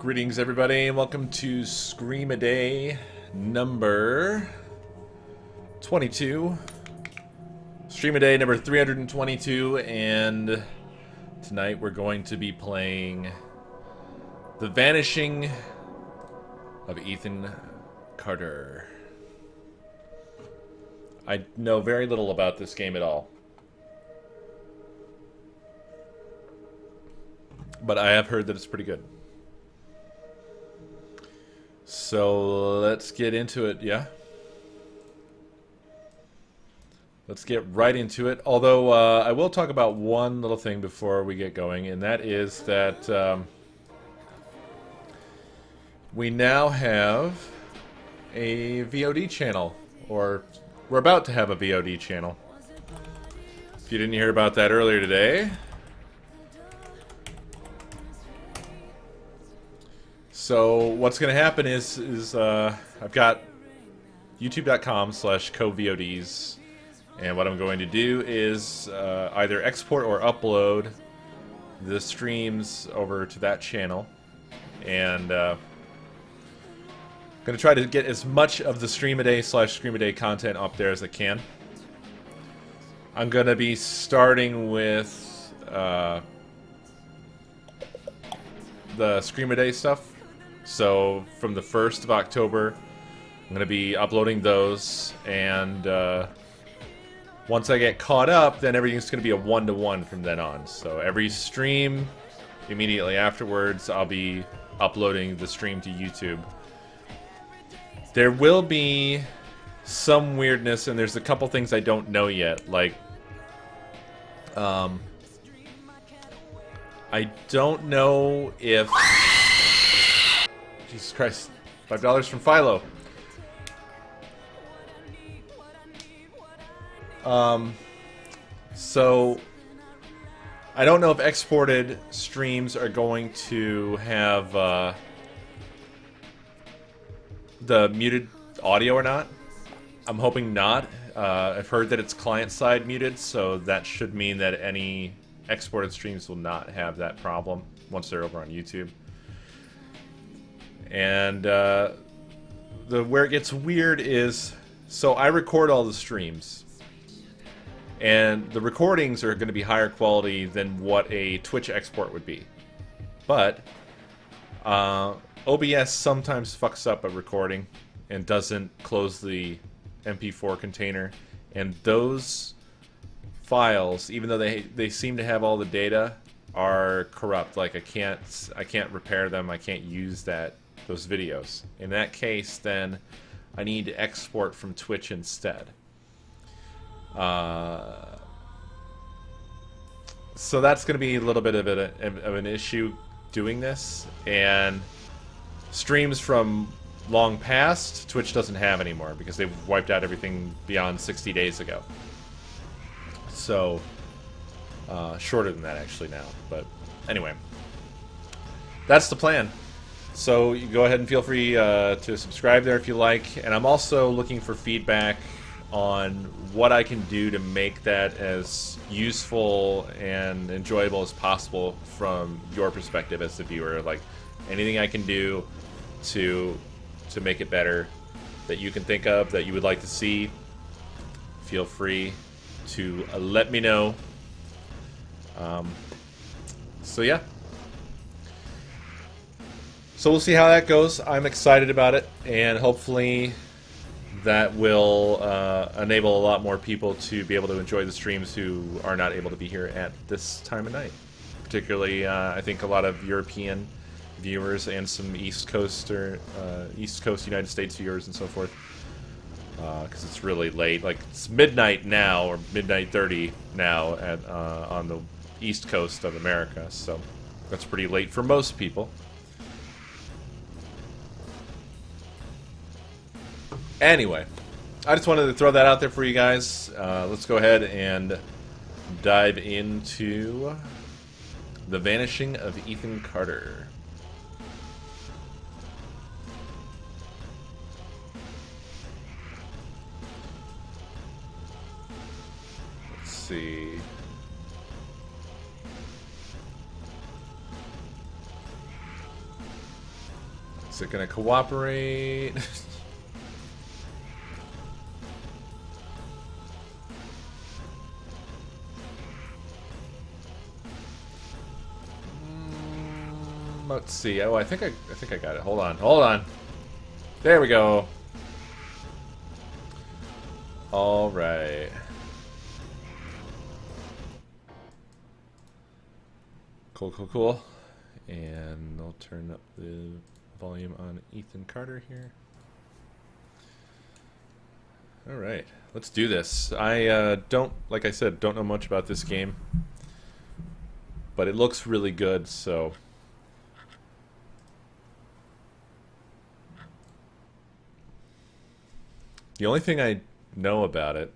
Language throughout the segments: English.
Greetings, everybody, and welcome to Scream a Day number 22. Stream a Day number 322, and tonight we're going to be playing The Vanishing of Ethan Carter. I know very little about this game at all, but I have heard that it's pretty good. So let's get into it, yeah? Let's get right into it. Although I will talk about one little thing before we get going, and that is that we now have a VOD channel, or we're about to have a VOD channel. If you didn't hear about that earlier today. So what's going to happen is I've got youtube.com/covods, and what I'm going to do is either export or upload the streams over to that channel, and I'm going to try to get as much of the Stream a Day/Scream a Day content up there as I can. I'm going to be starting with the Scream a Day stuff. So from the 1st of October, I'm going to be uploading those, and once I get caught up, then everything's going to be a one-to-one from then on. So every stream, immediately afterwards, I'll be uploading the stream to YouTube. There will be some weirdness, and there's a couple things I don't know yet. Like, I don't know if... Jesus Christ. $5 from Philo. So I don't know if exported streams are going to have the muted audio or not. I'm hoping not. I've heard that it's client-side muted, so that should mean that any exported streams will not have that problem once they're over on YouTube. And where it gets weird is, so I record all the streams, and the recordings are going to be higher quality than what a Twitch export would be. But OBS sometimes fucks up a recording and doesn't close the MP4 container, and those files, even though they seem to have all the data, are corrupt. Like I can't repair them. I can't use those videos. In that case, then I need to export from Twitch instead. So that's going to be a little bit of an issue doing this, and streams from long past Twitch doesn't have anymore because they've wiped out everything beyond 60 days ago. So shorter than that actually now, but anyway, that's the plan. So you go ahead and feel free to subscribe there if you like. And I'm also looking for feedback on what I can do to make that as useful and enjoyable as possible from your perspective as the viewer. Like anything I can do to make it better that you can think of, that you would like to see, feel free to let me know. So yeah. So we'll see how that goes. I'm excited about it, and hopefully that will enable a lot more people to be able to enjoy the streams who are not able to be here at this time of night. Particularly, I think a lot of European viewers and some East Coast United States viewers and so forth, because it's really late. Like it's midnight now, or midnight 30 now on the East Coast of America. So that's pretty late for most people. Anyway, I just wanted to throw that out there for you guys. Let's go ahead and dive into The Vanishing of Ethan Carter. Let's see. Is it gonna cooperate? Let's see. Oh, I think I got it. Hold on. Hold on. There we go. All right. Cool, cool, cool. And I'll turn up the volume on Ethan Carter here. All right. Let's do this. I don't, like I said, don't know much about this game. But it looks really good, so... The only thing I know about it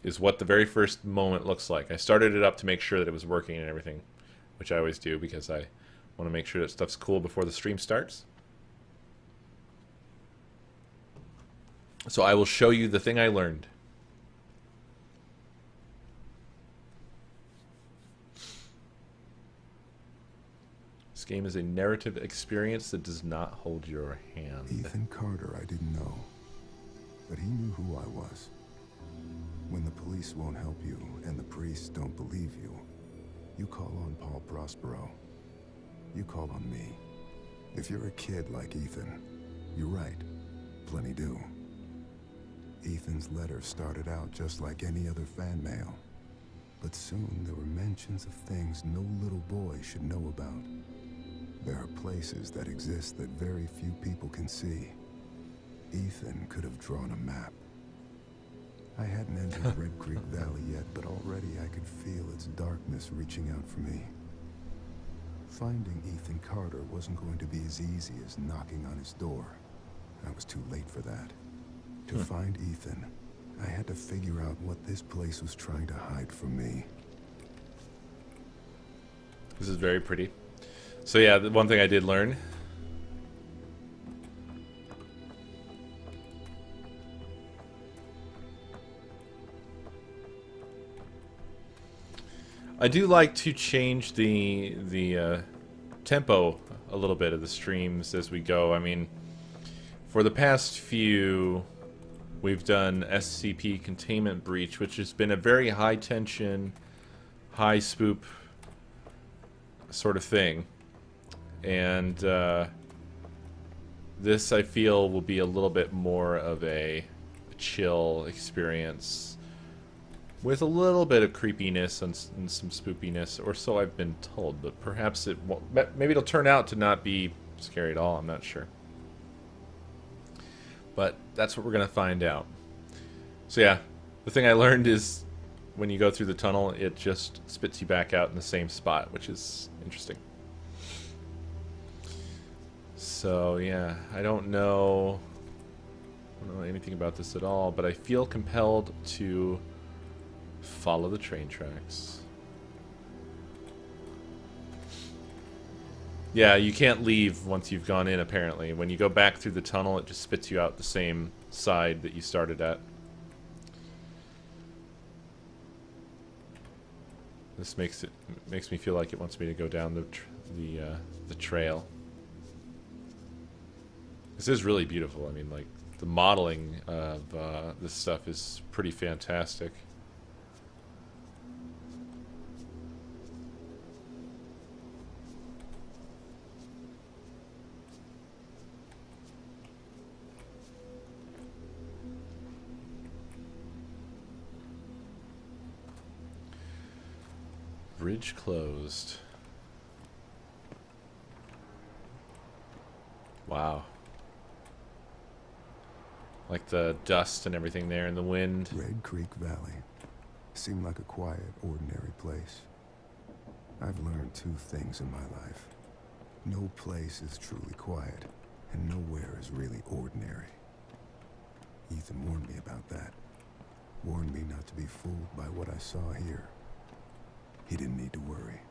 is what the very first moment looks like. I started it up to make sure that it was working and everything, which I always do because I want to make sure that stuff's cool before the stream starts. So I will show you the thing I learned. This game is a narrative experience that does not hold your hand. Ethan Carter, I didn't know. But he knew who I was. When the police won't help you and the priests don't believe you, you call on Paul Prospero. You call on me. If you're a kid like Ethan, you're right. Plenty do. Ethan's letter started out just like any other fan mail. But soon there were mentions of things no little boy should know about. There are places that exist that very few people can see. Ethan could have drawn a map. I hadn't entered Red Creek Valley yet, but already I could feel its darkness reaching out for me. Finding Ethan Carter wasn't going to be as easy as knocking on his door. I was too late for that. To find Ethan, I had to figure out what this place was trying to hide from me. This is very pretty. So yeah, the one thing I did learn... I do like to change the tempo a little bit of the streams as we go. I mean, for the past few, we've done SCP Containment Breach, which has been a very high tension, high spoop sort of thing. And this, I feel, will be a little bit more of a chill experience. With a little bit of creepiness and some spoopiness, or so I've been told, but perhaps it won't, maybe it'll turn out to not be scary at all, I'm not sure. But that's what we're going to find out. So yeah, the thing I learned is when you go through the tunnel, it just spits you back out in the same spot, which is interesting. So yeah, I don't know anything about this at all, but I feel compelled to follow the train tracks. Yeah, you can't leave once you've gone in, apparently. When you go back through the tunnel, it just spits you out the same side that you started at. This makes me feel like it wants me to go down the trail. This is really beautiful. I mean, like, the modeling of this stuff is pretty fantastic. Bridge closed. Wow. Like the dust and everything there in the wind. Red Creek Valley seemed like a quiet, ordinary place. I've learned two things in my life. No place is truly quiet, and nowhere is really ordinary. Ethan warned me about that. Warned me not to be fooled by what I saw here. He didn't need to worry.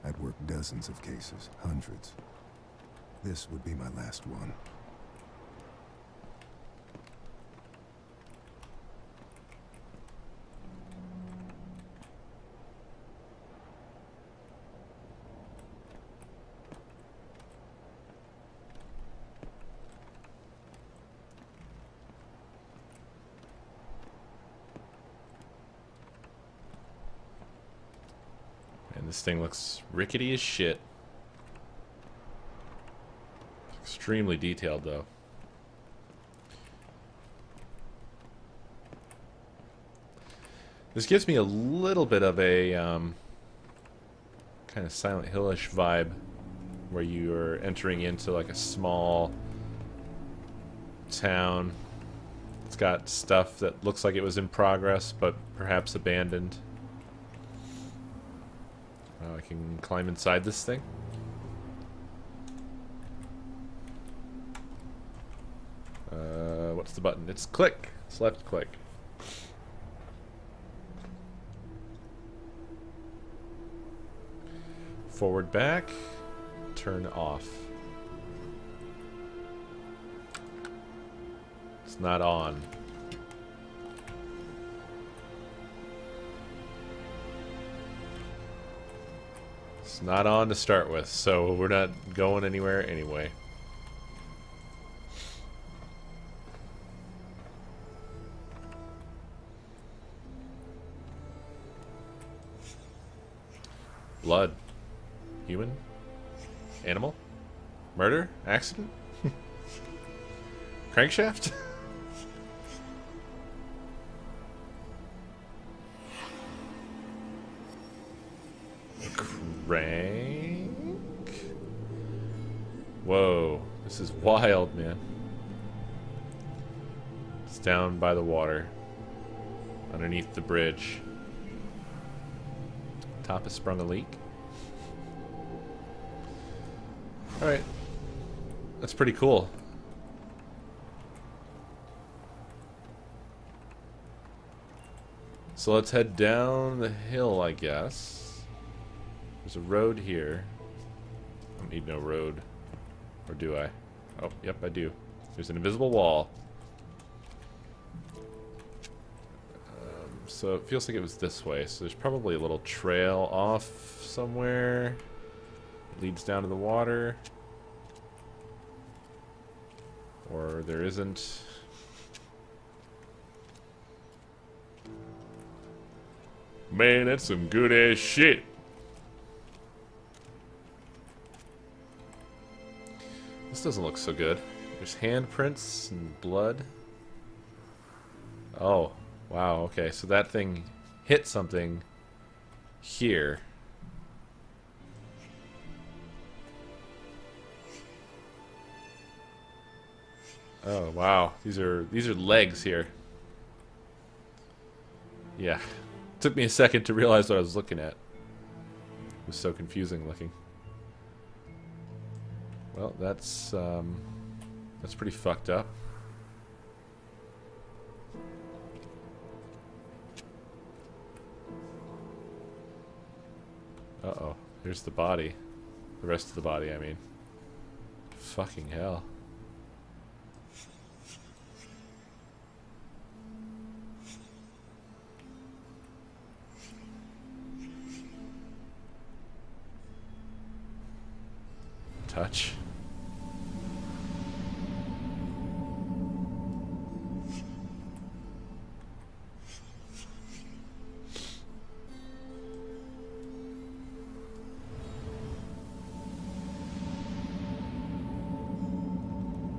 I'd worked dozens of cases, hundreds. This would be my last one. This thing looks rickety as shit. Extremely detailed, though. This gives me a little bit of a kind of Silent Hill-ish vibe, where you're entering into like a small town. It's got stuff that looks like it was in progress, but perhaps abandoned. Oh, I can climb inside this thing. What's the button? It's click. It's left click. Forward, back. Turn off. It's not on. It's not on to start with, so we're not going anywhere anyway. Blood. Human? Animal? Murder? Accident? Crankshaft? Crank? Whoa. This is wild, man. It's down by the water. Underneath the bridge. Top has sprung a leak. Alright. That's pretty cool. So let's head down the hill, I guess. There's a road here. I don't need no road. Or do I? Oh, yep, I do. There's an invisible wall. So it feels like it was this way. So there's probably a little trail off somewhere. Leads down to the water. Or there isn't. Man, that's some good ass shit. This doesn't look so good. There's handprints and blood. Oh, wow, okay. So that thing hit something here. Oh, wow. These are legs here. Yeah. Took me a second to realize what I was looking at. It was so confusing looking. Well, that's pretty fucked up. Uh-oh. Here's the body. The rest of the body, I mean. Fucking hell. Touch.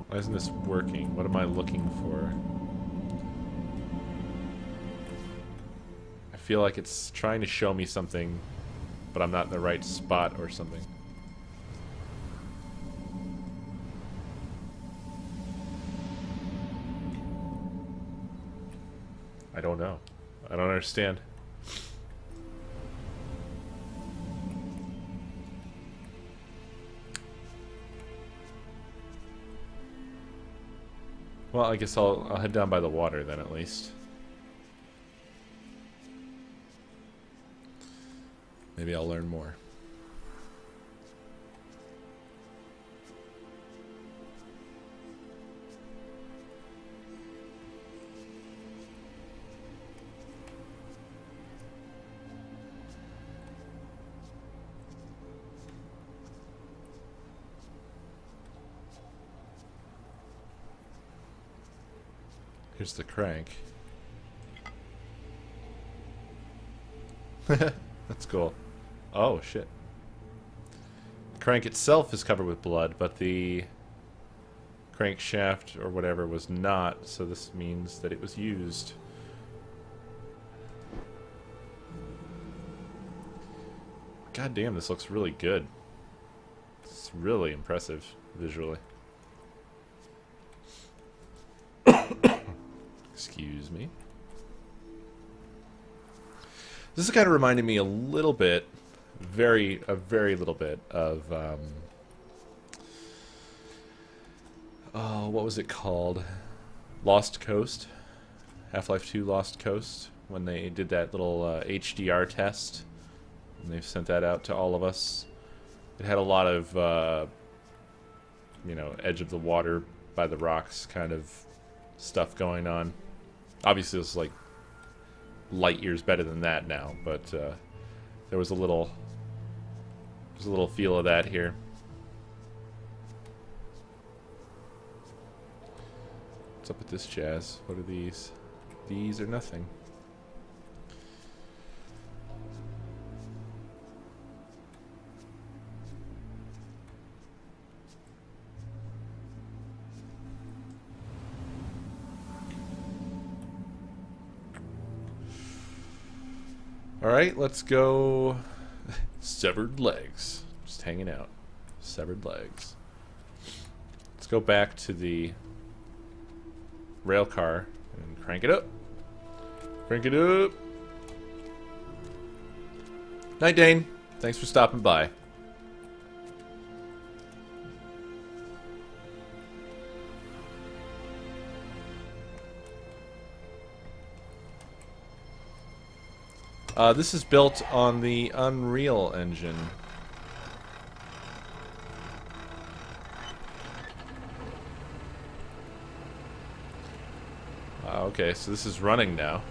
Why isn't this working? What am I looking for? I feel like it's trying to show me something, but I'm not in the right spot or something. I don't know. I don't understand. Well, I guess I'll head down by the water then, at least. Maybe I'll learn more. Here's the crank. That's cool. Oh, shit. The crank itself is covered with blood, but the crankshaft or whatever was not, so this means that it was used. God damn, this looks really good. It's really impressive visually. Excuse me. This is kind of reminding me a little bit, a very little bit of, oh, what was it called? Lost Coast? Half-Life 2 Lost Coast, when they did that little HDR test. And they've sent that out to all of us. It had a lot of, you know, edge of the water by the rocks kind of stuff going on. Obviously, it's like light years better than that now, but there was a little feel of that here. What's up with this jazz? What are these? These are nothing. Alright, let's go. Severed legs. Just hanging out. Severed legs. Let's go back to the rail car and crank it up. Crank it up. Night, Dane. Thanks for stopping by. This is built on the Unreal Engine. Okay, so this is running now.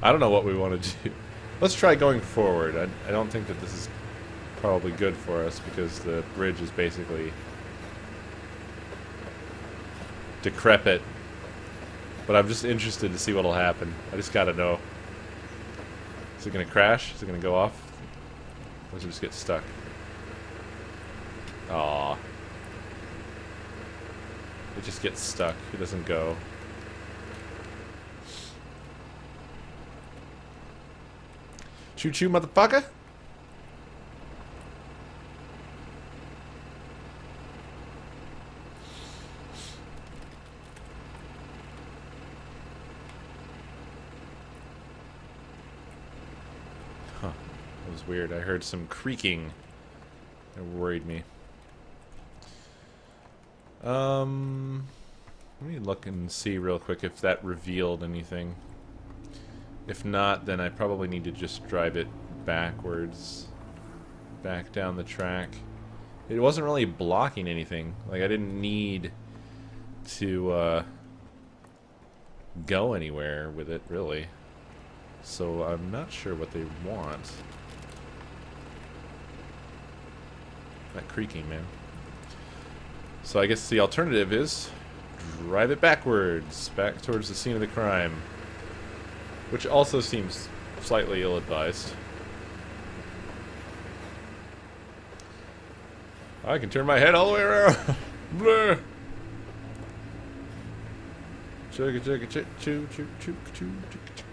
I don't know what we want to do. Let's try going forward. I don't think that this is probably good for us because the bridge is basically decrepit. But I'm just interested to see what'll happen. I just gotta know. Is it gonna crash? Is it gonna go off? Or does it just get stuck? Aww. It just gets stuck. It doesn't go. Choo-choo, motherfucker! Huh. That was weird. I heard some creaking. It worried me. Let me look and see real quick if that revealed anything. If not, then I probably need to just drive it backwards. Back down the track. It wasn't really blocking anything. Like, I didn't need to go anywhere with it, really. So I'm not sure what they want. That creaking, man. So I guess the alternative is drive it backwards, back towards the scene of the crime. Which also seems slightly ill-advised. I can turn my head all the way around. Bleh. Chugga chugga choo choo choo choo choo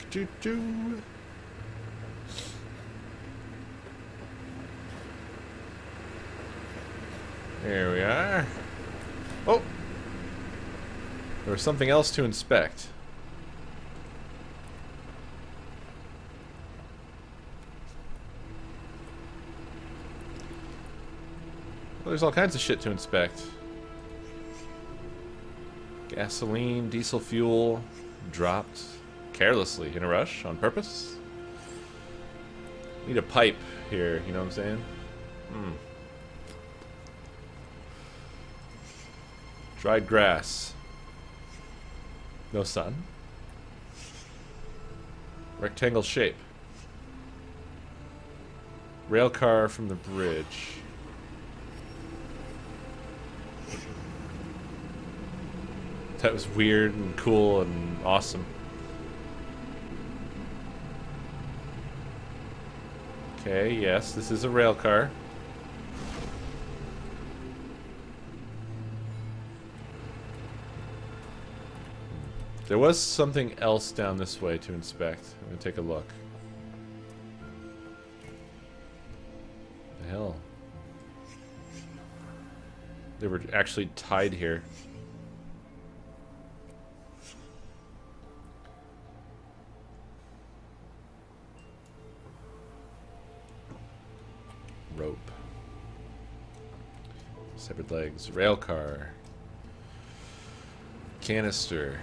choo choo. There we are. Oh! There was something else to inspect. Well, there's all kinds of shit to inspect. Gasoline, diesel fuel, dropped carelessly in a rush, on purpose. Need a pipe here, you know what I'm saying? Dried grass. No sun. Rectangle shape. Rail car from the bridge. That was weird and cool and awesome. Okay, yes, this is a rail car. There was something else down this way to inspect. I'm gonna take a look. The hell? They were actually tied here. Rope. Severed legs. Rail car. Canister.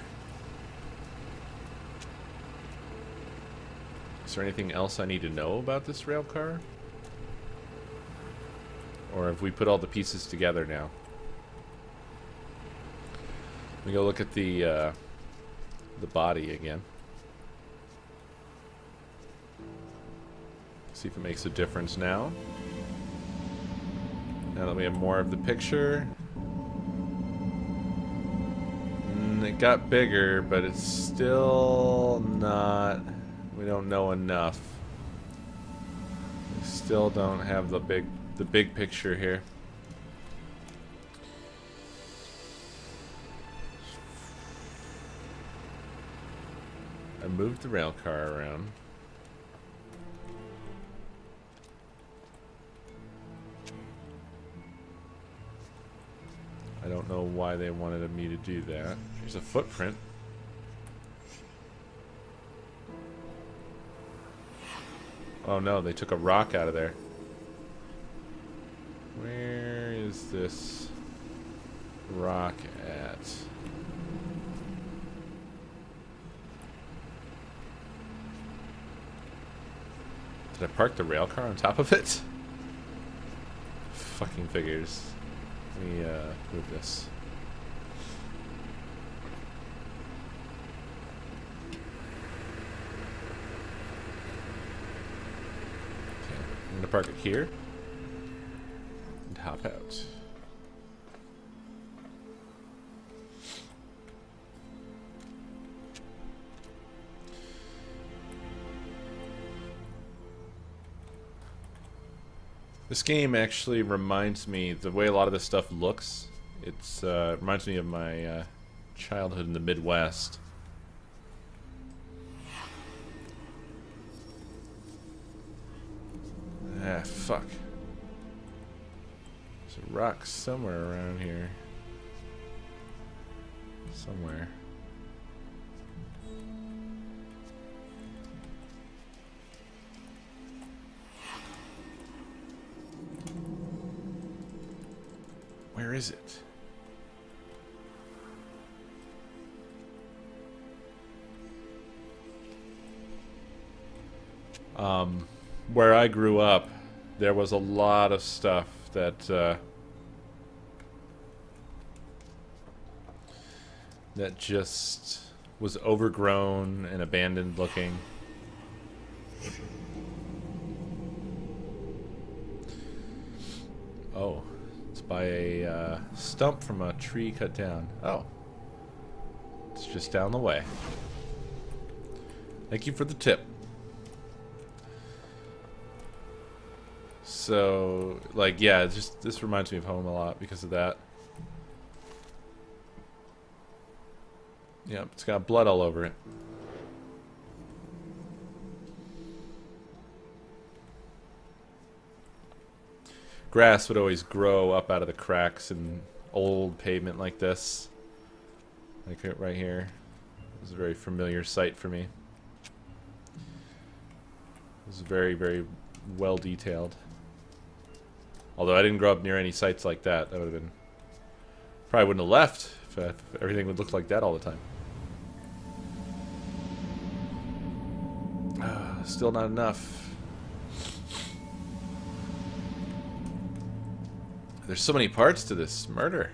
Is there anything else I need to know about this rail car? Or have we put all the pieces together now? Let me go look at the body again. See if it makes a difference now. Now that we have more of the picture. It got bigger, but it's still not... We don't know enough. We still don't have the big picture here. I moved the rail car around. I don't know why they wanted me to do that. There's a footprint. Oh no, they took a rock out of there. Where is this rock at? Did I park the rail car on top of it? Fucking figures. Let me move this. Okay, I'm gonna park it here and hop out. This game actually reminds me, the way a lot of this stuff looks, it's reminds me of my childhood in the Midwest. Ah, fuck. There's a rock somewhere around here. Somewhere. Where is it? Where I grew up, there was a lot of stuff that that just was overgrown and abandoned looking. Oh. By a stump from a tree cut down. Oh. It's just down the way. Thank you for the tip. So, like, yeah, just this reminds me of home a lot because of that. Yep, it's got blood all over it. Grass would always grow up out of the cracks in old pavement like this. Like it right here. It was a very familiar sight for me. It was very, very well detailed. Although I didn't grow up near any sites like that. That would have been... Probably wouldn't have left if everything would look like that all the time. Still not enough. There's so many parts to this murder.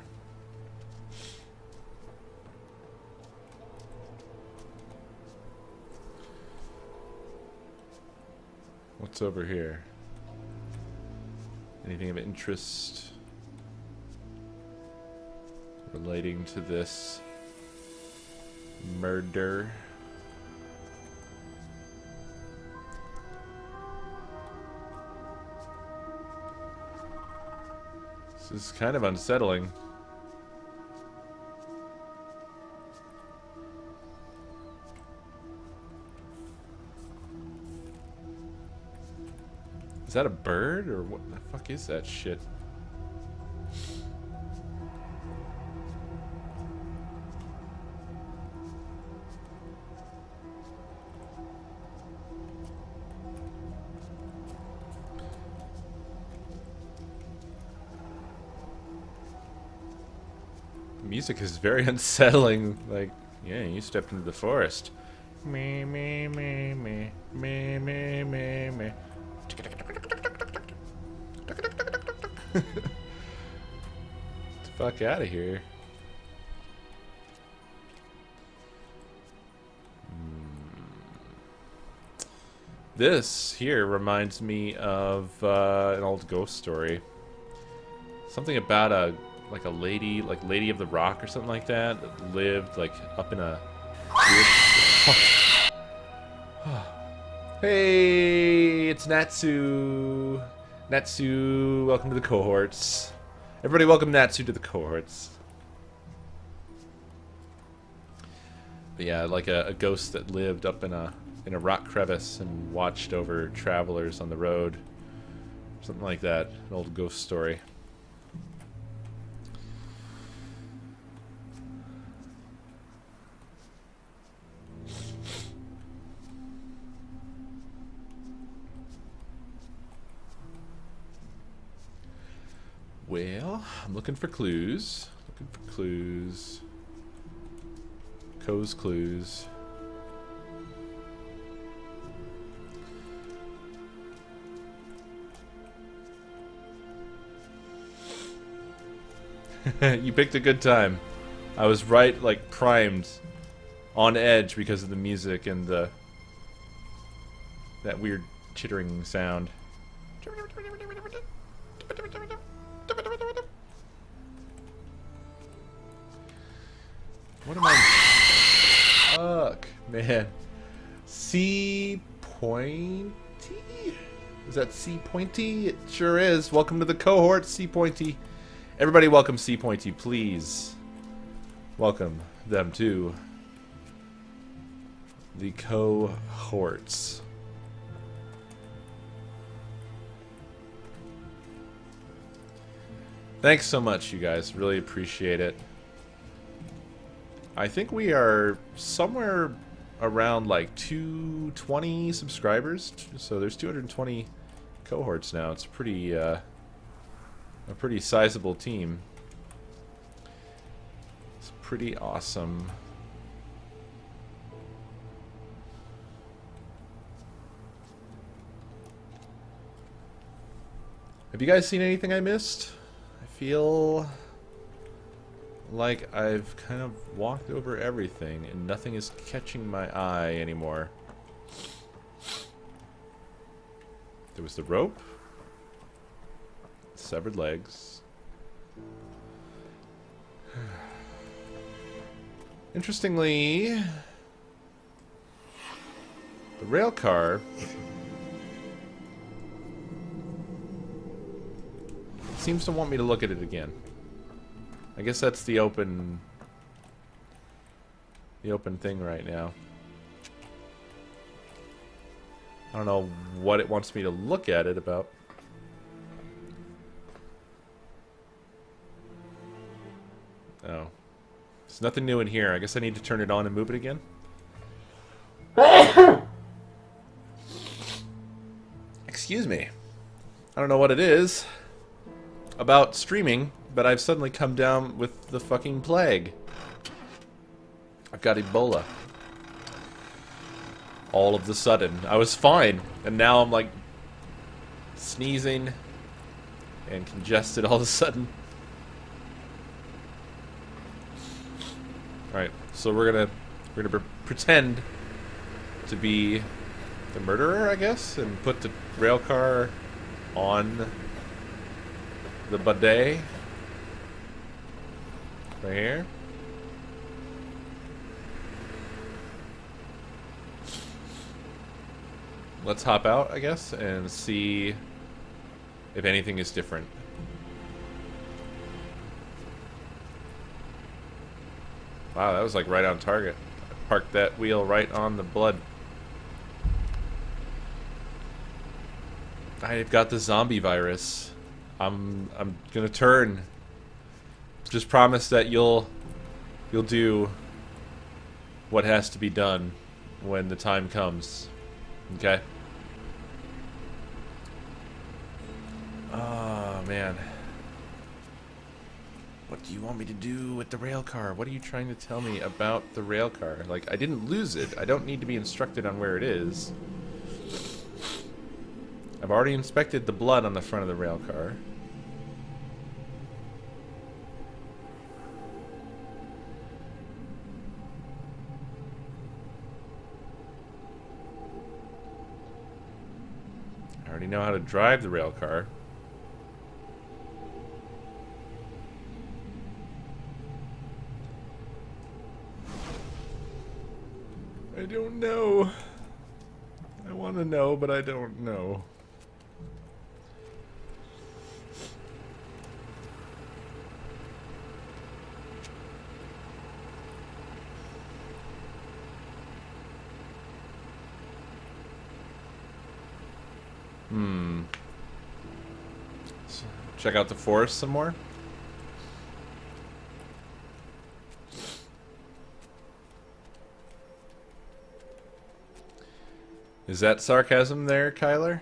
What's over here? Anything of interest relating to this murder? This is kind of unsettling. Is that a bird, or what the fuck is that shit? The music is very unsettling. Like, yeah, you stepped into the forest. Me, me, me, me, me, me, me, me. Get the fuck out of here. This here reminds me of an old ghost story. Something about a lady, like Lady of the Rock or something like that lived like up in a weird... Hey, it's Natsu. Natsu, welcome to the cohorts. Everybody welcome Natsu to the cohorts. But yeah, like a ghost that lived up in a rock crevice and watched over travelers on the road. Something like that. An old ghost story. Well, I'm looking for clues. Looking for clues. Co's clues. You picked a good time. I was right, like, primed. On edge because of the music and that weird chittering sound. What am I... Fuck, man. C pointy? Is that C pointy? It sure is. Welcome to the cohort, C pointy. Everybody welcome C pointy, please. Welcome them to the cohorts. Thanks so much, you guys. Really appreciate it. I think we are somewhere around like 220 subscribers. So there's 220 cohorts now. It's pretty a pretty sizable team. It's pretty awesome. Have you guys seen anything I missed? I feel like I've kind of walked over everything and nothing is catching my eye anymore. There was the rope. Severed legs. Interestingly, the rail car seems to want me to look at it again. I guess that's the open thing right now. I don't know what it wants me to look at it about. Oh. There's nothing new in here. I guess I need to turn it on and move it again. Excuse me. I don't know what it is about streaming, but I've suddenly come down with the fucking plague. I've got Ebola. All of the sudden. I was fine, and now I'm like sneezing and congested all of a sudden. Alright, so we're gonna pretend to be the murderer, I guess, and put the rail car on the bidet. Right here. Let's hop out, I guess, and see if anything is different. Wow, that was like right on target. I parked that wheel right on the blood. I've got the zombie virus. I'm gonna turn. Just promise that you'll do what has to be done when the time comes. Okay? Oh man. What do you want me to do with the rail car? What are you trying to tell me about the rail car? Like, I didn't lose it. I don't need to be instructed on where it is. I've already inspected the blood on the front of the rail car. I already know how to drive the rail car. I don't know. I want to know, but I don't know. Check out the forest some more. Is that sarcasm there, Kyler?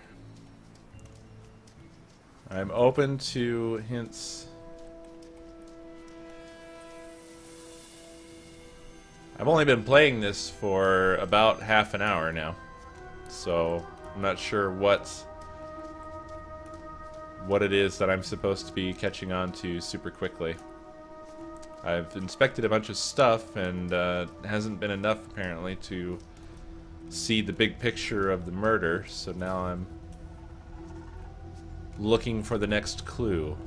I'm open to hints. I've only been playing this for about half an hour now, so I'm not sure what it is that I'm supposed to be catching on to super quickly. I've inspected a bunch of stuff, and it hasn't been enough apparently to see the big picture of the murder, so now I'm looking for the next clue.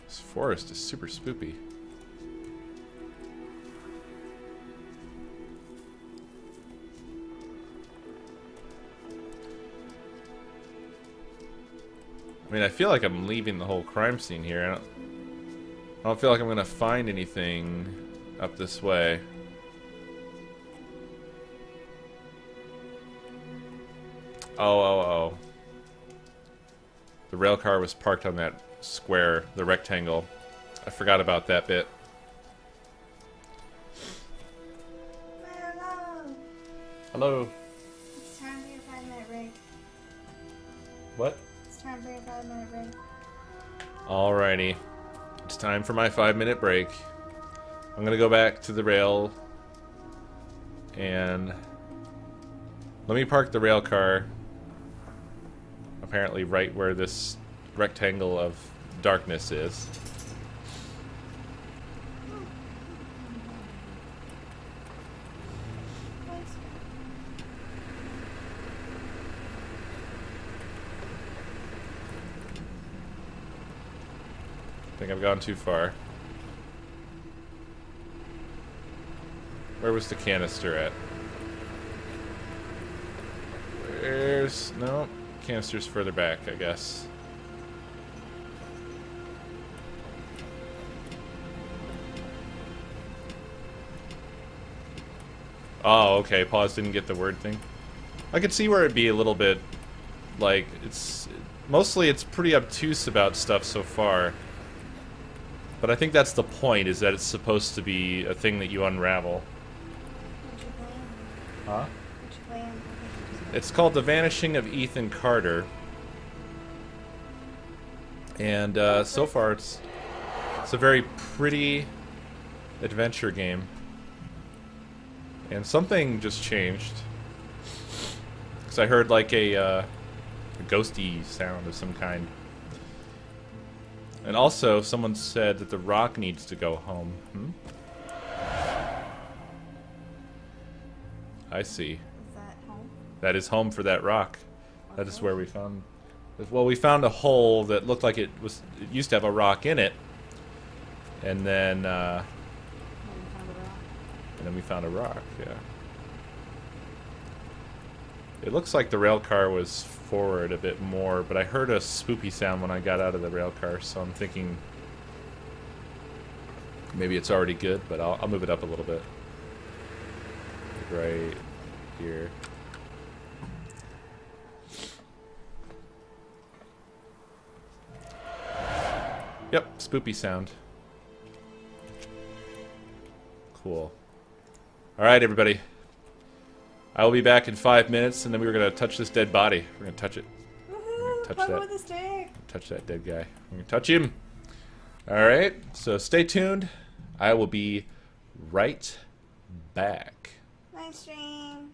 This forest is super spoopy. I mean, I feel like I'm leaving the whole crime scene here. I don't feel like I'm gonna find anything up this way. Oh. The rail car was parked on that square, the rectangle. I forgot about that bit. Hello. Hello. It's time for your 5-minute break. What? It's time for your 5-minute break. Alrighty. It's time for my 5-minute break. I'm gonna go back to the rail and let me park the rail car apparently right where this rectangle of darkness is. I think I've gone too far. Where was the canister at? Where's... no, canister's further back, I guess. Oh, okay, pause didn't get the word thing. I could see where it'd be a little bit, like, it's... mostly it's pretty obtuse about stuff so far. But I think that's the point, is that it's supposed to be a thing that you unravel. What you playing? Huh? What you playing? It's called The Vanishing of Ethan Carter. And so far it's a very pretty adventure game. And something just changed. Because I heard like a ghosty sound of some kind. And also, someone said that the rock needs to go home. I see. Is that home? That is home for that rock. That is Okay. where we found... Well, we found a hole that looked like it used to have a rock in it. And then... Then we found a rock. And then we found a rock, yeah. It looks like the rail car was forward a bit more, but I heard a spoopy sound when I got out of the rail car, so I'm thinking maybe it's already good, but I'll move it up a little bit. Right here. Yep, spoopy sound. Cool. Alright, everybody. I will be back in 5 minutes, and then we were going to touch this dead body. We're going to touch it. Woohoo! touch Poke that. with a stick. Touch that dead guy. We're going to touch him. Alright, so stay tuned. I will be right back. Nice stream.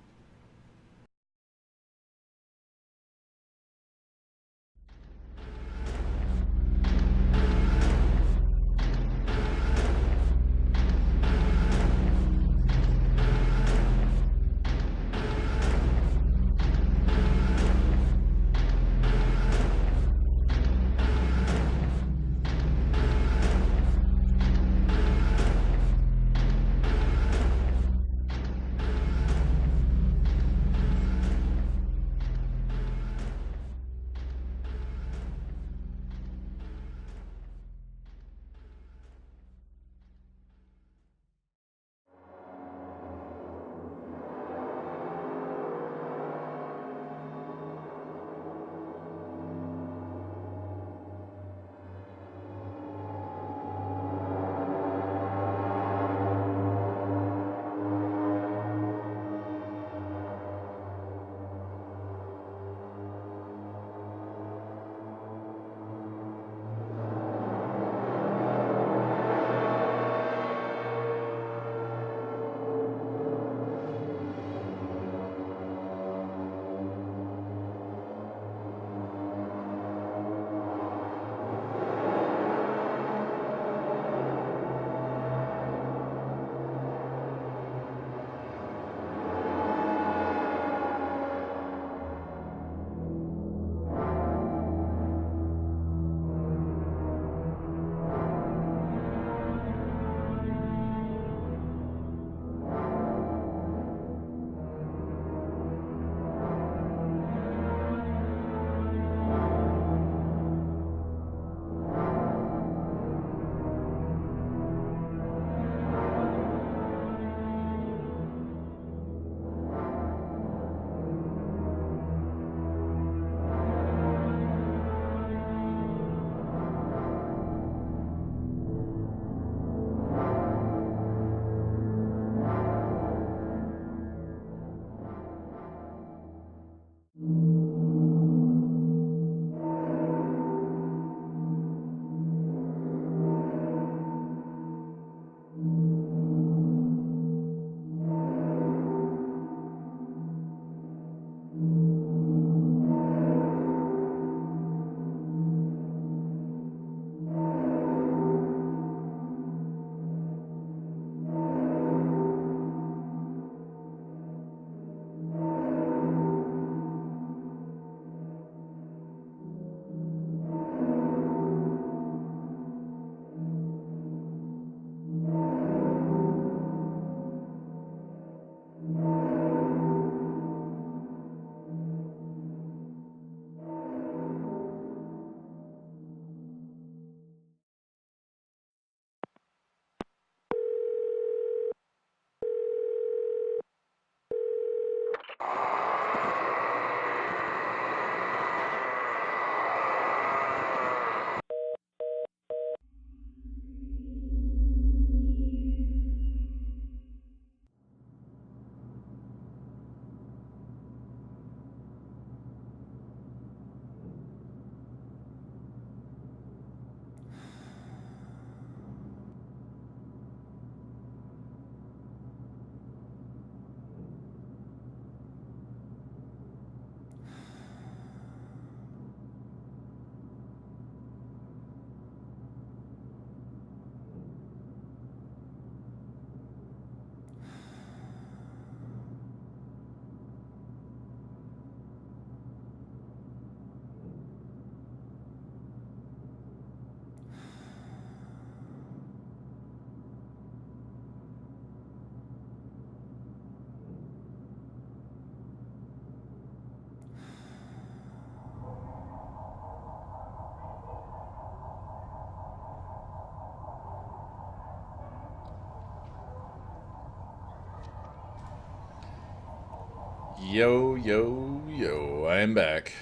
Yo, yo, yo, I am back.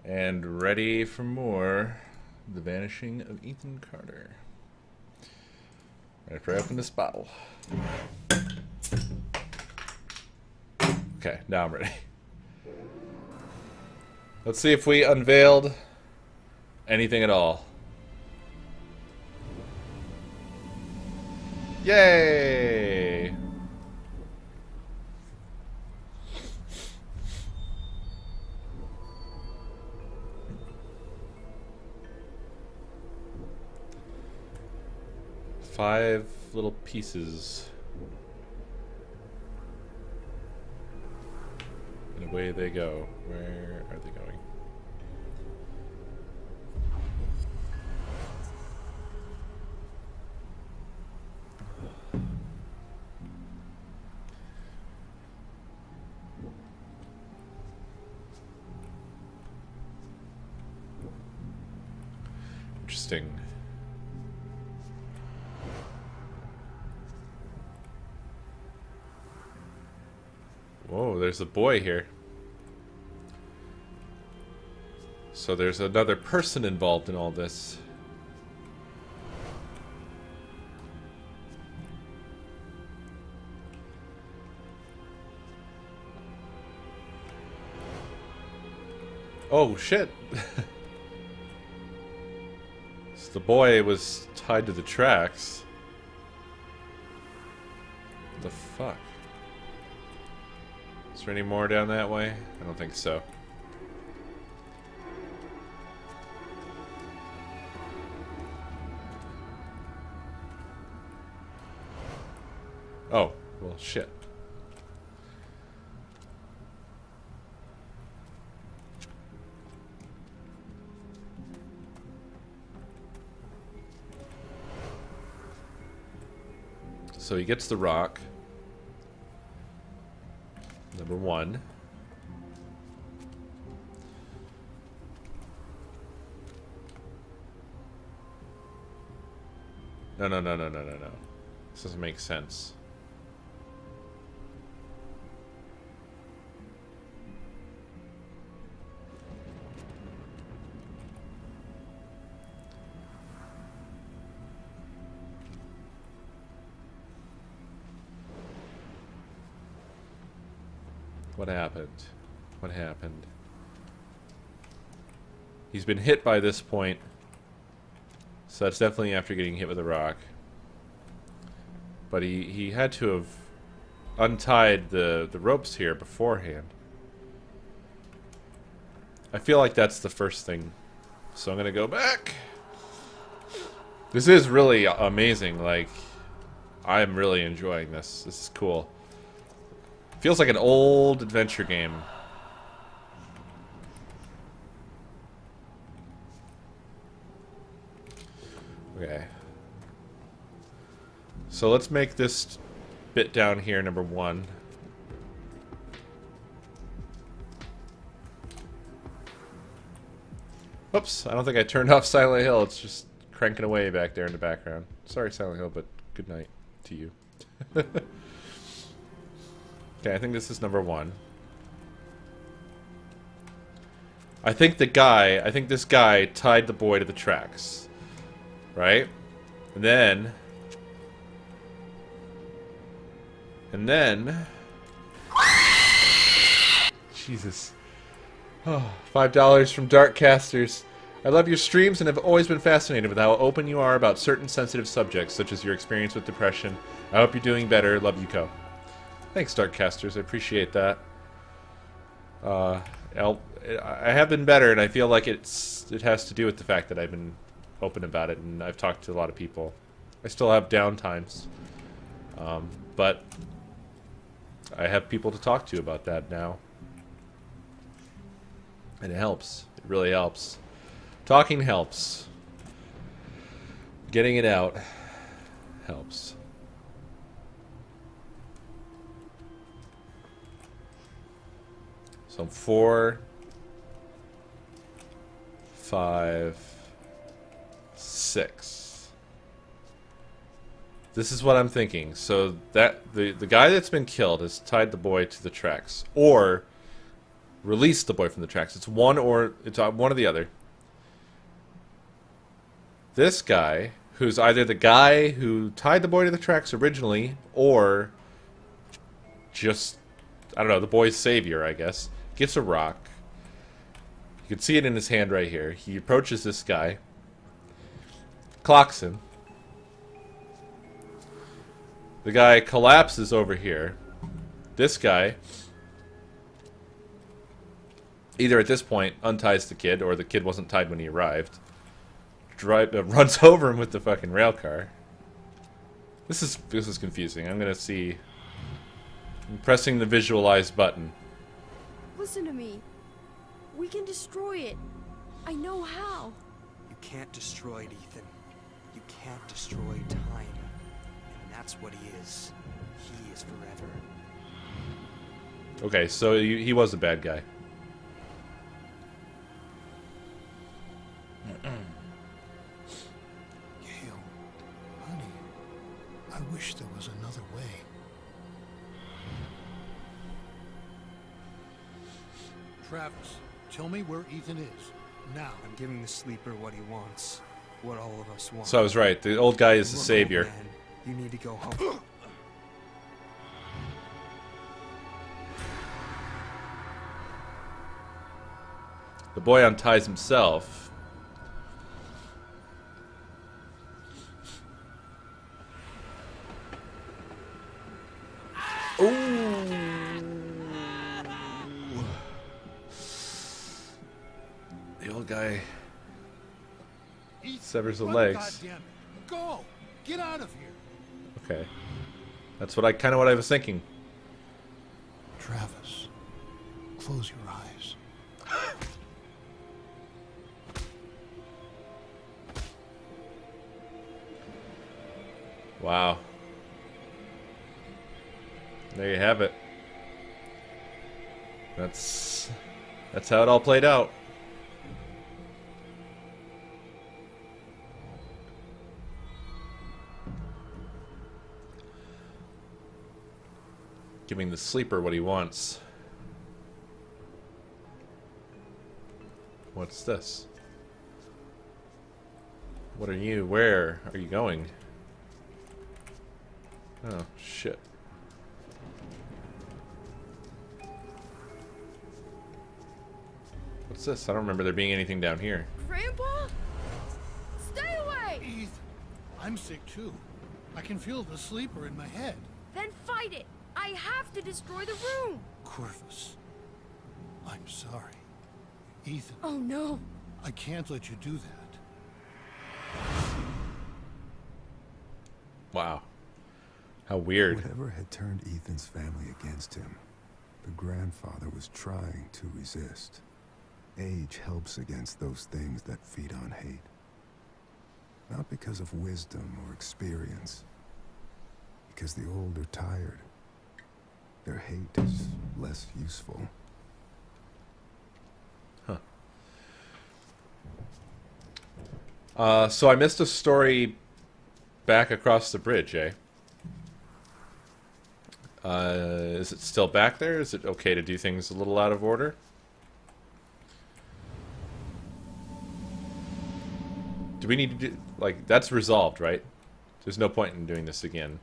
And ready for more The Vanishing of Ethan Carter. After I open this bottle. Okay, now I'm ready. Let's see if we unveiled anything at all. Yay! Five little pieces. And away they go. Where are they going? Interesting. Whoa, there's a boy here. So there's another person involved in all this. Oh, shit. So the boy was tied to the tracks. What the fuck? Is there any more down that way? I don't think so. Oh, well, shit. So he gets the rock. Number one. No. This doesn't make sense. What happened? What happened? He's been hit by this point. So that's definitely after getting hit with a rock. But he had to have untied the ropes here beforehand. I feel like that's the first thing. So I'm gonna go back. This is really amazing. Like, I'm really enjoying this. This is cool. Feels like an old adventure game. Okay. So let's make this bit down here number one. Oops, I don't think I turned off Silent Hill. It's just cranking away back there in the background. Sorry, Silent Hill, but good night to you. Okay, I think this is number one. I think this guy tied the boy to the tracks. Right? And then... Jesus. Oh, $5 from Darkcasters. I love your streams and have always been fascinated with how open you are about certain sensitive subjects, such as your experience with depression. I hope you're doing better. Love you, Co. Thanks, Darkcasters. I appreciate that. I have been better, and I feel like it has to do with the fact that I've been open about it, and I've talked to a lot of people. I still have down times, but I have people to talk to about that now, and it helps. It really helps. Talking helps. Getting it out helps. So 4, 5, 6. This is what I'm thinking. So that the guy that's been killed has tied the boy to the tracks, or released the boy from the tracks. It's one or the other. This guy, who's either the guy who tied the boy to the tracks originally, or just, I don't know, the boy's savior, I guess, gets a rock. You can see it in his hand right here. He approaches this guy, clocks him. The guy collapses over here. This guy, either at this point, unties the kid, or the kid wasn't tied when he arrived. Runs over him with the fucking rail car. This is confusing. I'm gonna see. I'm pressing the visualize button. Listen to me. We can destroy it. I know how. You can't destroy it, Ethan. You can't destroy time. And that's what he is. He is forever. Okay, so he was a bad guy. Gail, honey, I wish there was another way. Travis, tell me where Ethan is. Now. I'm giving the sleeper what he wants. What all of us want. So I was right. The old guy is the Look, savior. man, you need to go home. The boy unties himself. The old guy Ethan, severs the run, legs. goddammit. Go! Get out of here! Okay. That's what I was thinking. Travis, close your eyes. Wow. There you have it. That's how it all played out. Giving the sleeper what he wants. What's this? What are you? Where are you going? Oh, shit. What's this? I don't remember there being anything down here. Grandpa? Stay away! Ethan, I'm sick too. I can feel the sleeper in my head. Then fight it! I have to destroy the room! Corvus, I'm sorry. Ethan, Oh no! I can't let you do that. Wow. How weird. Whatever had turned Ethan's family against him, the grandfather was trying to resist. Age helps against those things that feed on hate. Not because of wisdom or experience. Because the old are tired. Their hate is less useful. So I missed a story back across the bridge, eh? Is it still back there? Is it okay to do things a little out of order? Do we need to do... Like, that's resolved, right? There's no point in doing this again.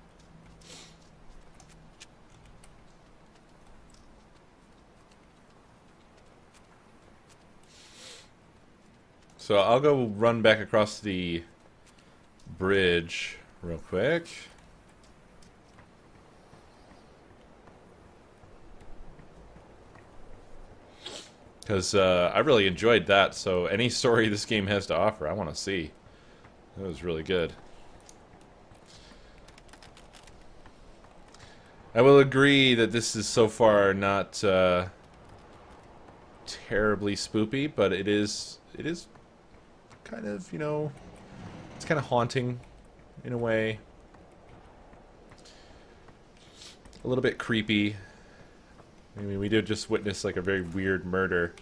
So I'll go run back across the bridge real quick. Because I really enjoyed that, so any story this game has to offer, I want to see. That was really good. I will agree that this is so far not terribly spoopy, but it is kind of, you know, it's kind of haunting in a way. A little bit creepy. I mean, we did just witness like a very weird murder.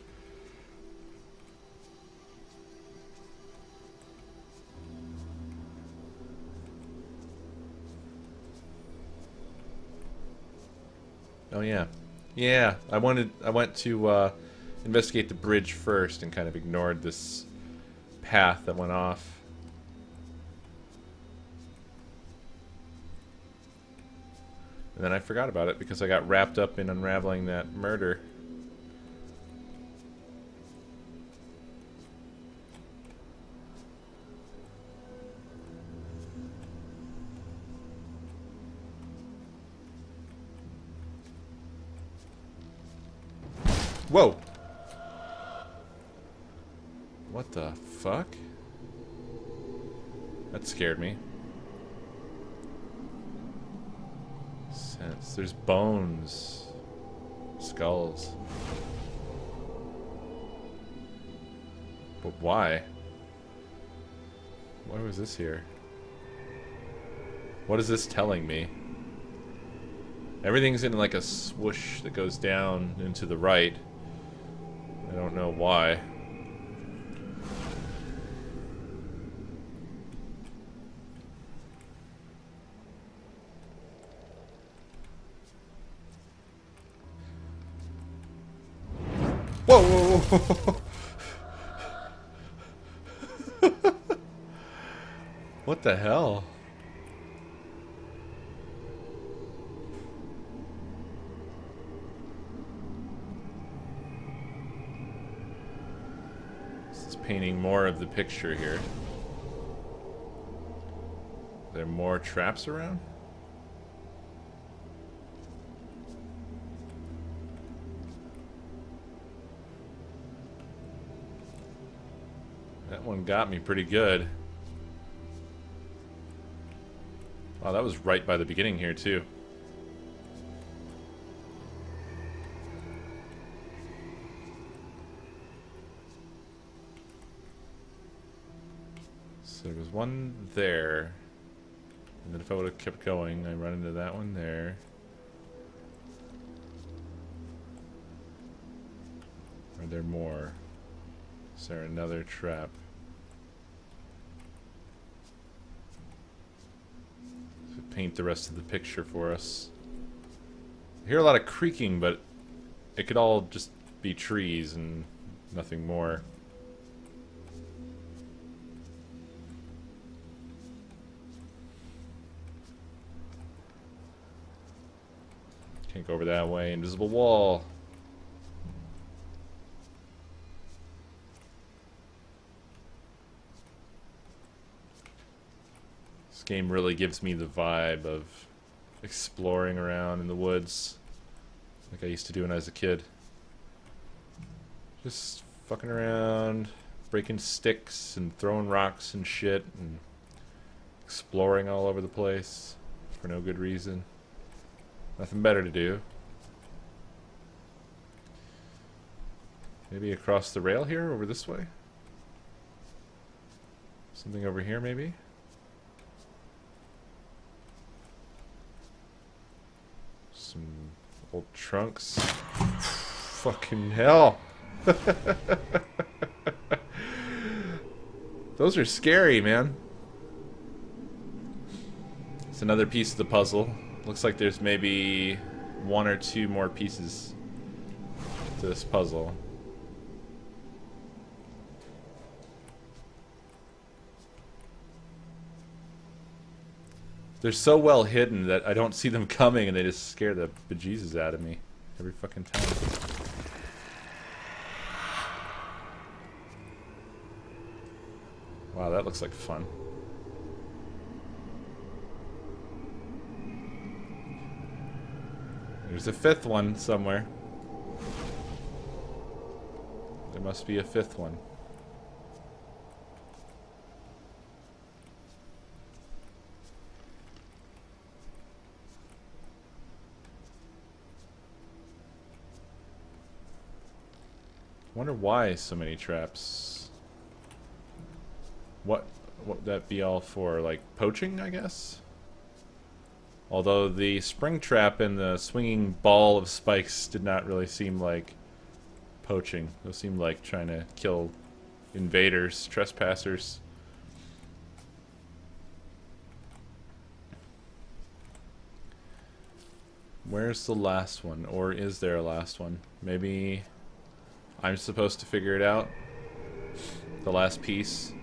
Oh yeah. Yeah, I went to investigate the bridge first and kind of ignored this path that went off. And then I forgot about it because I got wrapped up in unraveling that murder. Whoa! What the fuck? That scared me. Sense. There's bones. Skulls. But why? Why was this here? What is this telling me? Everything's in like a swoosh that goes down into the right. I don't know why. Whoa, whoa, whoa. What the hell? This is painting more of the picture here. Are there more traps around? That one got me pretty good. Wow, that was right by the beginning here, too. So there was one there. And then if I would have kept going, I run into that one there. Are there more? Is there another trap? Paint the rest of the picture for us. I hear a lot of creaking, but it could all just be trees and nothing more. Can't go over that way. Invisible wall. This game really gives me the vibe of exploring around in the woods like I used to do when I was a kid. Just fucking around, breaking sticks and throwing rocks and shit and exploring all over the place for no good reason. Nothing better to do. Maybe across the rail here, over this way? Something over here, maybe? Some old trunks. Fucking hell. Those are scary, man. It's another piece of the puzzle. Looks like there's maybe one or two more pieces to this puzzle. They're so well hidden that I don't see them coming and they just scare the bejesus out of me every fucking time. Wow, that looks like fun. There's a fifth one somewhere. There must be a fifth one. Wonder why so many traps. What would that be all for? Like poaching, I guess? Although the spring trap and the swinging ball of spikes did not really seem like poaching. Those seemed like trying to kill invaders, trespassers. Where's the last one? Or is there a last one? Maybe I'm supposed to figure it out? The last piece?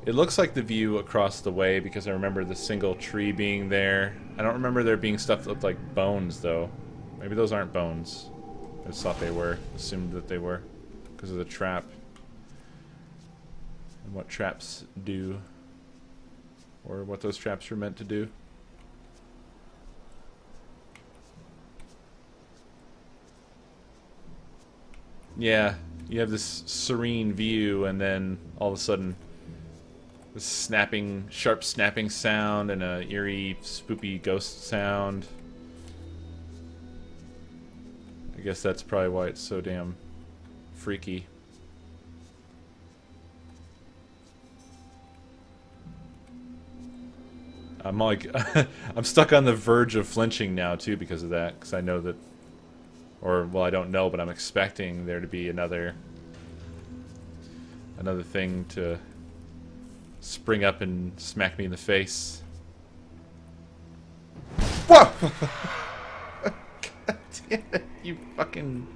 It looks like the view across the way because I remember the single tree being there. I don't remember there being stuff that looked like bones, though. Maybe those aren't bones. I just thought they were. Assumed that they were. Because of the trap. And what traps do. Or what those traps were meant to do. Yeah, you have this serene view and then all of a sudden this snapping, sharp snapping sound and a eerie, spoopy ghost sound. I guess that's probably why it's so damn freaky. I'm like, I'm stuck on the verge of flinching now too because of that, because I know that, or well, I don't know, but I'm expecting there to be another thing to spring up and smack me in the face. Whoa! God damn it, you fucking...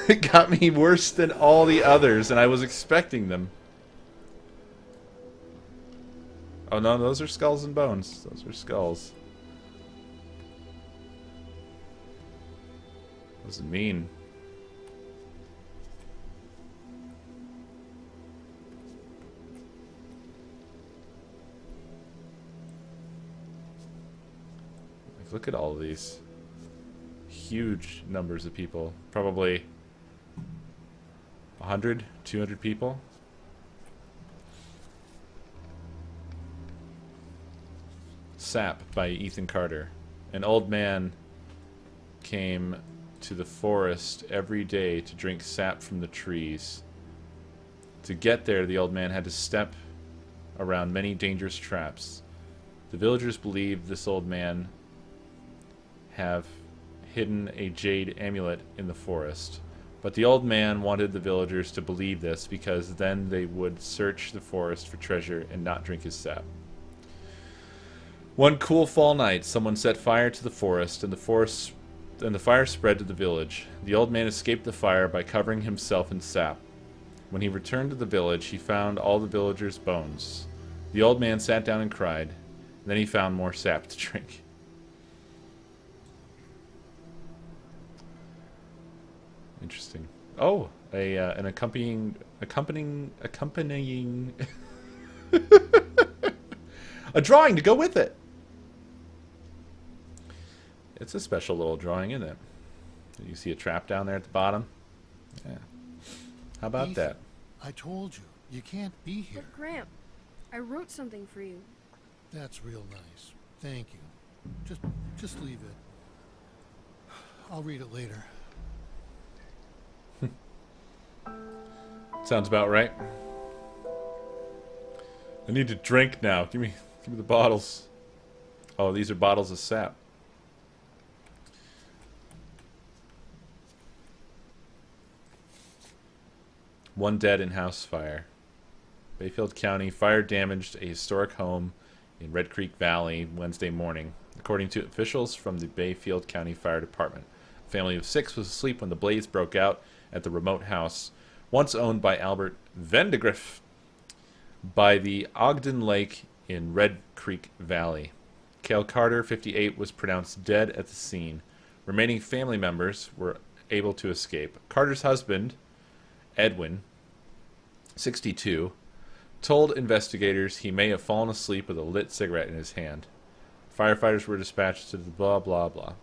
It got me worse than all the others, and I was expecting them. Oh no, those are skulls and bones. Those are skulls. What does it mean? Like, look at all of these. Huge numbers of people. Probably 100, 200 people. Sap by Ethan Carter. An old man came to the forest every day to drink sap from the trees. To get there, the old man had to step around many dangerous traps. The villagers believed this old man have hidden a jade amulet in the forest. But the old man wanted the villagers to believe this because then they would search the forest for treasure and not drink his sap. One cool fall night, someone set fire to the forest, and the fire spread to the village. The old man escaped the fire by covering himself in sap. When he returned to the village, he found all the villagers' bones. The old man sat down and cried. Then he found more sap to drink. Interesting. Oh, an accompanying a drawing to go with it. It's a special little drawing, isn't it? You see a trap down there at the bottom? Yeah. How about Ethan, that? I told you, you can't be here. But Gramp, I wrote something for you. That's real nice. Thank you. Just leave it. I'll read it later. Sounds about right. I need to drink now. Give me the bottles. Oh, these are bottles of sap. One dead in house fire. Bayfield County fire damaged a historic home in Red Creek Valley Wednesday morning. According to officials from the Bayfield County Fire Department, a family of 6 was asleep when the blaze broke out at the remote house, once owned by Albert Vandegrift, by the Ogden Lake in Red Creek Valley. Cale Carter, 58, was pronounced dead at the scene. Remaining family members were able to escape. Carter's husband, Edwin, 62, told investigators he may have fallen asleep with a lit cigarette in his hand. Firefighters were dispatched to the blah blah blah.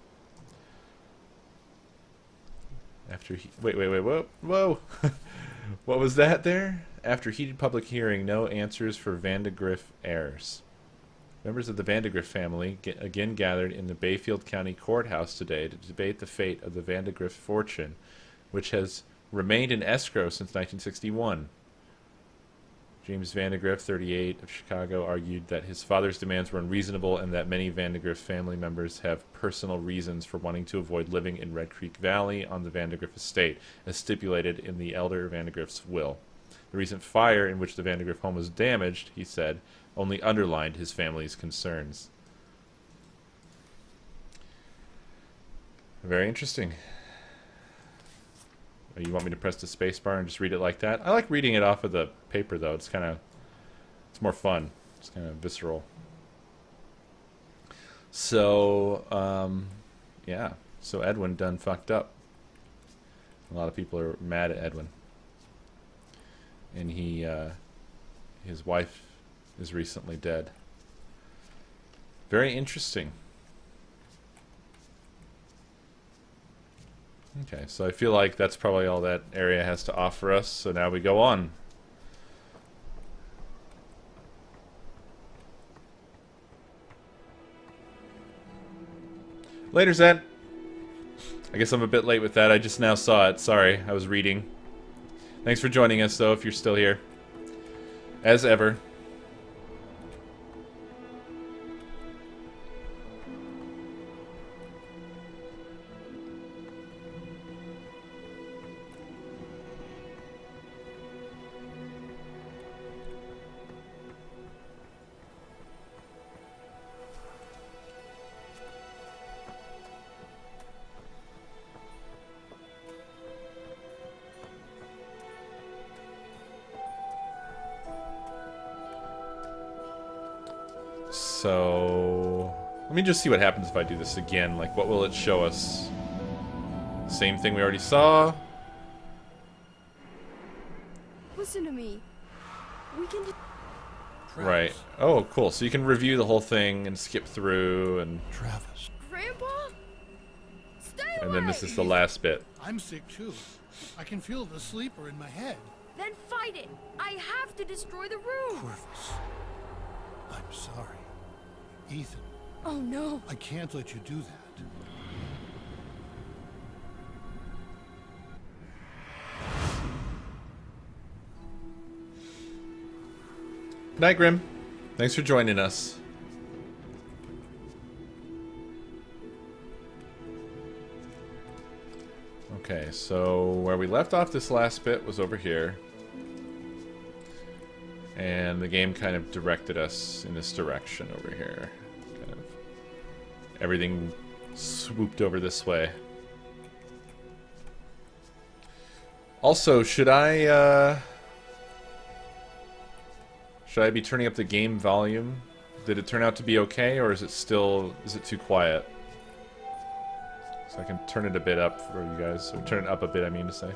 After he... Wait, whoa. What was that there? After heated public hearing, no answers for Vandegrift heirs. Members of the Vandegrift family again gathered in the Bayfield County Courthouse today to debate the fate of the Vandegrift fortune, which has remained in escrow since 1961. James Vandegrift, 38, of Chicago, argued that his father's demands were unreasonable and that many Vandegrift family members have personal reasons for wanting to avoid living in Red Creek Valley on the Vandegrift estate, as stipulated in the elder Vandegrift's will. The recent fire in which the Vandergrift home was damaged, he said, only underlined his family's concerns. Very interesting. You want me to press the space bar and just read it like that? I like reading it off of the paper, though. It's more fun. It's kind of visceral. So, yeah. So Edwin done fucked up. A lot of people are mad at Edwin. And his wife is recently dead. Very interesting. Okay, so I feel like that's probably all that area has to offer us, so now we go on. Later, Zed. I guess I'm a bit late with that. I just now saw it. Sorry, I was reading. Thanks for joining us, though, if you're still here. As ever. So, let me just see what happens if I do this again. Like, what will it show us? Same thing we already saw? Listen to me. We can... Right. Oh, cool. So you can review the whole thing and skip through and... Travis. Grandpa? Stay away! And then this is the last bit. I'm sick too. I can feel the sleeper in my head. Then fight it! I have to destroy the room! Corvus. I'm sorry. Ethan, Oh no. I can't let you do that. Night, Grim. Thanks for joining us. Okay, so where we left off this last bit was over here. And the game kind of directed us in this direction over here. Kind of everything swooped over this way. Also, should I be turning up the game volume? Did it turn out to be okay, or is it too quiet? So I can turn it a bit up for you guys. Or turn it up a bit, I mean to say.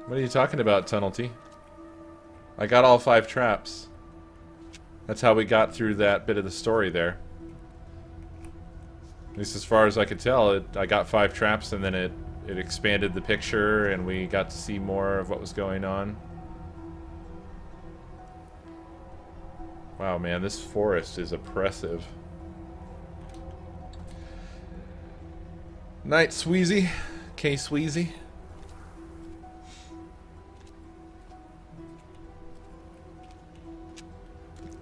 What are you talking about, Tunnelty? I got all 5 traps. That's how we got through that bit of the story there. At least as far as I could tell, I got 5 traps and then it expanded the picture and we got to see more of what was going on. Wow, man, this forest is oppressive. Night, Sweezy. K. Sweezy.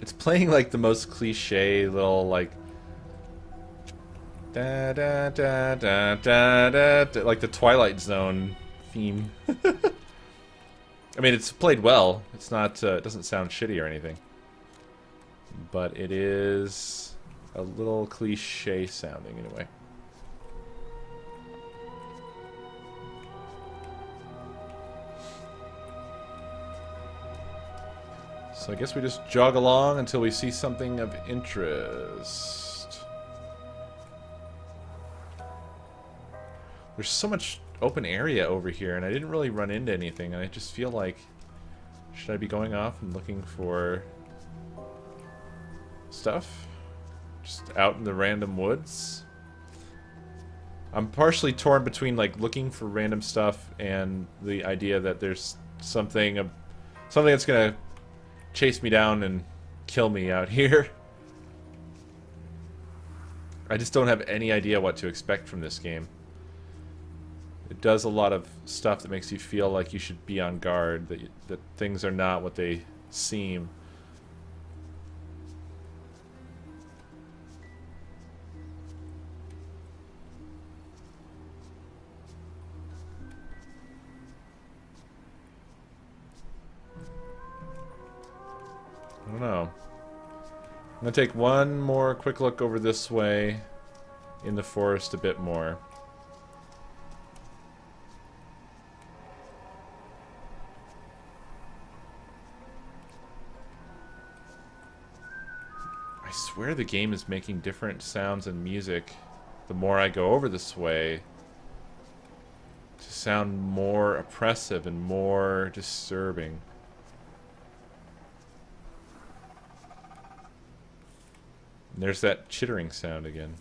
It's playing like the most cliche little like da da da da da da, da like the Twilight Zone theme. I mean, it's played well. It's not. It doesn't sound shitty or anything, but it is a little cliche sounding in a way. So I guess we just jog along until we see something of interest. There's so much open area over here, and I didn't really run into anything, and I just feel like... Should I be going off and looking for... stuff? Just out in the random woods? I'm partially torn between, like, looking for random stuff and the idea that there's something that's gonna... chase me down and kill me out here. I just don't have any idea what to expect from this game. It does a lot of stuff that makes you feel like you should be on guard, that things are not what they seem. I don't know. I'm gonna take one more quick look over this way in the forest a bit more. I swear the game is making different sounds and music the more I go over this way to sound more oppressive and more disturbing. And there's that chittering sound again.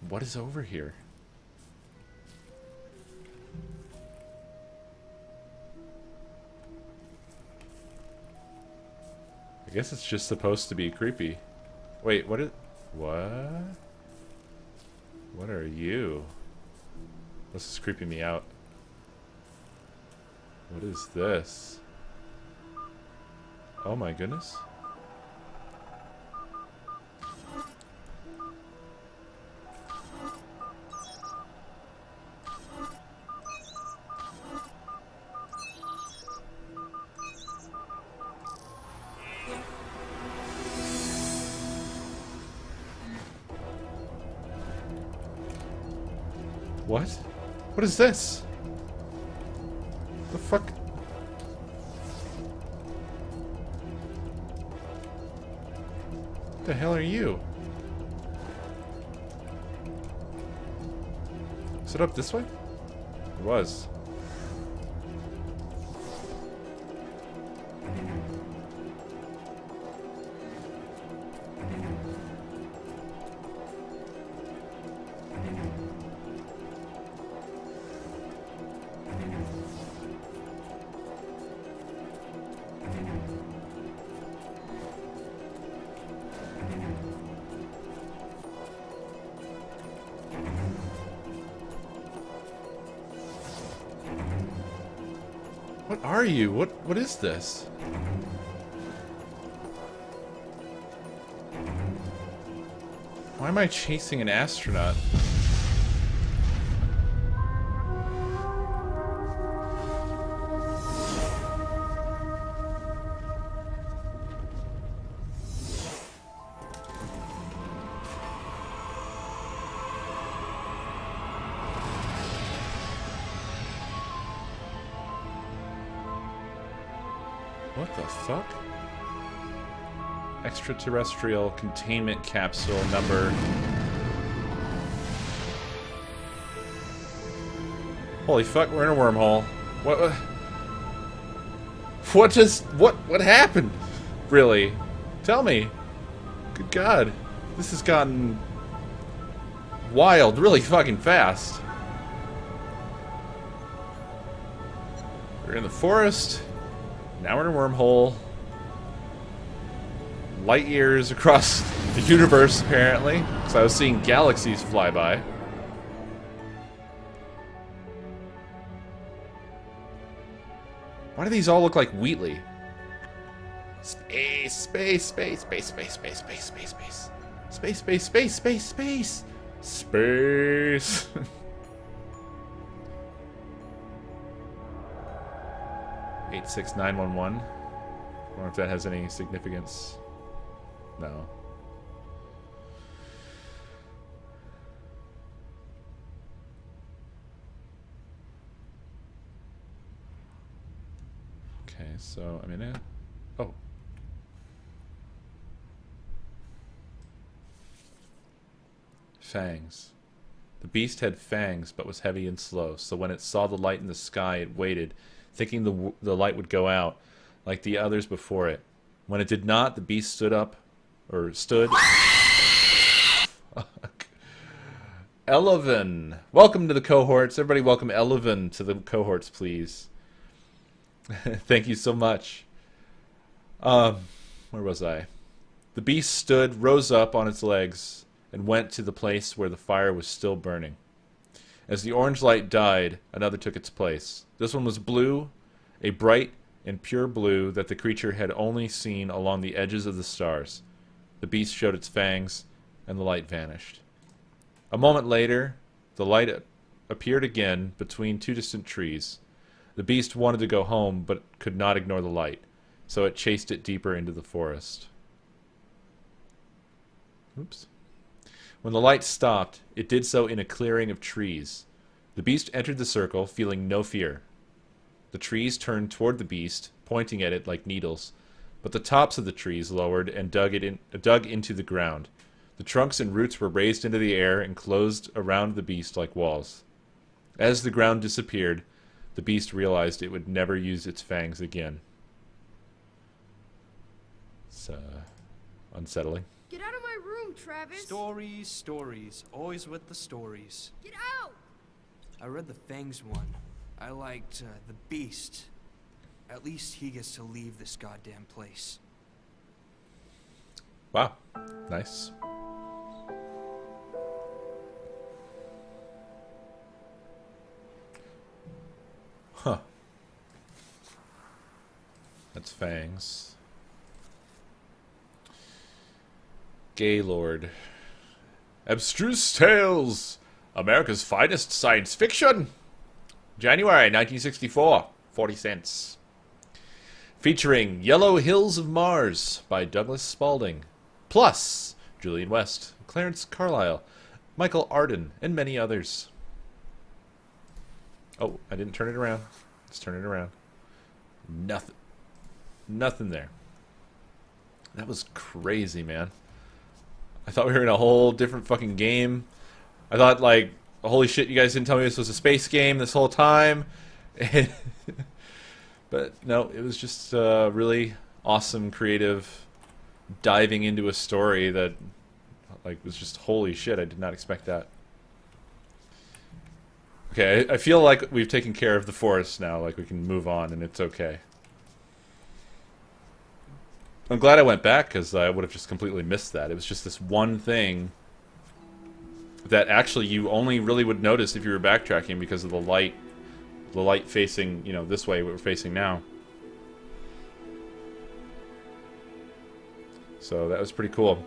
What is over here? I guess it's just supposed to be creepy. Wait, what is... What? What are you? This is creeping me out. What is this? Oh my goodness. What? What is this? The fuck? What the hell are you? Is it up this way? It was. What are you? What is this? Why am I chasing an astronaut? What the fuck? Extraterrestrial containment capsule number... Holy fuck, we're in a wormhole. What happened? Really? Tell me. Good God. This has gotten wild really fucking fast. We're in the forest. Now we're in a wormhole. Light years across the universe, apparently. Because I was seeing galaxies fly by. Why do these all look like Wheatley? Space, space, space, space, space, space, space, space, space. Space, space, space, space, space. Space. 86911. I wonder if that has any significance. No. Okay, so I'm in it. Oh. Fangs. The beast had fangs, but was heavy and slow, so when it saw the light in the sky, it waited, thinking the light would go out, like the others before it. When it did not, the beast stood up, or stood. Fuck. Eleven. Welcome to the cohorts. Everybody welcome Eleven to the cohorts, please. Thank you so much. Where was I? The beast stood, rose up on its legs, and went to the place where the fire was still burning. As the orange light died, another took its place. This one was blue, a bright and pure blue that the creature had only seen along the edges of the stars. The beast showed its fangs, and the light vanished. A moment later, the light appeared again between two distant trees. The beast wanted to go home, but could not ignore the light, so it chased it deeper into the forest. Oops. When the light stopped, it did so in a clearing of trees. The beast entered the circle, feeling no fear. The trees turned toward the beast, pointing at it like needles, but the tops of the trees lowered and dug into the ground. The trunks and roots were raised into the air and closed around the beast like walls. As the ground disappeared, the beast realized it would never use its fangs again. It's unsettling. Get out of my room, Travis! Stories, stories. Always with the stories. Get out! I read the Fangs one. I liked the Beast. At least he gets to leave this goddamn place. Wow. Nice. Huh. That's Fangs. Gaylord. Abstruse Tales! America's finest science fiction! January 1964. 40 cents. Featuring Yellow Hills of Mars by Douglas Spalding. Plus Julian West, Clarence Carlyle, Michael Arden, and many others. Oh, I didn't turn it around. Let's turn it around. Nothing. Nothing there. That was crazy, man. I thought we were in a whole different fucking game. I thought, like, holy shit, you guys didn't tell me this was a space game this whole time. But no, it was just really awesome, creative, diving into a story that, like, was just holy shit. I did not expect that. Okay, I feel like we've taken care of the forest now. Like, we can move on, and it's okay. I'm glad I went back, because I would have just completely missed that. It was just this one thing that actually you only really would notice if you were backtracking because of the light facing, you know, this way we're facing now. So that was pretty cool.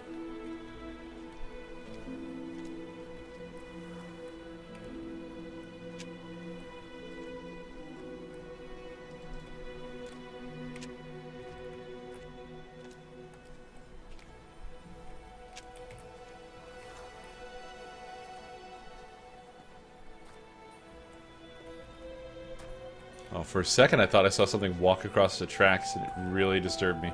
Oh, for a second I thought I saw something walk across the tracks and it really disturbed me.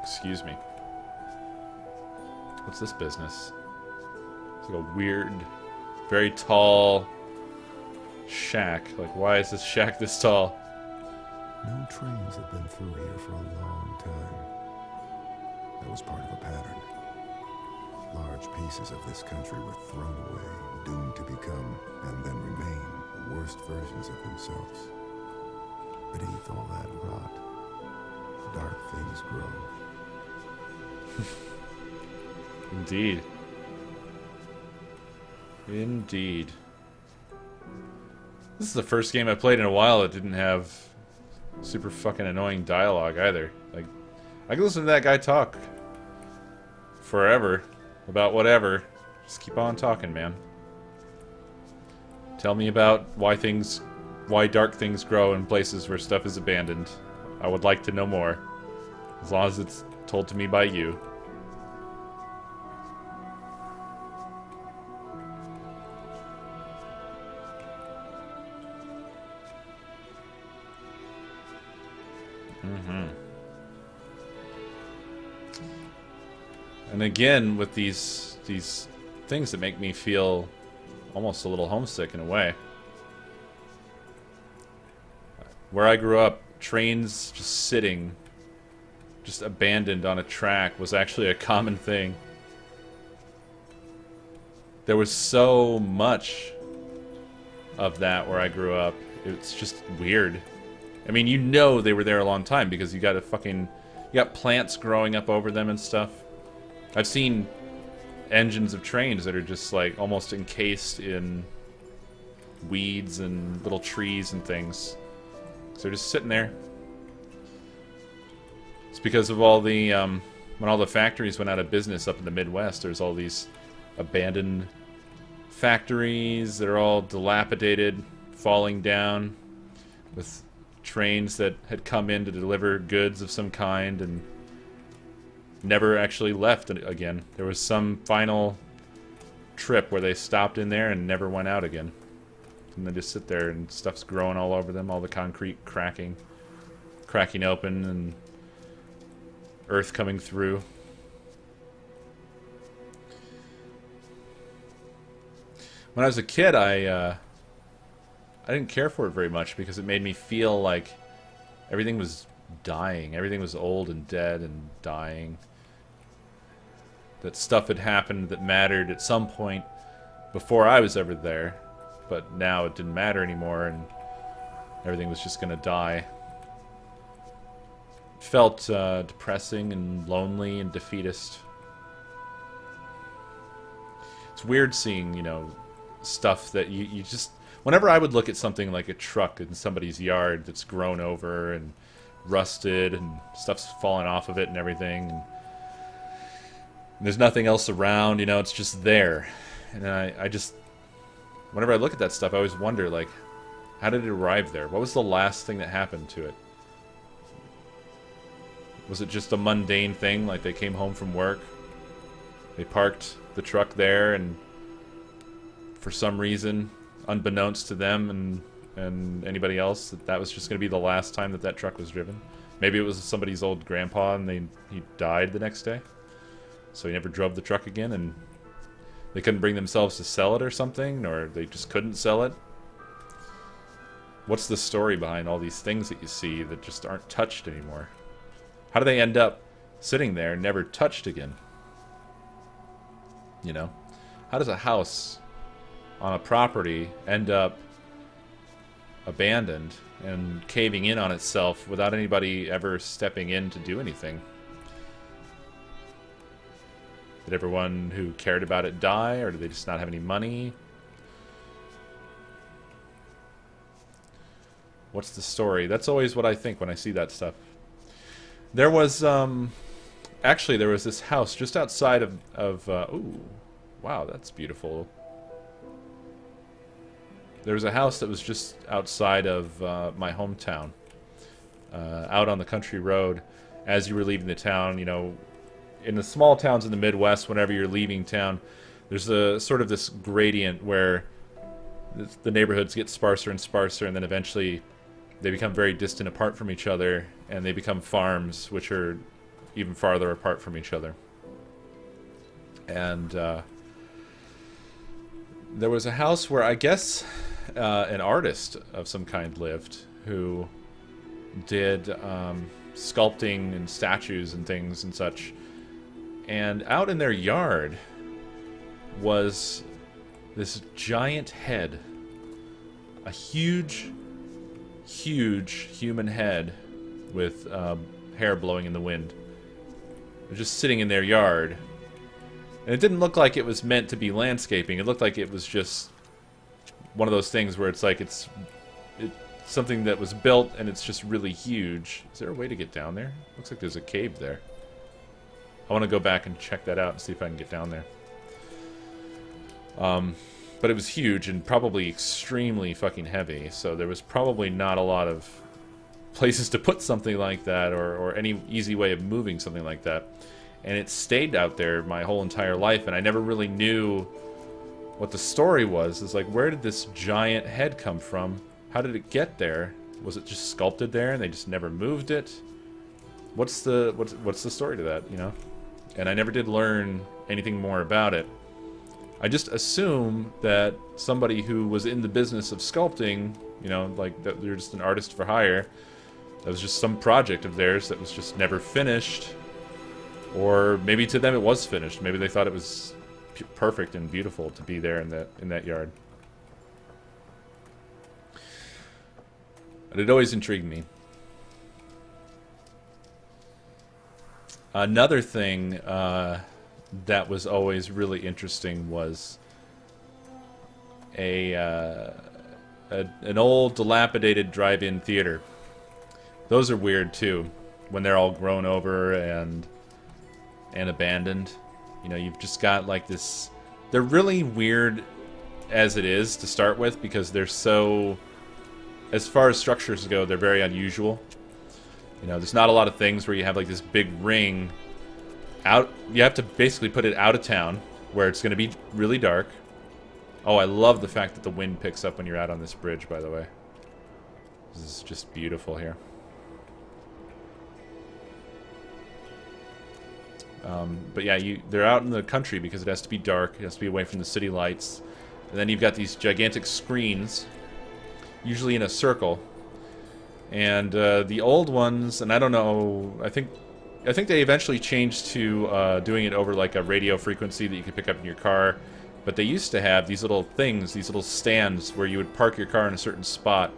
Excuse me. What's this business? It's like a weird, very tall shack. Like, why is this shack this tall? No trains have been through here for a long time. That was part of a pattern. Large pieces of this country were thrown away, doomed to become, and then remain, the worst versions of themselves. Beneath all that rot, dark things grow. Indeed. Indeed. This is the first game I played in a while that didn't have super fucking annoying dialogue either. Like, I can listen to that guy talk forever about whatever. Just keep on talking, man. Tell me about why dark things grow in places where stuff is abandoned. I would like to know more. As long as it's told to me by you. And again, with these things that make me feel almost a little homesick in a way. Where I grew up, trains just sitting, just abandoned on a track was actually a common thing. There was so much of that where I grew up. It's just weird. I mean, you know they were there a long time because you You got plants growing up over them and stuff. I've seen engines of trains that are just like almost encased in weeds and little trees and things. So they're just sitting there. It's because of all the when all the factories went out of business up in the Midwest, there's all these abandoned factories that are all dilapidated, falling down, with trains that had come in to deliver goods of some kind and never actually left again. There was some final trip where they stopped in there and never went out again. And they just sit there and stuff's growing all over them, all the concrete cracking open and earth coming through. When I was a kid, I didn't care for it very much because it made me feel like everything was dying. Everything was old and dead and dying. That stuff had happened that mattered at some point before I was ever there, but now it didn't matter anymore and everything was just gonna die. It felt depressing and lonely and defeatist. It's weird seeing, you know, stuff that you just... Whenever I would look at something like a truck in somebody's yard that's grown over and rusted and stuff's falling off of it and everything, and there's nothing else around, you know, it's just there. And I just... Whenever I look at that stuff, I always wonder, like, how did it arrive there? What was the last thing that happened to it? Was it just a mundane thing, like they came home from work, they parked the truck there, and for some reason, unbeknownst to them and anybody else, that was just going to be the last time that that truck was driven? Maybe it was somebody's old grandpa and he died the next day, so he never drove the truck again, and they couldn't bring themselves to sell it or something, or they just couldn't sell it. What's the story behind all these things that you see that just aren't touched anymore? How do they end up sitting there, never touched again? You know? How does a house on a property end up abandoned and caving in on itself without anybody ever stepping in to do anything? Did everyone who cared about it die, or did they just not have any money? What's the story? That's always what I think when I see that stuff. There was, actually, there was this house just outside of ooh, wow, that's beautiful. There was a house that was just outside of my hometown, out on the country road. As you were leaving the town, you know, in the small towns in the Midwest, whenever you're leaving town, there's a sort of this gradient where the neighborhoods get sparser and sparser, and then eventually they become very distant apart from each other, and they become farms, which are even farther apart from each other. And there was a house where I guess an artist of some kind lived, who did sculpting and statues and things and such. And out in their yard was this giant head, a huge human head with hair blowing in the wind. They're just sitting in their yard. And it didn't look like it was meant to be landscaping. It looked like it was just one of those things where it's like it's something that was built and it's just really huge. Is there a way to get down there? Looks like there's a cave there. I want to go back and check that out and see if I can get down there. But it was huge and probably extremely fucking heavy, so there was probably not a lot of places to put something like that, or any easy way of moving something like that. And it stayed out there my whole entire life, and I never really knew what the story was. It's like, where did this giant head come from? How did it get there? Was it just sculpted there and they just never moved it? What's the story to that, you know? And I never did learn anything more about it. I just assume that somebody who was in the business of sculpting, you know, like that they're just an artist for hire, that was just some project of theirs that was just never finished. Or maybe to them it was finished. Maybe they thought it was perfect and beautiful to be there in that yard. But it always intrigued me. Another thing that was always really interesting was an old dilapidated drive-in theater. Those are weird too, when they're all grown over and abandoned. You know, you've just got like this. They're really weird as it is to start with because they're so. As far as structures go, they're very unusual. You know, there's not a lot of things where you have like this big ring out. You have to basically put it out of town where it's going to be really dark. Oh, I love the fact that the wind picks up when you're out on this bridge, by the way. This is just beautiful here. But yeah, they're out in the country because it has to be dark. It has to be away from the city lights. And then you've got these gigantic screens, usually in a circle. And the old ones, and I don't know, I think they eventually changed to doing it over like a radio frequency that you could pick up in your car. But they used to have these little things, these little stands where you would park your car in a certain spot,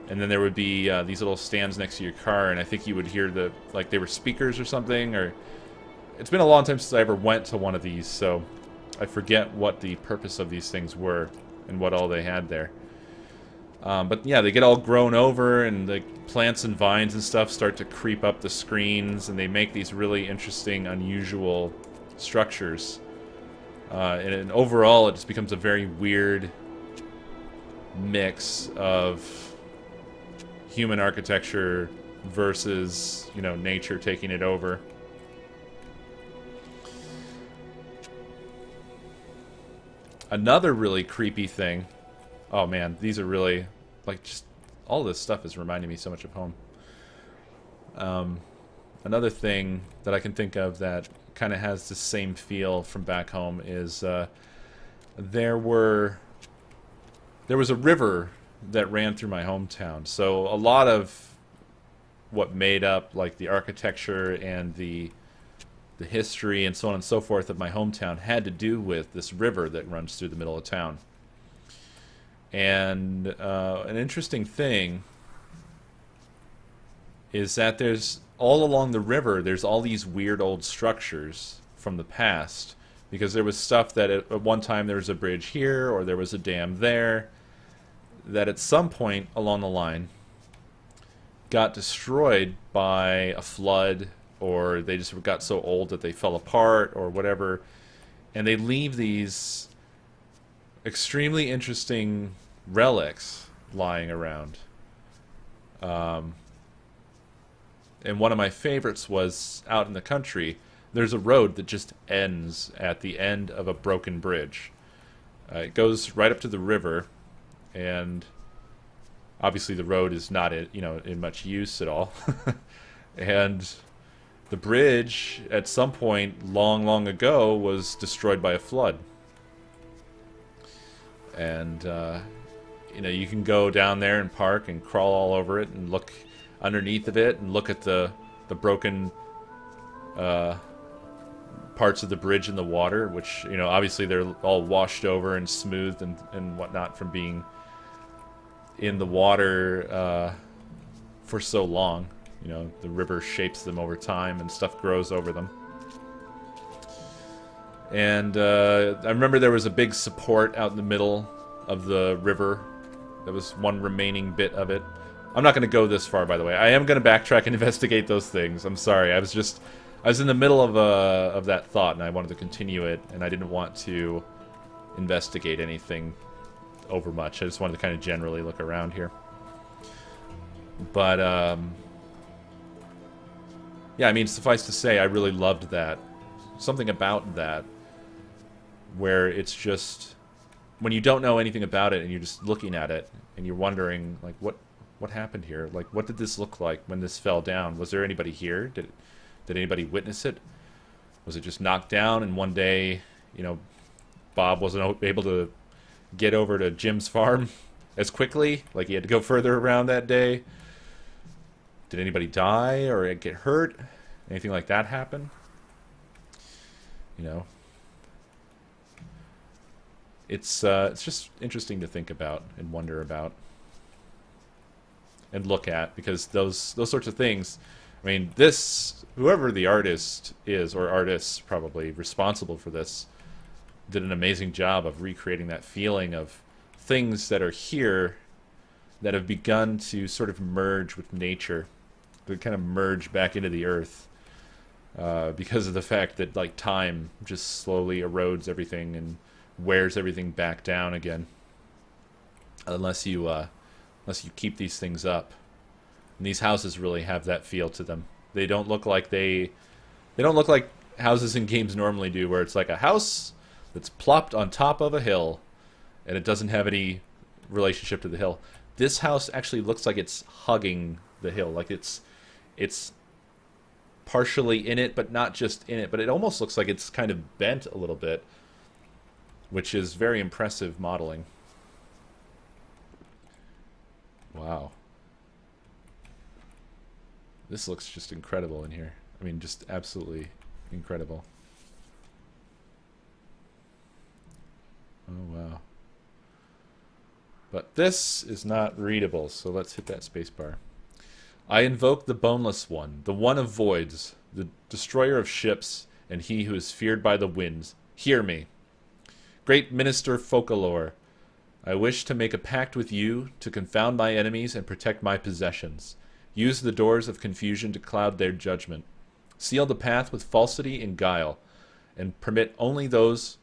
and then there would be these little stands next to your car, and I think you would hear like they were speakers or something, or it's been a long time since I ever went to one of these, so I forget what the purpose of these things were and what all they had there. But yeah, they get all grown over, and the plants and vines and stuff start to creep up the screens, and they make these really interesting, unusual structures. And overall, it just becomes a very weird mix of human architecture versus, you know, nature taking it over. Another really creepy thing. Oh man, these are really, like, just all this stuff is reminding me so much of home. Another thing that I can think of that kind of has the same feel from back home is there was a river that ran through my hometown. So a lot of what made up like the architecture and the history and so on and so forth of my hometown had to do with this river that runs through the middle of town. And an interesting thing is that there's all along the river, there's all these weird old structures from the past, because there was stuff that at one time there was a bridge here or there was a dam there that at some point along the line got destroyed by a flood, or they just got so old that they fell apart or whatever, and they leave these extremely interesting relics lying around. And one of my favorites was out in the country. There's a road that just ends at the end of a broken bridge. It goes right up to the river, and obviously the road is not in much use at all. And the bridge at some point long ago was destroyed by a flood. And you can go down there and park and crawl all over it and look underneath of it and look at the broken parts of the bridge in the water, which, obviously they're all washed over and smoothed and whatnot from being in the water for so long. The river shapes them over time and stuff grows over them. And I remember there was a big support out in the middle of the river. There was one remaining bit of it. I'm not going to go this far, by the way. I am going to backtrack and investigate those things. I'm sorry. I was in the middle of that thought, and I wanted to continue it, and I didn't want to investigate anything over much. I just wanted to kind of generally look around here. But yeah, I mean, suffice to say, I really loved that. Something about that, where it's just when you don't know anything about it and you're just looking at it and you're wondering, like, what happened here? Like, what did this look like when this fell down? Was there anybody here? Did anybody witness it? Was it just knocked down and one day, Bob wasn't able to get over to Jim's farm as quickly? Like, he had to go further around that day? Did anybody die or get hurt? Anything like that happen? It's just interesting to think about and wonder about and look at, because those sorts of things I mean, this, whoever the artist is, or artists probably responsible for this, did an amazing job of recreating that feeling of things that are here that have begun to sort of merge with nature. They kind of merge back into the earth because of the fact that like time just slowly erodes everything and wears everything back down again, unless you keep these things up. And these houses really have that feel to them. They don't look like they don't look like houses in games normally do, where it's like a house that's plopped on top of a hill and it doesn't have any relationship to the hill. This house actually looks like it's hugging the hill, like it's partially in it, but not just in it, but it almost looks like it's kind of bent a little bit, which is very impressive modeling. Wow. This looks just incredible in here. I mean, just absolutely incredible. Oh, wow. But this is not readable, so let's hit that spacebar. I invoke the Boneless One, the One of Voids, the Destroyer of Ships, and he who is feared by the winds. Hear me. Great Minister Focalor, I wish to make a pact with you to confound my enemies and protect my possessions. Use the doors of confusion to cloud their judgment. Seal the path with falsity and guile, and permit only those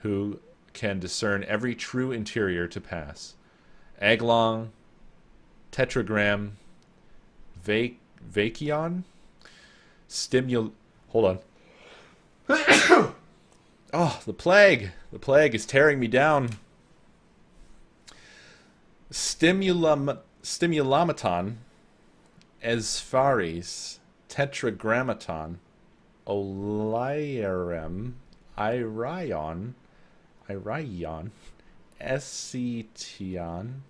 who can discern every true interior to pass. Aglong, Tetragram, Vakion, Hold on. Oh, the plague! The plague is tearing me down. Stimulamaton, Esfaris, Tetragrammaton, Oliarem, Irion, Escetion.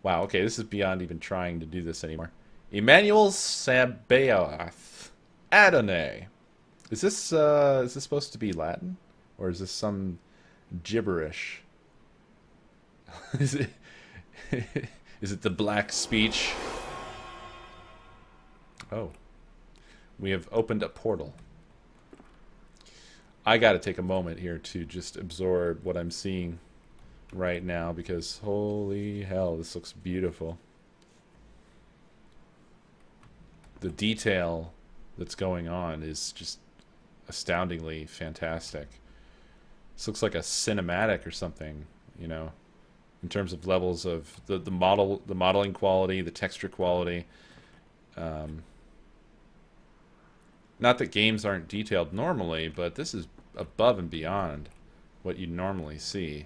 Wow, okay, this is beyond even trying to do this anymore. Emmanuel Sabaoth, Adonai. Is this supposed to be Latin, or is this some gibberish? Is it the black speech? Oh, we have opened a portal. I got to take a moment here to just absorb what I'm seeing right now, because holy hell, this looks beautiful. The detail that's going on is just astoundingly fantastic. This looks like a cinematic or something, you know, in terms of levels of the modeling quality, the texture quality. Not that games aren't detailed normally, but this is above and beyond what you normally see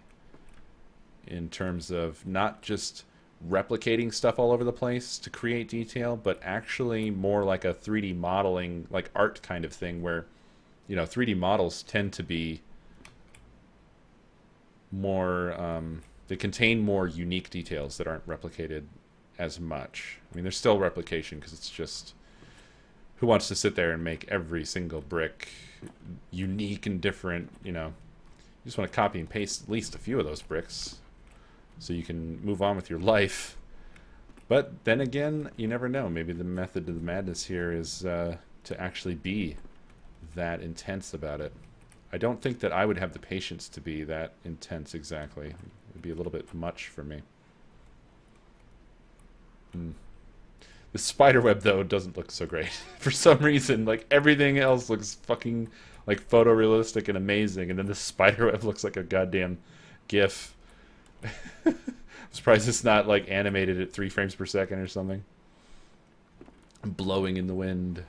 in terms of not just replicating stuff all over the place to create detail, but actually more like a 3D modeling, like art kind of thing, where, you know, 3D models tend to be more, they contain more unique details that aren't replicated as much. I mean, there's still replication, because it's just, who wants to sit there and make every single brick unique and different, you know? You just want to copy and paste at least a few of those bricks so you can move on with your life. But then again, you never know. Maybe the method to the madness here is to actually be that intense about it. I don't think that I would have the patience to be that intense exactly. It would be a little bit much for me. The spiderweb, though, doesn't look so great. For some reason, like, everything else looks fucking, like, photorealistic and amazing, and then the spiderweb looks like a goddamn GIF. I'm surprised it's not, like, animated at 3 frames per second or something. Blowing in the wind.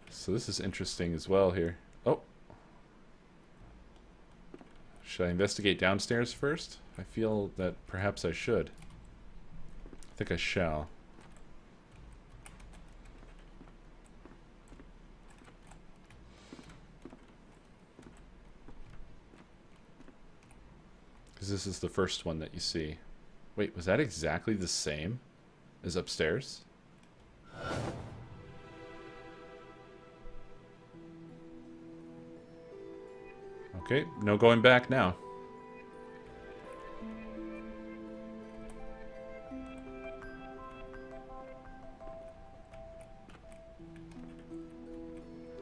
So this is interesting as well here. Oh. Should I investigate downstairs first? I feel that perhaps I should. I think I shall. Because this is the first one that you see. Wait, was that exactly the same as upstairs? Okay, no going back now.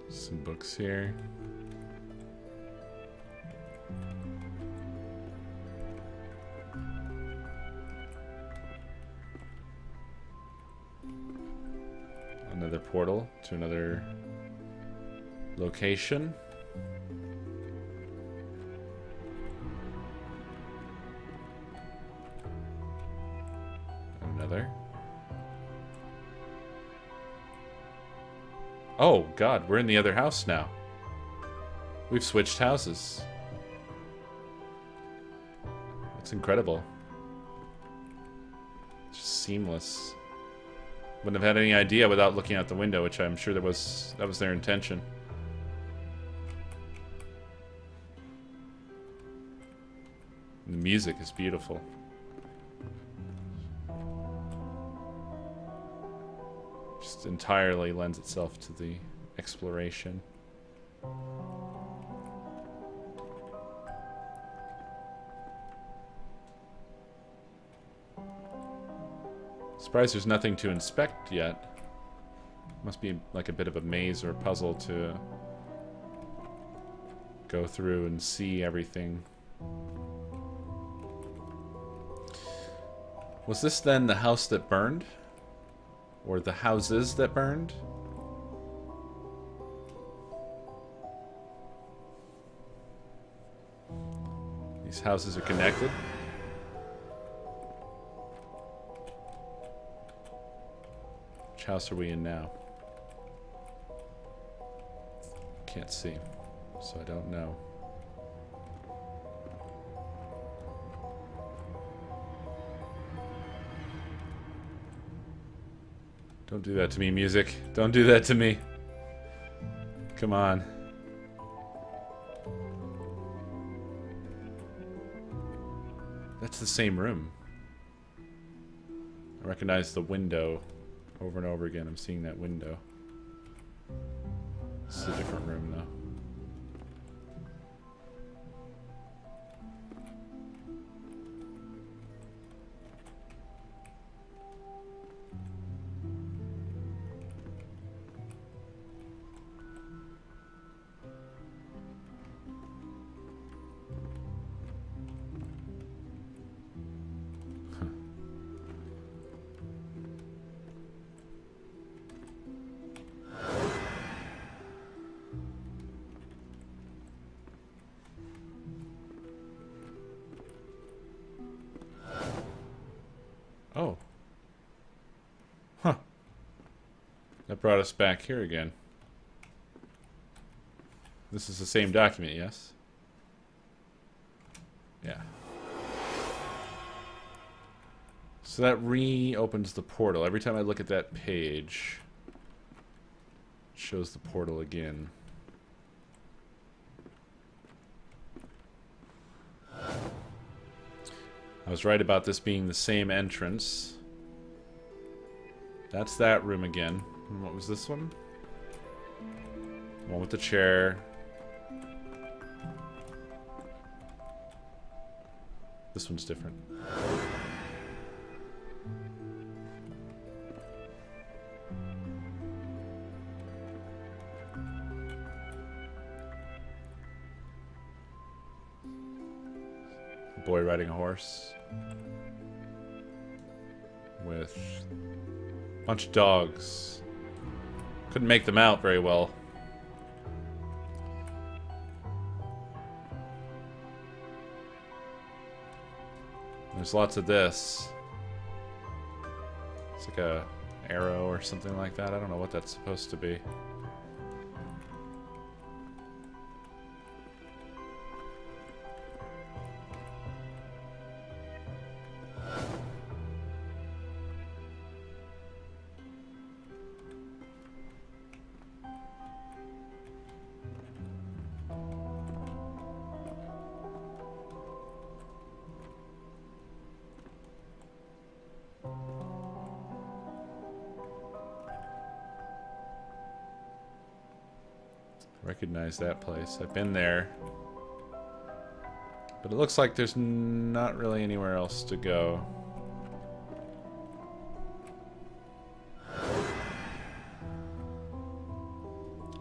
Some books here. Another portal to another location. Another. Oh, God, we're in the other house now. We've switched houses. That's incredible. Just seamless. Wouldn't have had any idea without looking out the window, which I'm sure that was their intention. And the music is beautiful. Just entirely lends itself to the exploration. Surprised there's nothing to inspect yet. Must be like a bit of a maze or a puzzle to go through and see everything. Was this then the house that burned? Or the houses that burned? These houses are connected. Which house are we in now? Can't see, so I don't know. Don't do that to me, music. Don't do that to me. Come on. That's the same room. I recognize the window over and over again. I'm seeing that window. This is a different room, though. Oh. Huh. That brought us back here again. This is the same document, yes? Yeah. So that reopens the portal. Every time I look at that page, it shows the portal again. I was right about this being the same entrance. That's that room again. And what was this one? One with the chair. This one's different. Boy riding a horse with a bunch of dogs. Couldn't make them out very well. There's lots of this. It's like a arrow or something like that. I don't know what that's supposed to be. Recognize that place. I've been there. But it looks like there's not really anywhere else to go.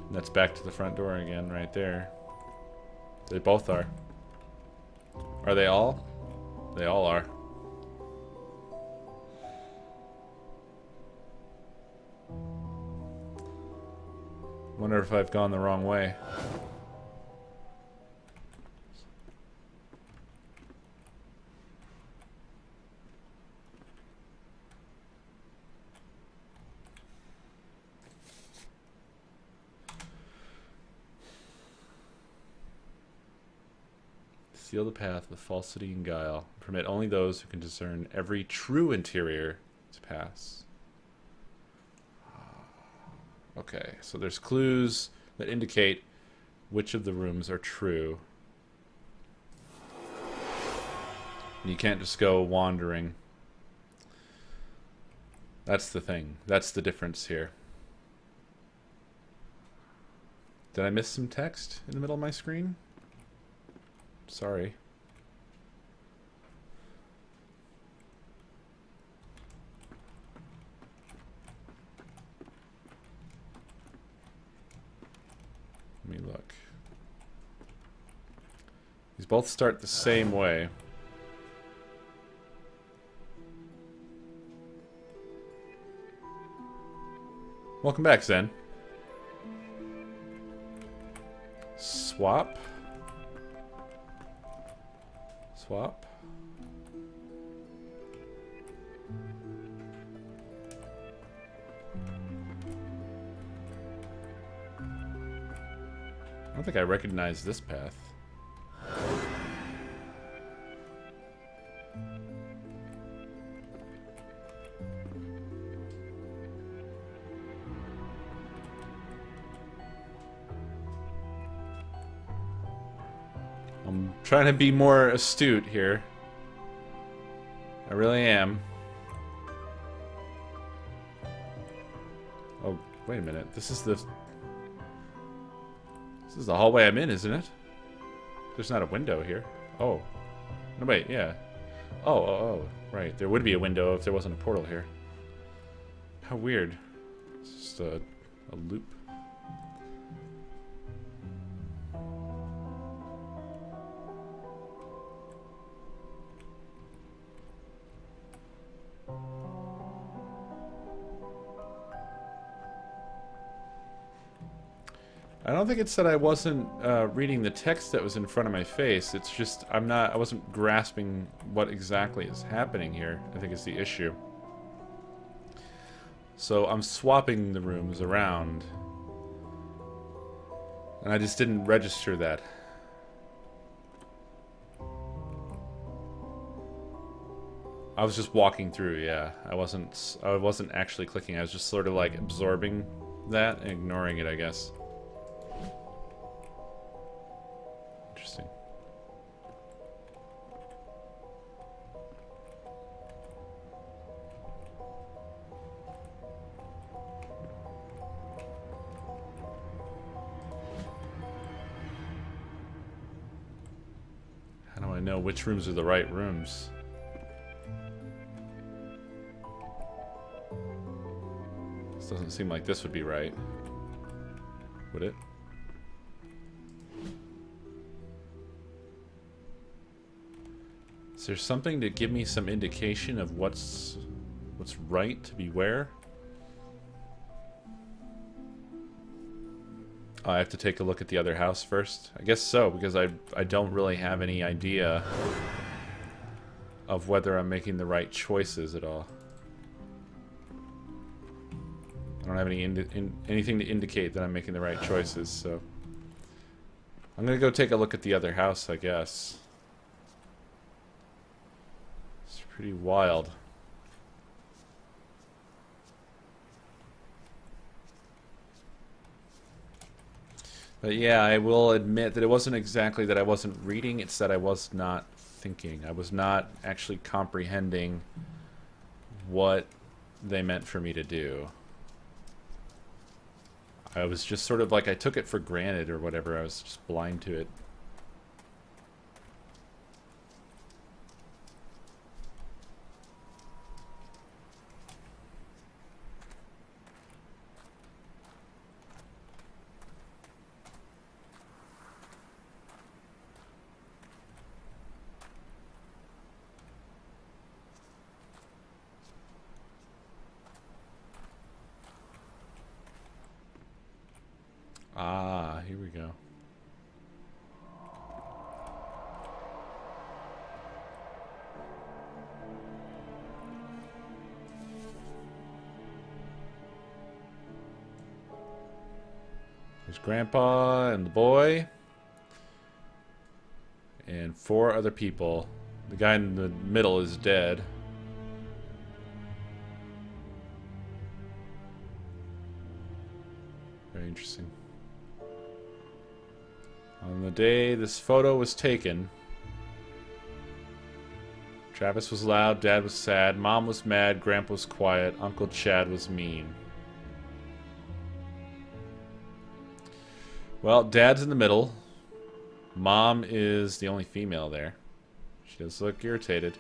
And that's back to the front door again, right there. They both are. Are they all? They all are. Wonder if I've gone the wrong way. Seal the path with falsity and guile. Permit only those who can discern every true interior to pass. Okay, so there's clues that indicate which of the rooms are true. And you can't just go wandering. That's the thing. That's the difference here. Did I miss some text in the middle of my screen? Sorry. Let me look. These both start the same way. Welcome back, Zen. Swap. Swap. I don't think I recognize this path. I'm trying to be more astute here. I really am. Oh, wait a minute. This is the hallway I'm in, isn't it? There's not a window here. Oh. No, wait, yeah. Oh, right. There would be a window if there wasn't a portal here. How weird. It's just a loop. I don't think it said I wasn't reading the text that was in front of my face. It's just I wasn't grasping what exactly is happening here, I think is the issue. So I'm swapping the rooms around. And I just didn't register that. I was just walking through, yeah. I wasn't actually clicking. I was just sort of like absorbing that and ignoring it, I guess. Interesting. How do I know which rooms are the right rooms? This doesn't seem like this would be right. Would it? Is there something to give me some indication of what's right to be where? Oh, I have to take a look at the other house first? I guess so, because I don't really have any idea of whether I'm making the right choices at all. I don't have anything to indicate that I'm making the right choices, so I'm gonna go take a look at the other house, I guess. It's pretty wild. But yeah, I will admit that it wasn't exactly that I wasn't reading, it's that I was not thinking. I was not actually comprehending what they meant for me to do. I was just sort of like, I took it for granted or whatever. I was just blind to it. Ah, here we go. There's Grandpa and the boy. And 4 other people. The guy in the middle is dead. Very interesting. On the day this photo was taken, Travis was loud, Dad was sad, Mom was mad, Grandpa was quiet, Uncle Chad was mean. Well, Dad's in the middle. Mom is the only female there. She does look irritated.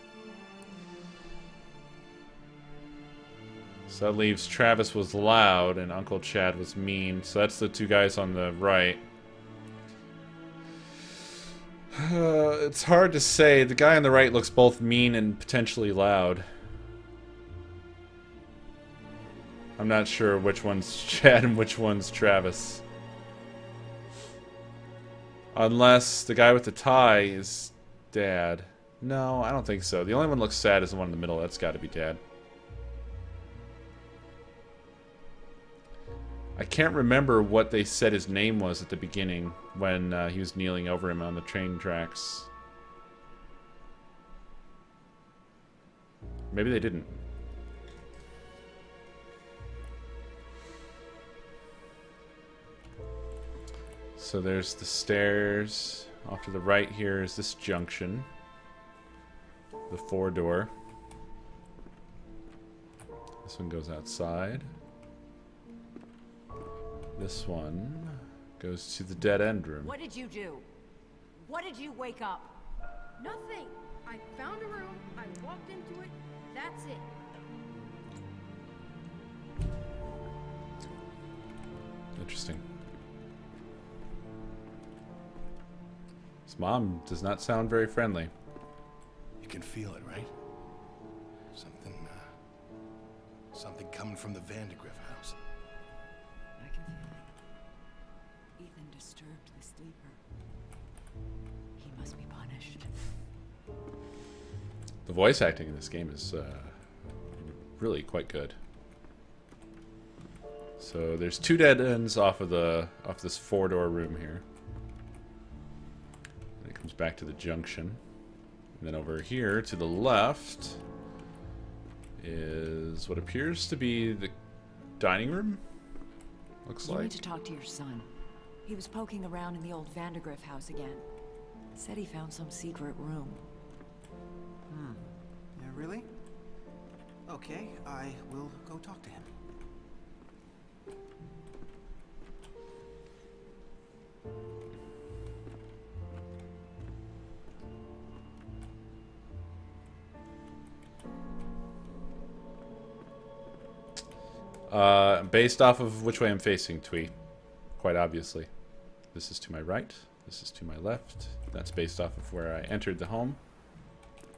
So that leaves Travis was loud and Uncle Chad was mean. So that's the 2 guys on the right. It's hard to say. The guy on the right looks both mean and potentially loud. I'm not sure which one's Chad and which one's Travis. Unless the guy with the tie is Dad. No, I don't think so. The only one that looks sad is the one in the middle. That's got to be Dad. I can't remember what they said his name was at the beginning when he was kneeling over him on the train tracks. Maybe they didn't. So there's the stairs. Off to the right here is this junction. The 4-door. This one goes outside. This one goes to the dead end room. What did you do? What did you wake up? Nothing. I found a room, I walked into it, that's it. Interesting. His mom does not sound very friendly. You can feel it, right? Something coming from the Vandergrift house. I can feel it. Ethan disturbed the sleeper. He must be punished. The voice acting in this game is really quite good. So there's 2 dead ends off this 4-door room here. And it comes back to the junction. And then over here to the left is what appears to be the dining room. Looks You like. need to talk to your son. He was poking around in the old Vandergrift house again. Said he found some secret room. Yeah, really? Okay, I will go talk to him. Based off of which way I'm facing, Twee. Quite obviously. This is to my right. This is to my left. That's based off of where I entered the home.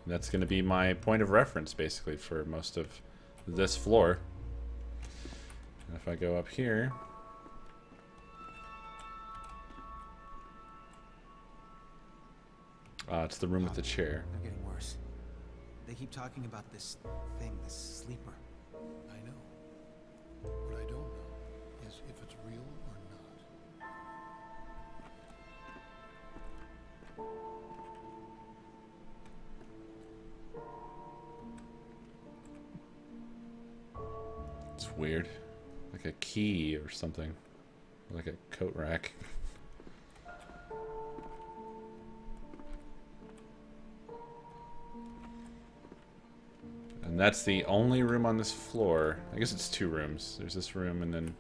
And that's going to be my point of reference, basically, for most of this floor. And if I go up here... it's the room with the chair. They're getting worse. They keep talking about this thing, this sleeper. I know. What I don't know is if it's real or not. It's weird. Like a key or something. Like a coat rack. And that's the only room on this floor. I guess it's 2 rooms. There's this room and then...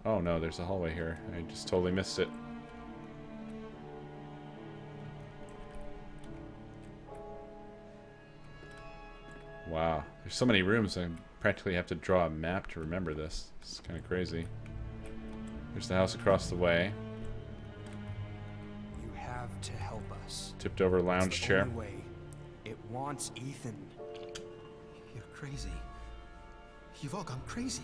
Oh no, there's a hallway here. I just totally missed it. Wow. There's so many rooms, I practically have to draw a map to remember this. It's kind of crazy. There's the house across the way. You have to help us. Tipped over lounge It's the chair. only way. It wants Ethan. You're crazy. You've all gone crazy.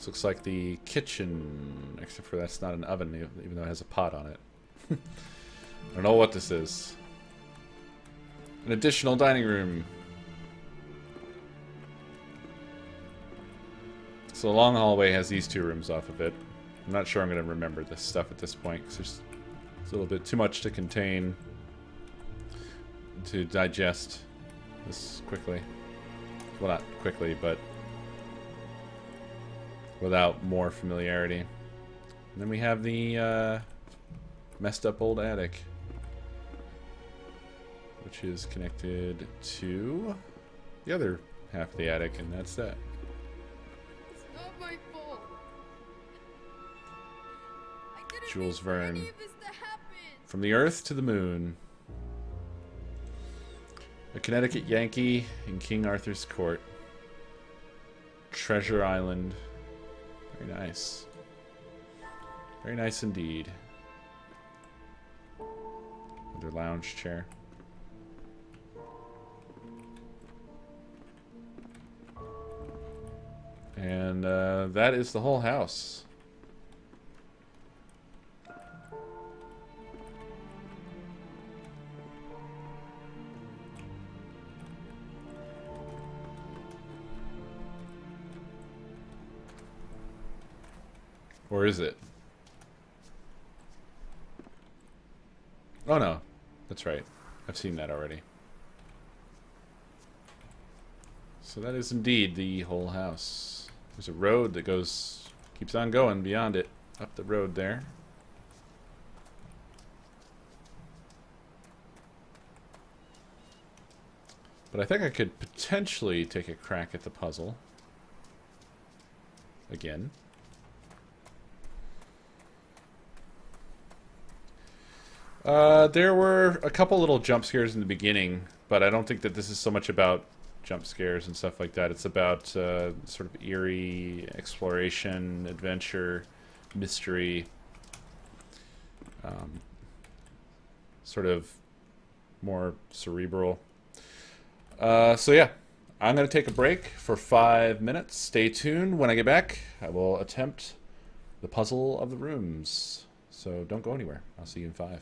This looks like the kitchen, except for that's not an oven, even though it has a pot on it. I don't know what this is. An additional dining room. So the long hallway has these two rooms off of it. I'm not sure I'm going to remember this stuff at this point, because there's a little bit too much to contain, to digest this quickly. Well, not quickly, but without more familiarity. And then we have the messed up old attic, which is connected to the other half of the attic, and that's that. It's not my fault. I didn't Jules mean for any Verne. of this to happen. From the Earth to the Moon. A Connecticut Yankee in King Arthur's Court. Treasure Island. Very nice. Very nice indeed. Another lounge chair. And that is the whole house. Or is it? Oh no, that's right. I've seen that already. So that is indeed the whole house. There's a road that keeps on going beyond it, up the road there. But I think I could potentially take a crack at the puzzle. Again. There were a couple little jump scares in the beginning, but I don't think that this is so much about jump scares and stuff like that. It's about sort of eerie exploration, adventure, mystery, sort of more cerebral. So yeah, I'm going to take a break for 5 minutes. Stay tuned. When I get back, I will attempt the puzzle of the rooms. So don't go anywhere. I'll see you in 5.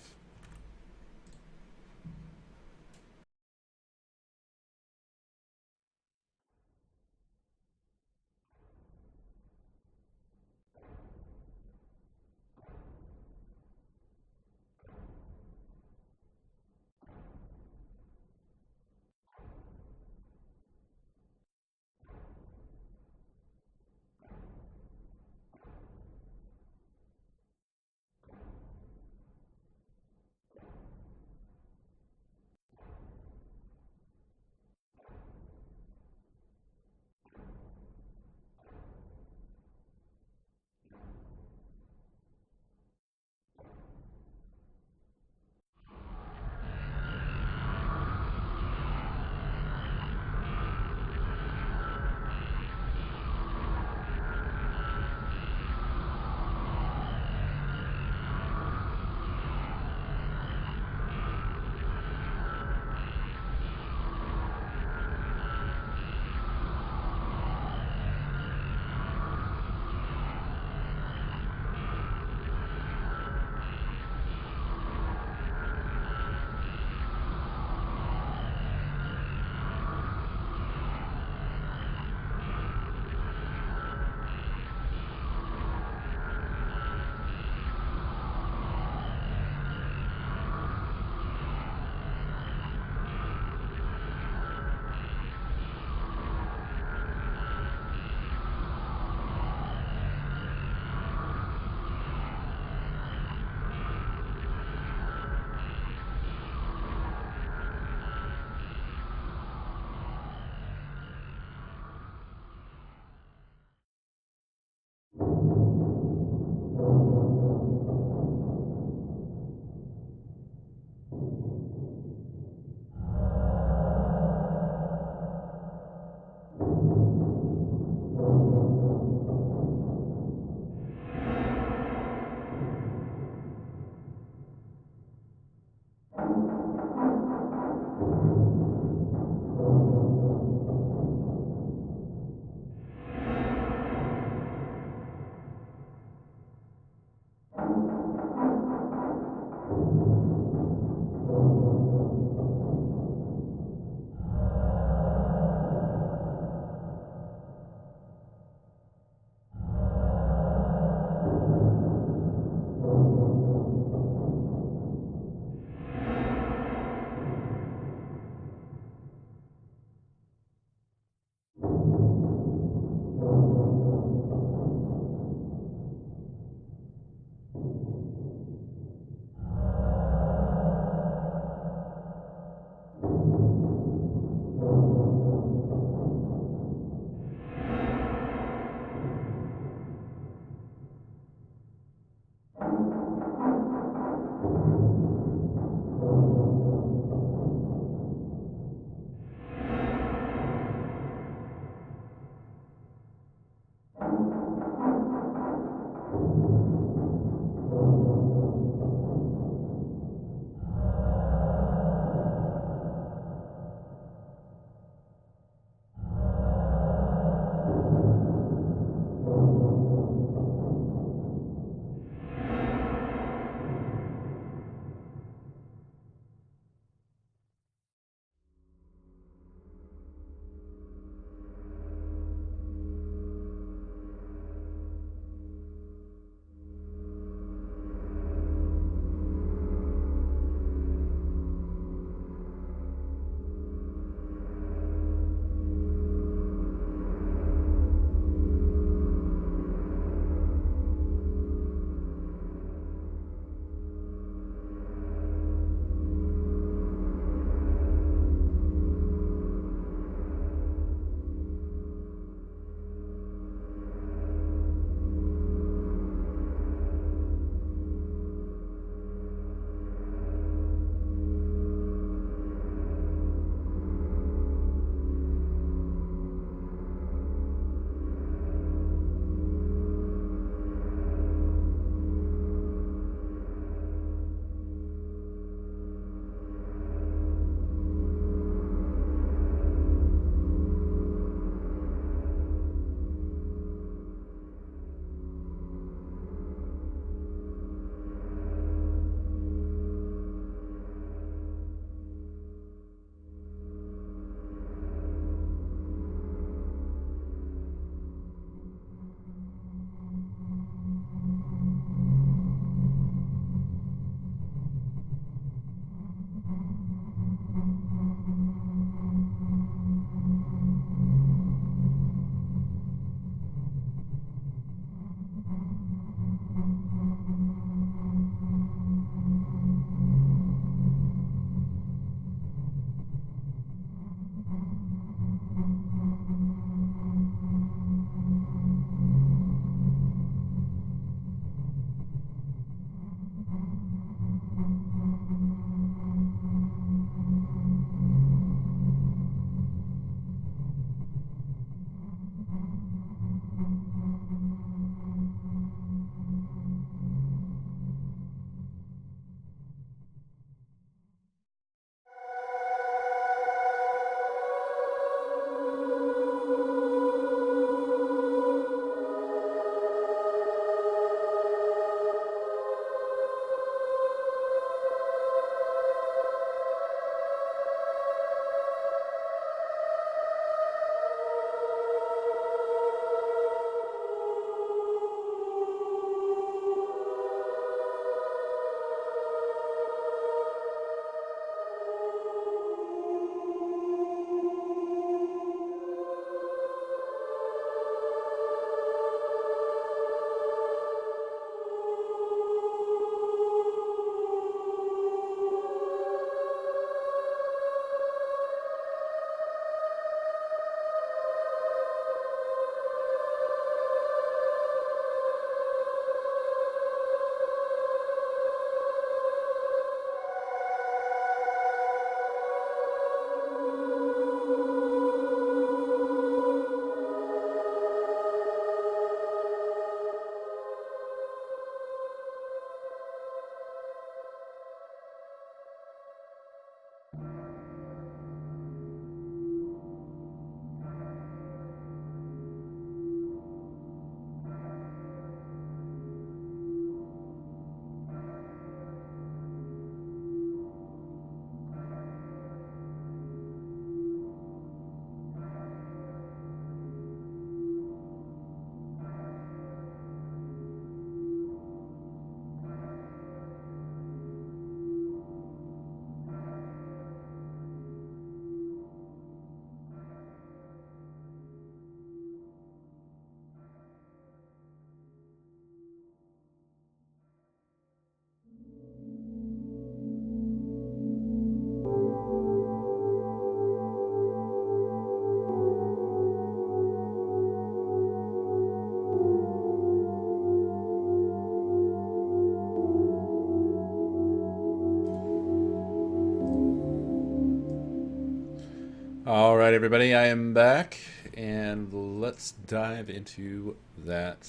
All right, everybody, I am back, and let's dive into that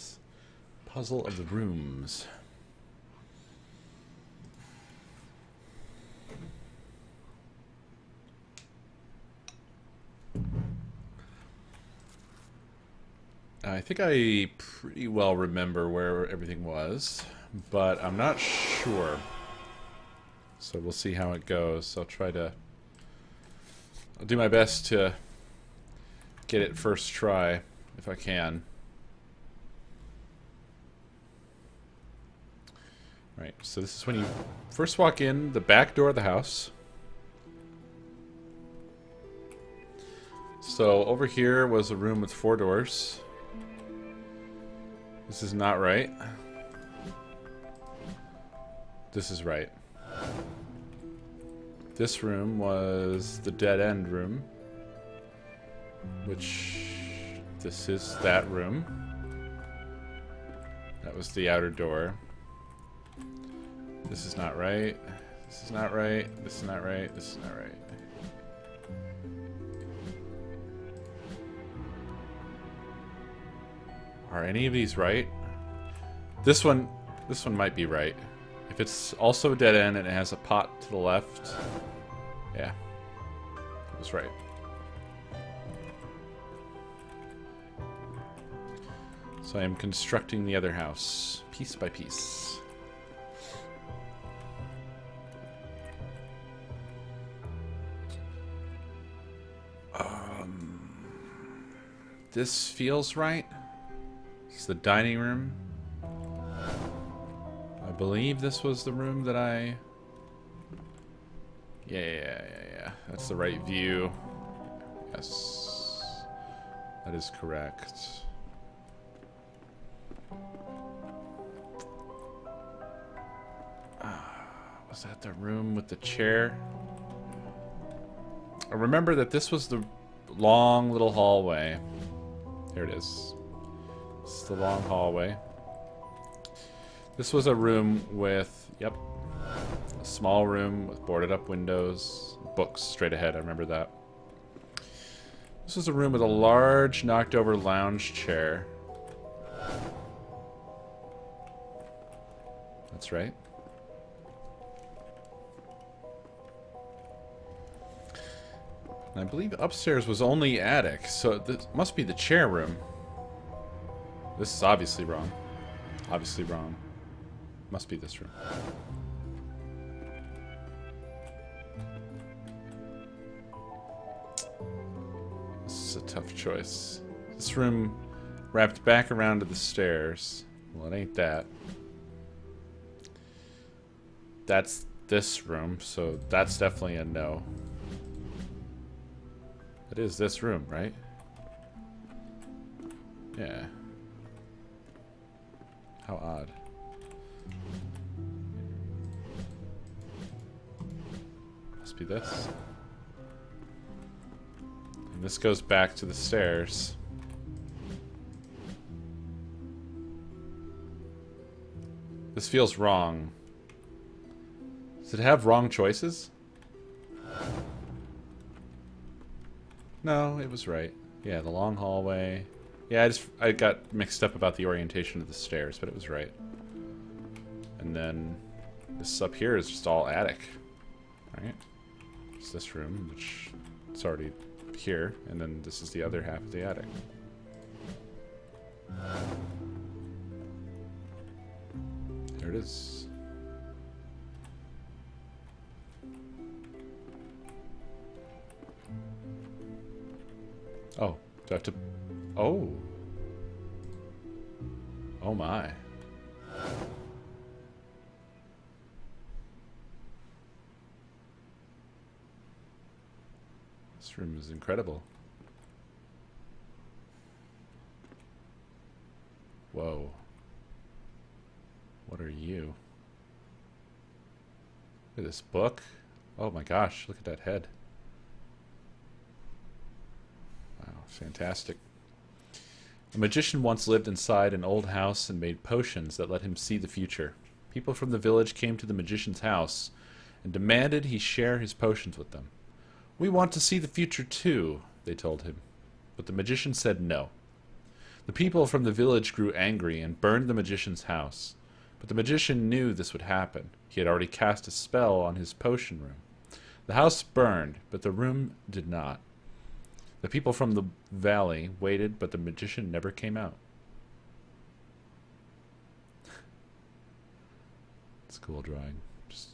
puzzle of the rooms. I think I pretty well remember where everything was, but I'm not sure. So we'll see how it goes. I'll do my best to get it first try, if I can. Right, so this is when you first walk in the back door of the house. So over here was a room with 4 doors. This is not right. This is right. This room was the dead end room, which this is that room. That was the outer door. This is not right. This is not right. This is not right. This is not right. Are any of these right? This one might be right. If it's also a dead end and it has a pot to the left, yeah, it was right. So I am constructing the other house, piece by piece. This feels right. It's the dining room. I believe this was the room that I... Yeah. That's the right view. Yes. That is correct. Was that the room with the chair? I remember that this was the long little hallway. Here it is. This is the long hallway. This was a room with, yep, a small room with boarded up windows, books straight ahead, I remember that. This was a room with a large knocked over lounge chair. That's right. And I believe upstairs was only attic, so this must be the chair room. This is obviously wrong. Obviously wrong. Must be this room. This is a tough choice. This room wrapped back around to the stairs. Well, it ain't that. That's this room, so that's definitely a no. It is this room, right? Yeah. How odd. Must be this. And this goes back to the stairs. This feels wrong. Does it have wrong choices? No, it was right. Yeah, the long hallway. Yeah, I got mixed up about the orientation of the stairs, but it was right. And then this up here is just all attic. Right? It's this room, which it's already here, and then this is the other half of the attic. There it is. Oh, do I have to... Oh. Oh my. This room is incredible. Whoa. What are you? Look at this book. Oh my gosh, look at that head. Wow, fantastic. A magician once lived inside an old house and made potions that let him see the future. People from the village came to the magician's house and demanded he share his potions with them. We want to see the future too, they told him. But the magician said no. The people from the village grew angry and burned the magician's house. But the magician knew this would happen. He had already cast a spell on his potion room. The house burned, but the room did not. The people from the valley waited, but the magician never came out. It's a cool drawing. Just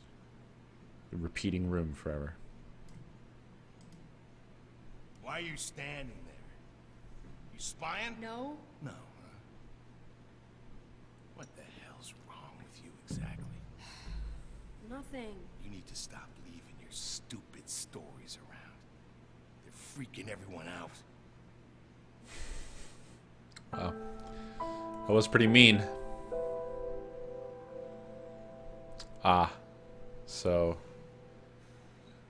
a repeating room forever. Why are you standing there? You spying? No? No. What the hell's wrong with you exactly? Nothing. You need to stop leaving your stupid stories around. They're freaking everyone out. Wow. That was pretty mean. Ah. So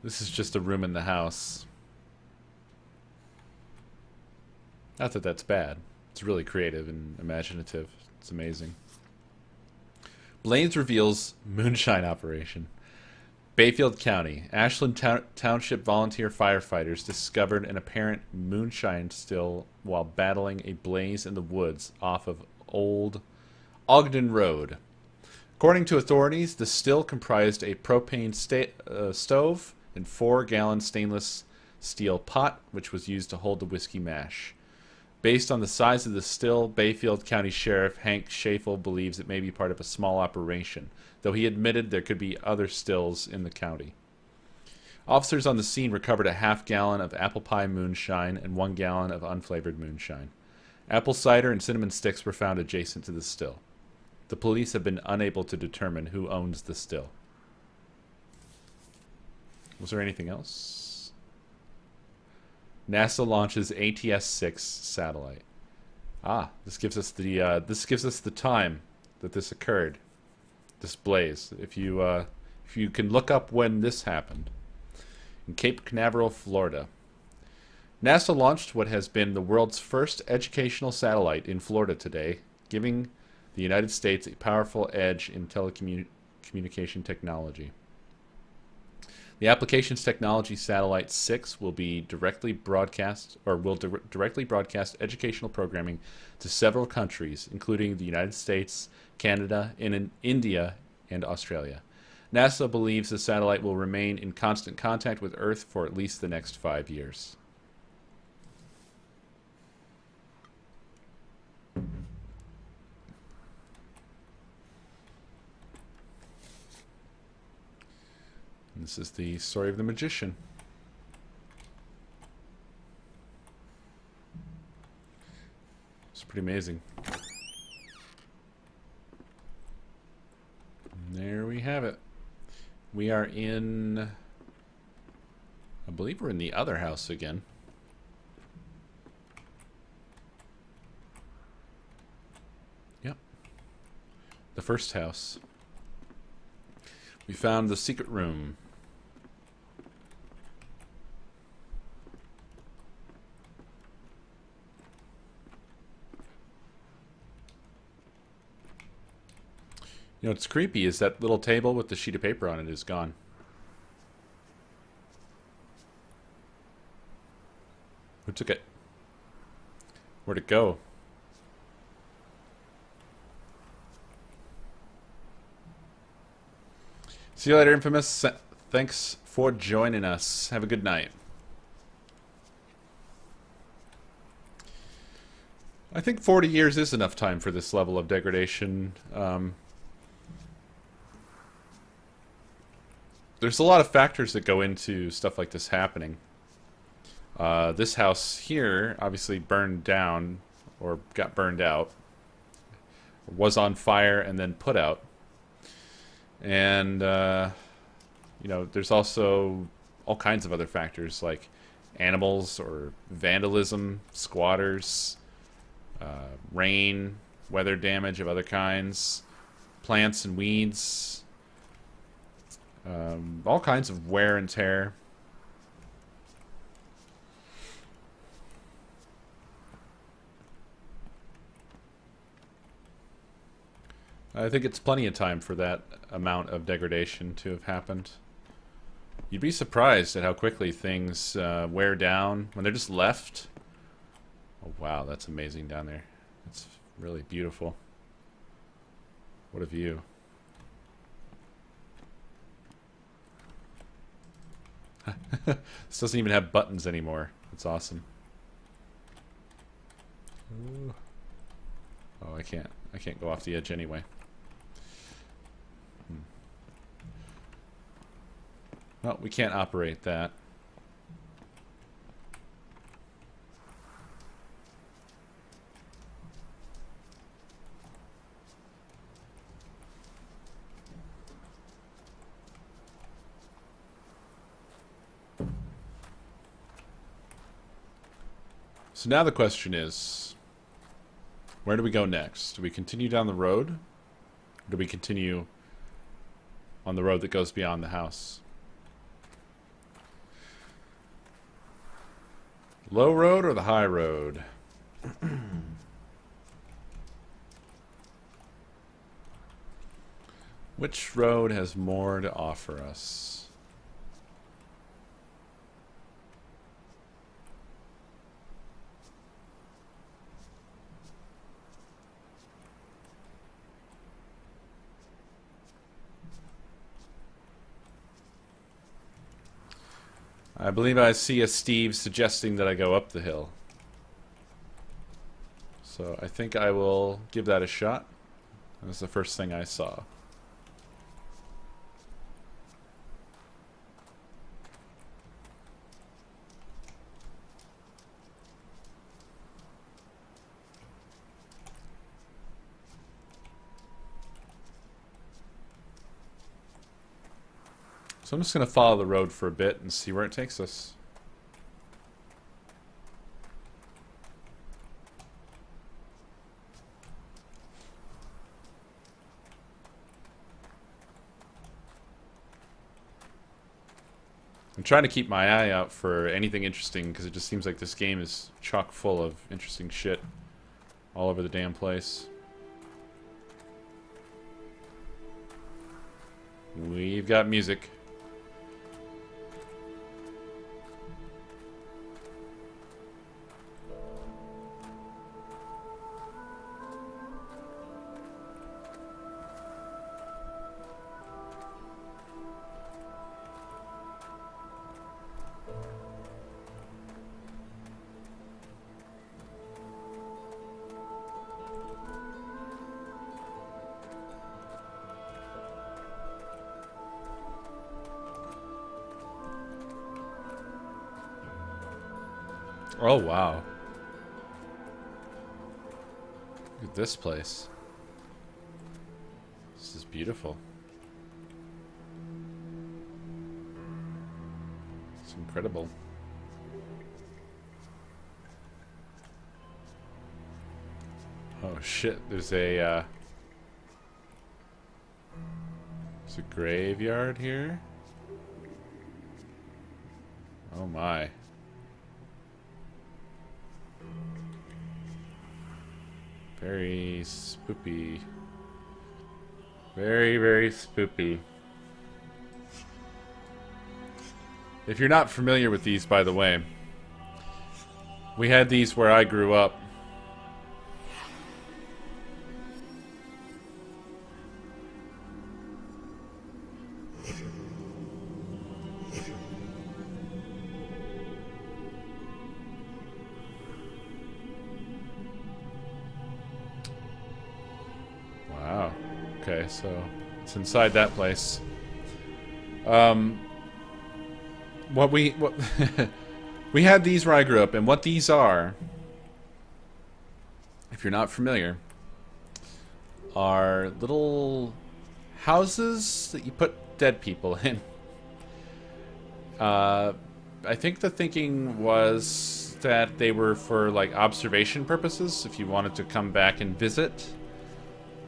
this is just a room in the house. Not that that's bad. It's really creative and imaginative. It's amazing. Blaines reveals moonshine operation. Bayfield County. Ashland Township volunteer firefighters discovered an apparent moonshine still while battling a blaze in the woods off of Old Ogden Road. According to authorities, the still comprised a propane stove and 4-gallon stainless steel pot, which was used to hold the whiskey mash. Based on the size of the still, Bayfield County Sheriff Hank Schafel believes it may be part of a small operation, though he admitted there could be other stills in the county. Officers on the scene recovered a half-gallon of apple pie moonshine and 1 gallon of unflavored moonshine. Apple cider and cinnamon sticks were found adjacent to the still. The police have been unable to determine who owns the still. Was there anything else? NASA launches ATS-6 satellite. Ah, this gives us the time that this occurred. This blaze. If you can look up when this happened. In Cape Canaveral, Florida. NASA launched what has been the world's first educational satellite in Florida today, giving the United States a powerful edge in telecommunication technology. The Applications Technology Satellite 6 will directly broadcast educational programming to several countries, including the United States, Canada, and India, and Australia. NASA believes the satellite will remain in constant contact with Earth for at least the next 5 years. This is the story of the magician. It's pretty amazing. And there we have it. We are in... I believe we're in the other house again. Yep. The first house. We found the secret room. You know what's creepy is that little table with the sheet of paper on it is gone. Who took it? Where'd it go? See you later, Infamous. Thanks for joining us. Have a good night. I think 40 years is enough time for this level of degradation. There's a lot of factors that go into stuff like this happening. This house here obviously burned down, or got burned out, was on fire and then put out. And, you know, there's also all kinds of other factors like animals or vandalism, squatters, rain, weather damage of other kinds, plants and weeds, all kinds of wear and tear. I think it's plenty of time for that amount of degradation to have happened. You'd be surprised at how quickly things wear down when they're just left. Oh wow, that's amazing down there. It's really beautiful. What a view. This doesn't even have buttons anymore. It's awesome. Ooh. Oh, I can't go off the edge anyway. Well, we can't operate that. So now the question is, where do we go next? Do we continue down the road? Or do we continue on the road that goes beyond the house? Low road or the high road? Which road has more to offer us? I believe I see a Steve suggesting that I go up the hill. So I think I will give that a shot. That's the first thing I saw. So I'm just going to follow the road for a bit and see where it takes us. I'm trying to keep my eye out for anything interesting because it just seems like this game is chock full of interesting shit all over the damn place. We've got music. Oh, wow. Look at this place. This is beautiful. It's incredible. Oh shit, there's a graveyard here. Oh my. Very spoopy. Very, very spoopy. If you're not familiar with these, by the way, we had these where I grew up. Wow. Okay, so it's inside that place. What we had these where I grew up, and what these are, if you're not familiar, are little houses that you put dead people in. I think the thinking was that they were for like observation purposes. If you wanted to come back and visit,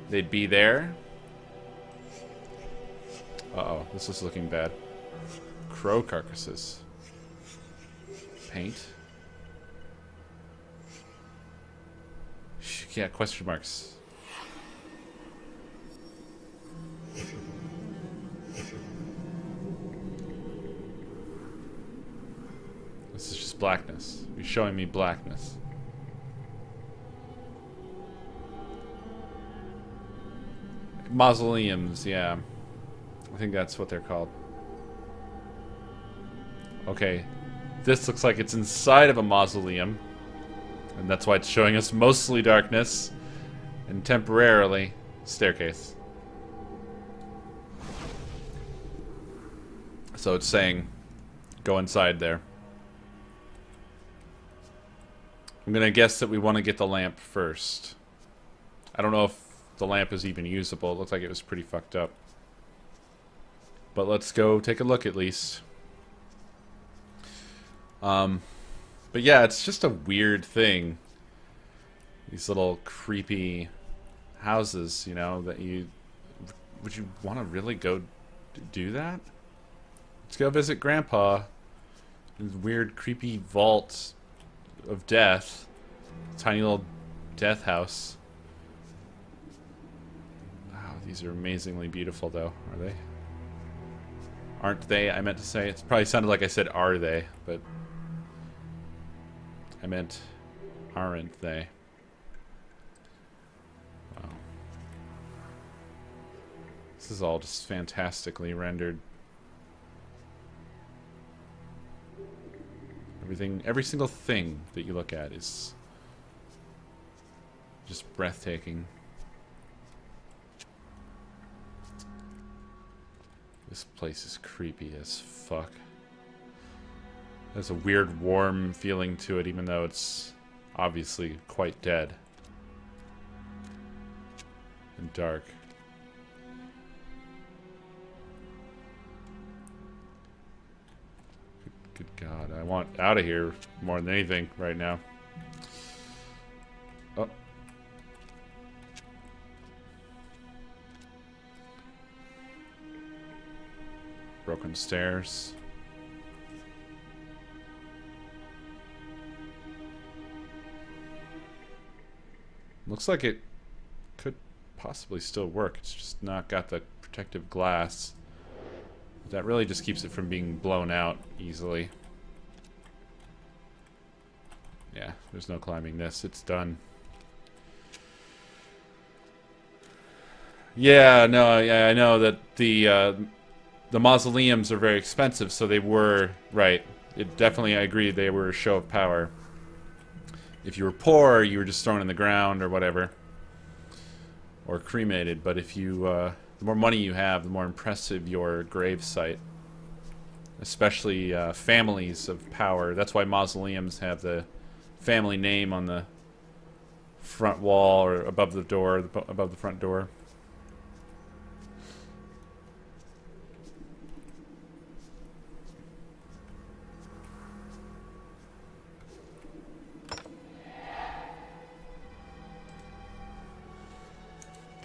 they'd be there. Uh-oh, this is looking bad. Crow carcasses. Paint. Yeah, question marks. blackness. He's showing me blackness. Mausoleums, yeah. I think that's what they're called. Okay. This looks like it's inside of a mausoleum. And that's why it's showing us mostly darkness. And temporarily staircase. So it's saying, go inside there. I'm gonna guess that we want to get the lamp first. I don't know if the lamp is even usable. It looks like it was pretty fucked up. But let's go take a look at least. But yeah, it's just a weird thing. These little creepy houses, you know, that you... Would you want to really go do that? Let's go visit Grandpa. His weird, creepy vault of death. Tiny little death house. Wow, these are amazingly beautiful, though. Are they? Aren't they? I meant to say. It probably sounded like I said, are they? But I meant, aren't they? Wow. This is all just fantastically rendered. Everything, every single thing that you look at is just breathtaking. This place is creepy as fuck. There's a weird warm feeling to it, even though it's obviously quite dead. And dark. Good God, I want out of here more than anything right now. Oh. Broken stairs. Looks like it could possibly still work. It's just not got the protective glass. That really just keeps it from being blown out easily. Yeah, there's no climbing this. It's done. Yeah, no, yeah, I know that the mausoleums are very expensive, so they were right. It definitely, I agree, they were a show of power. If you were poor, you were just thrown in the ground or whatever, or cremated. But if you the more money you have, the more impressive your grave site. Especially families of power. That's why mausoleums have the family name on the front wall or above the door, above the front door.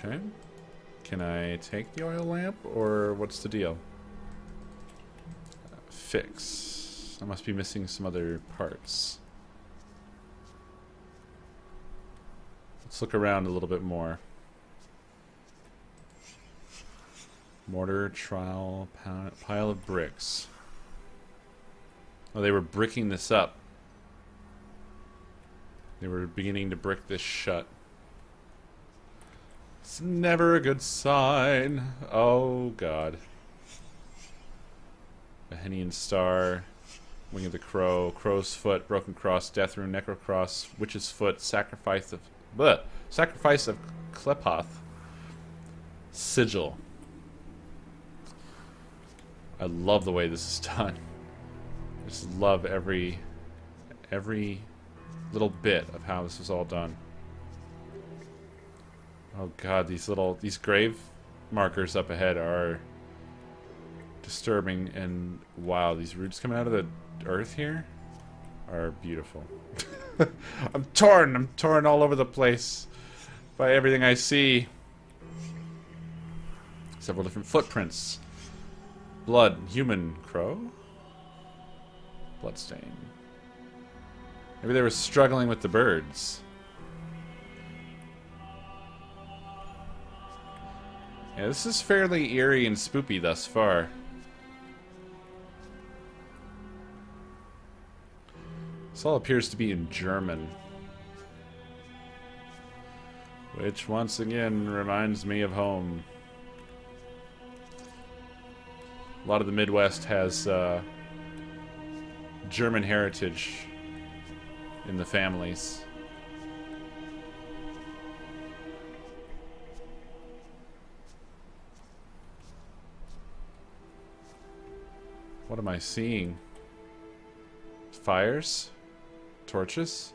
Okay. Can I take the oil lamp, or what's the deal? Fix. I must be missing some other parts. Let's look around a little bit more. Mortar, trowel, pile of bricks. Oh, they were bricking this up. They were beginning to brick this shut. It's never a good sign. Oh, God. Bahenian Star, Wing of the Crow, Crow's Foot, Broken Cross, Death Rune, Necrocross, Witch's Foot, Sacrifice of Klepoth, Sigil. I love the way this is done. I just love every little bit of how this is all done. Oh God, these grave markers up ahead are disturbing, and wow, these roots coming out of the earth here are beautiful. I'm torn all over the place by everything I see. Several different footprints. Blood, human crow? Bloodstain. Maybe they were struggling with the birds. Yeah, this is fairly eerie and spoopy thus far. This all appears to be in German. Which, once again, reminds me of home. A lot of the Midwest has German heritage in the families. What am I seeing? Fires? Torches?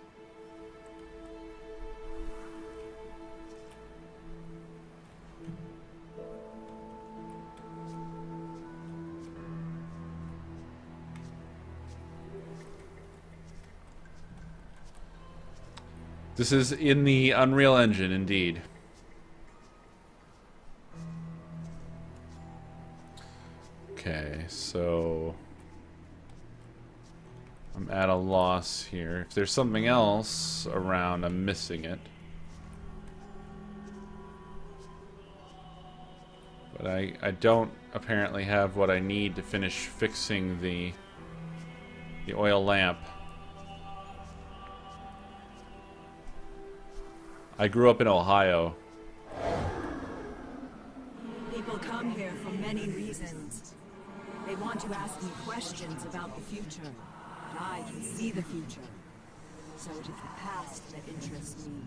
This is in the Unreal Engine, indeed. Okay, so I'm at a loss here. If there's something else around, I'm missing it. But I don't apparently have what I need to finish fixing the oil lamp. I grew up in Ohio. People come here for many reasons. They want to ask me questions about the future. But I can see the future. So it is the past that interests me.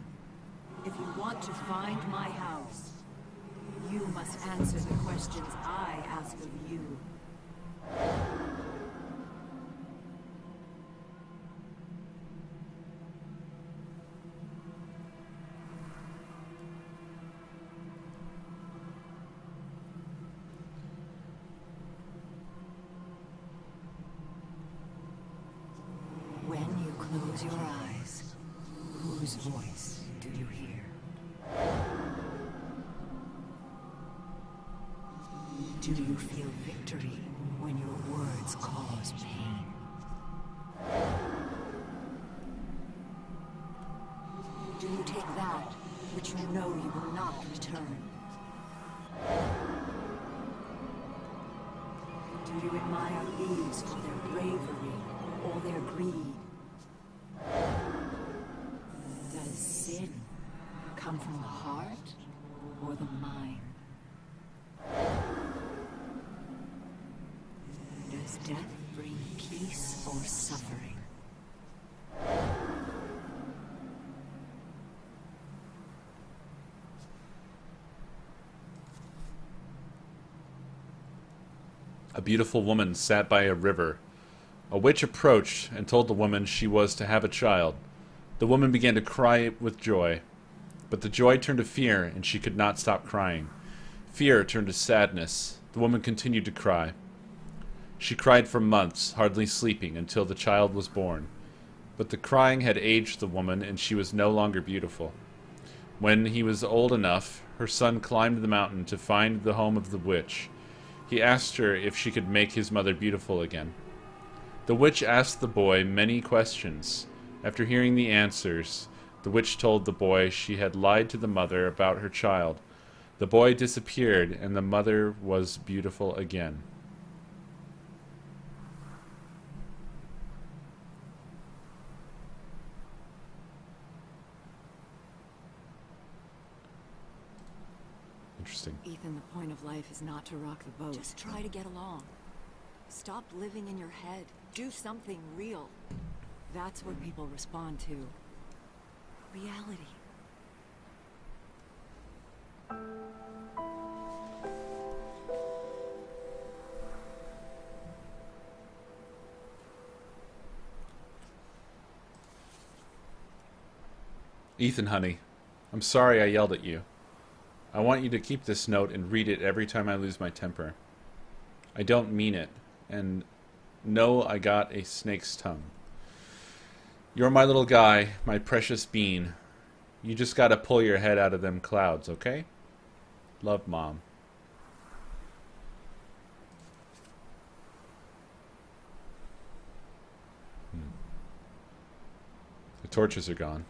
If you want to find my house, you must answer the questions I ask of you. When you close your eyes, whose voice do you hear? Do you feel victory when your words cause pain? Do you take that which you know you will not return? Do you admire thieves for their bravery or their greed? Does sin come from the heart or the mind? Does death bring peace or suffering? A beautiful woman sat by a river. A witch approached and told the woman she was to have a child. The woman began to cry with joy, but the joy turned to fear, and she could not stop crying. Fear turned to sadness. The woman continued to cry. She cried for months, hardly sleeping, until the child was born. But the crying had aged the woman, and she was no longer beautiful. When he was old enough, her son climbed the mountain to find the home of the witch. He asked her if she could make his mother beautiful again. The witch asked the boy many questions. After hearing the answers, the witch told the boy she had lied to the mother about her child. The boy disappeared, and the mother was beautiful again. Interesting. Ethan, the point of life is not to rock the boat. Just try to get along. Stop living in your head. Do something real. That's what people respond to. Reality. Ethan, honey, I'm sorry I yelled at you. I want you to keep this note and read it every time I lose my temper. I don't mean it, and no, I got a snake's tongue. You're my little guy, my precious bean. You just gotta pull your head out of them clouds, okay? Love, Mom. The torches are gone.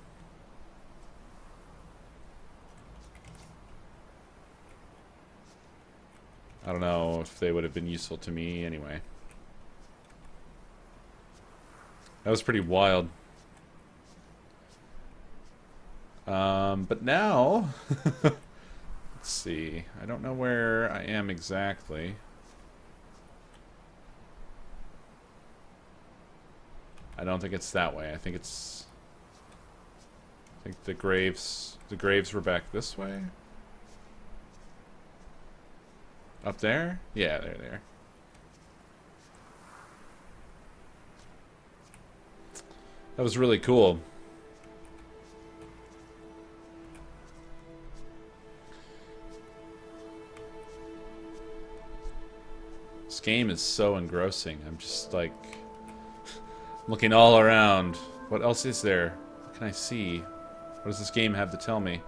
I don't know if they would have been useful to me anyway. That was pretty wild. But now, let's see. I don't know where I am exactly. I don't think it's that way. I think the graves were back this way. Up there? Yeah, they're there. That was really cool. This game is so engrossing. I'm just like looking all around. What else is there? What can I see? What does this game have to tell me?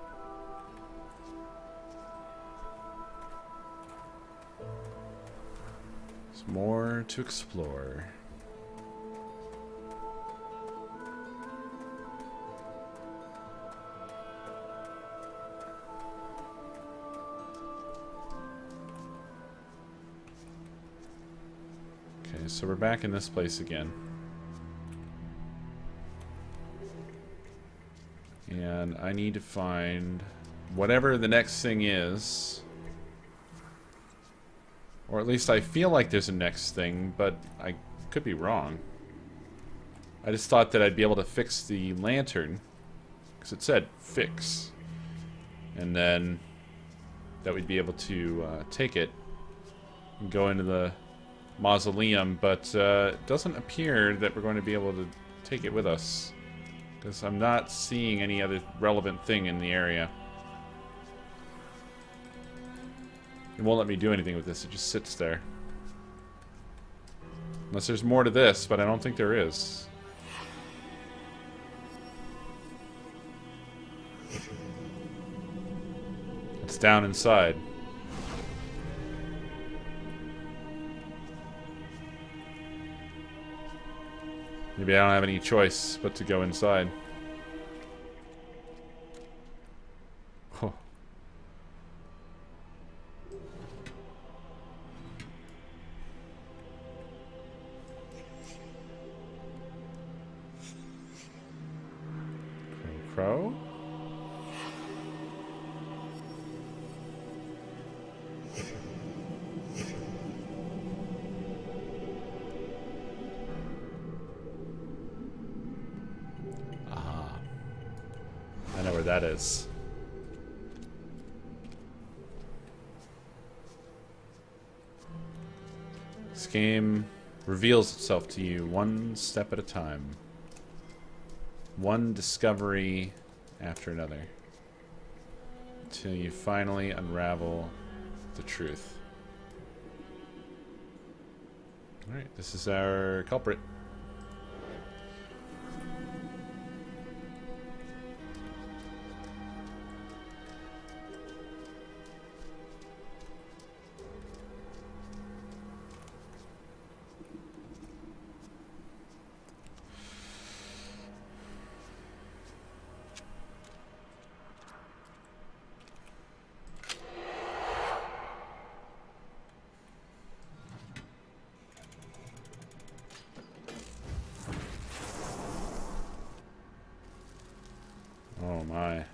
There's more to explore. Okay, so we're back in this place again. And I need to find whatever the next thing is. Or at least I feel like there's a next thing, but I could be wrong. I just thought that I'd be able to fix the lantern, because it said fix. And then that we'd be able to take it and go into the mausoleum, but it doesn't appear that we're going to be able to take it with us, because I'm not seeing any other relevant thing in the area. It won't let me do anything with this, it just sits there. Unless there's more to this, but I don't think there is. It's down inside. Maybe I don't have any choice but to go inside. Oh. Crow? I know where that is. This game reveals itself to you one step at a time. One discovery after another. Until you finally unravel the truth. Alright, this is our culprit. Oh my. I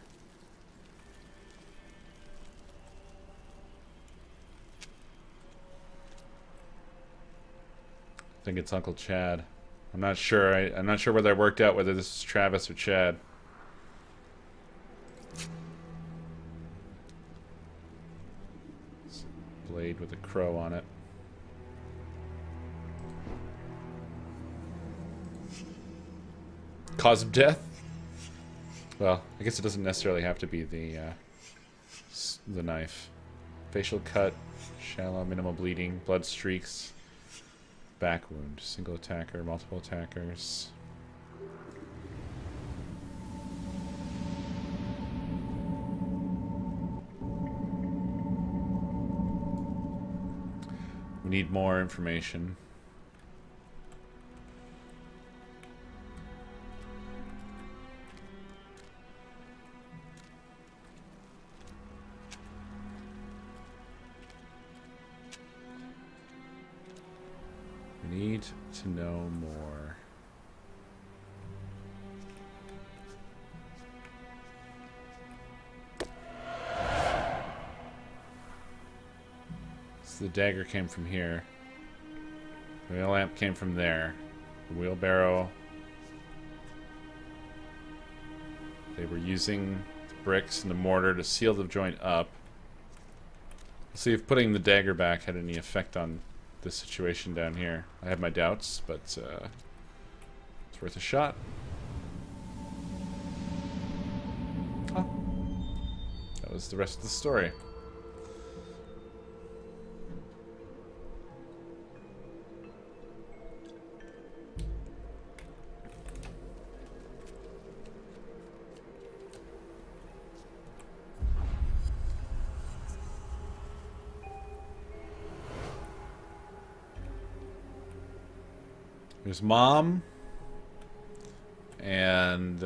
think it's Uncle Chad. I'm not sure. I'm not sure whether I worked out whether this is Travis or Chad. It's a blade with a crow on it. Cause of death? Well, I guess it doesn't necessarily have to be the knife. Facial cut, shallow, minimal bleeding, blood streaks, back wound, single attacker, multiple attackers. We need more information. Need to know more. So the dagger came from here. The oil lamp came from there. The wheelbarrow. They were using the bricks and the mortar to seal the joint up. Let's see if putting the dagger back had any effect on this situation down here. I have my doubts, but it's worth a shot. Oh. That was the rest of the story. There's Mom and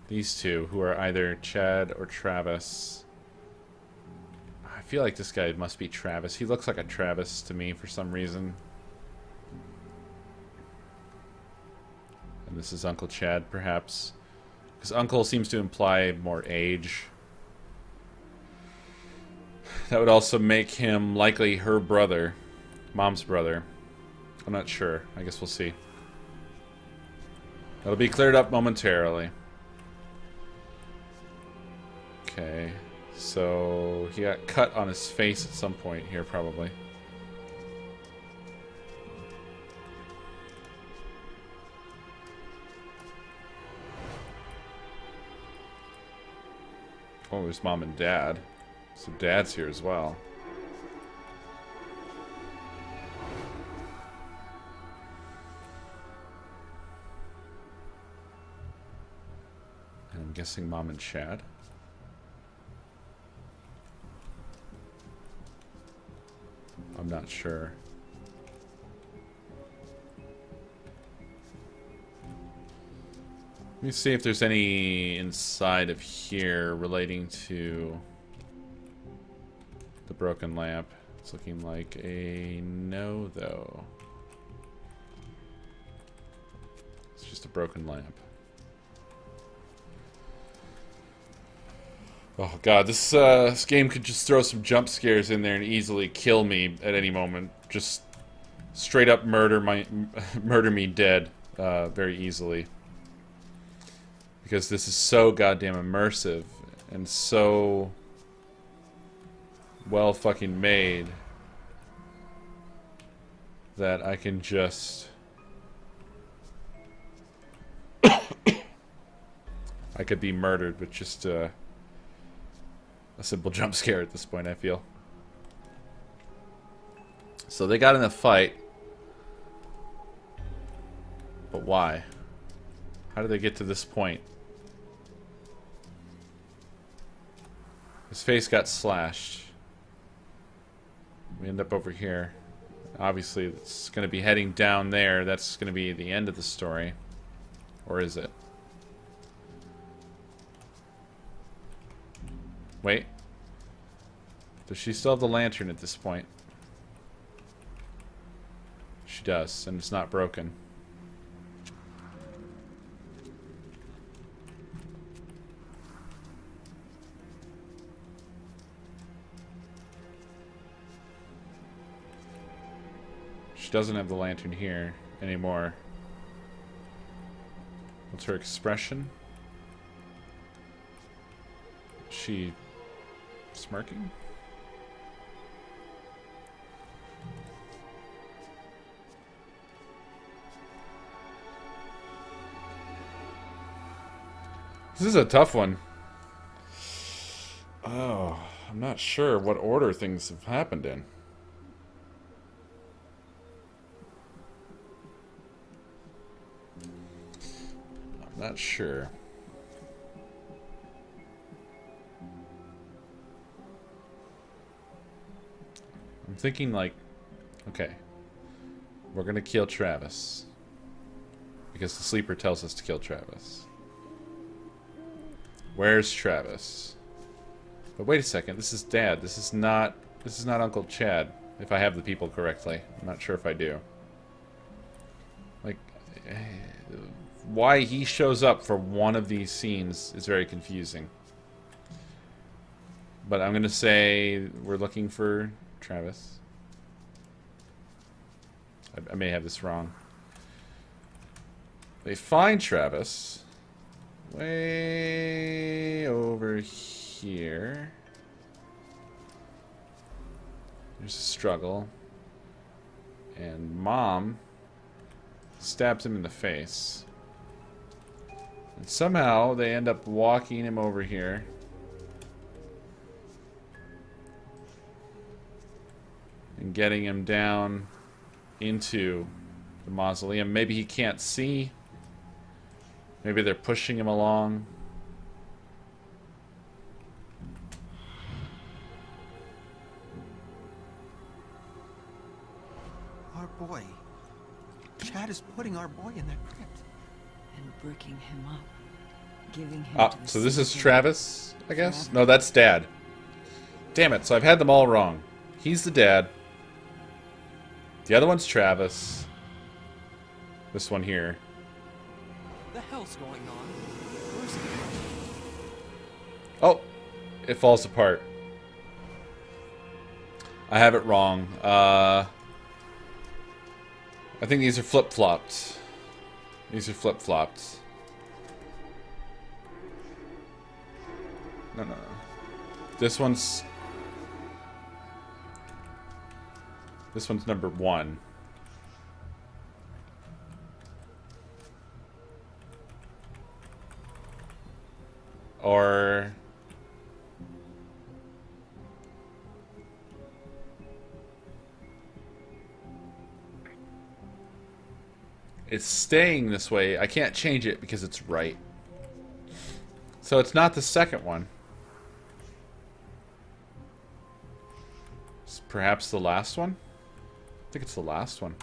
these two, who are either Chad or Travis. I feel like this guy must be Travis. He looks like a Travis to me for some reason. And this is Uncle Chad, perhaps. Because Uncle seems to imply more age. That would also make him likely her brother. Mom's brother. I'm not sure. I guess we'll see. That'll be cleared up momentarily. Okay. So he got cut on his face at some point here, probably. Oh, there's Mom and Dad. So Dad's here as well. And I'm guessing Mom and Chad. I'm not sure. Let me see if there's any inside of here relating to the broken lamp. It's looking like a no, though. It's just a broken lamp. Oh god, this game could just throw some jump scares in there and easily kill me at any moment. Just straight up murder me dead very easily. Because this is so goddamn immersive and so well fucking made that I can just I could be murdered with just a simple jump scare at this point, I feel. So they got in a fight. But why? How did they get to this point? His face got slashed. We end up over here. Obviously, it's going to be heading down there. That's going to be the end of the story. Or is it? Wait. Does she still have the lantern at this point? She does, and it's not broken. She doesn't have the lantern here anymore. What's her expression? Is she smirking? This is a tough one. Oh, I'm not sure what order things have happened in. I'm not sure. I'm thinking like, okay, we're gonna kill Travis. Because the sleeper tells us to kill Travis. Where's Travis? But wait a second, this is Dad. This is not Uncle Chad, if I have the people correctly. I'm not sure if I do. Like, why he shows up for one of these scenes is very confusing. but I'm gonna say we're looking for Travis. I may have this wrong. They find Travis way over here. There's a struggle. And Mom stabs him in the face. And somehow they end up walking him over here. And getting him down into the mausoleum. Maybe he can't see. Maybe they're pushing him along. Our boy. Chad is putting our boy in that crypt. And bricking him up. Giving him Ah, to the so this is Citadel. Travis, I guess? No, that's Dad. Damn it, so I've had them all wrong. He's the dad. The other one's Travis. This one here. What the hell's going on? Where's it? Oh, it falls apart. I have it wrong. I think these are flip-flopped. These are flip-flopped. No. This one's number 1. Or it's staying this way. I can't change it because it's right. So it's not the second one. It's perhaps the last one? I think it's the last one.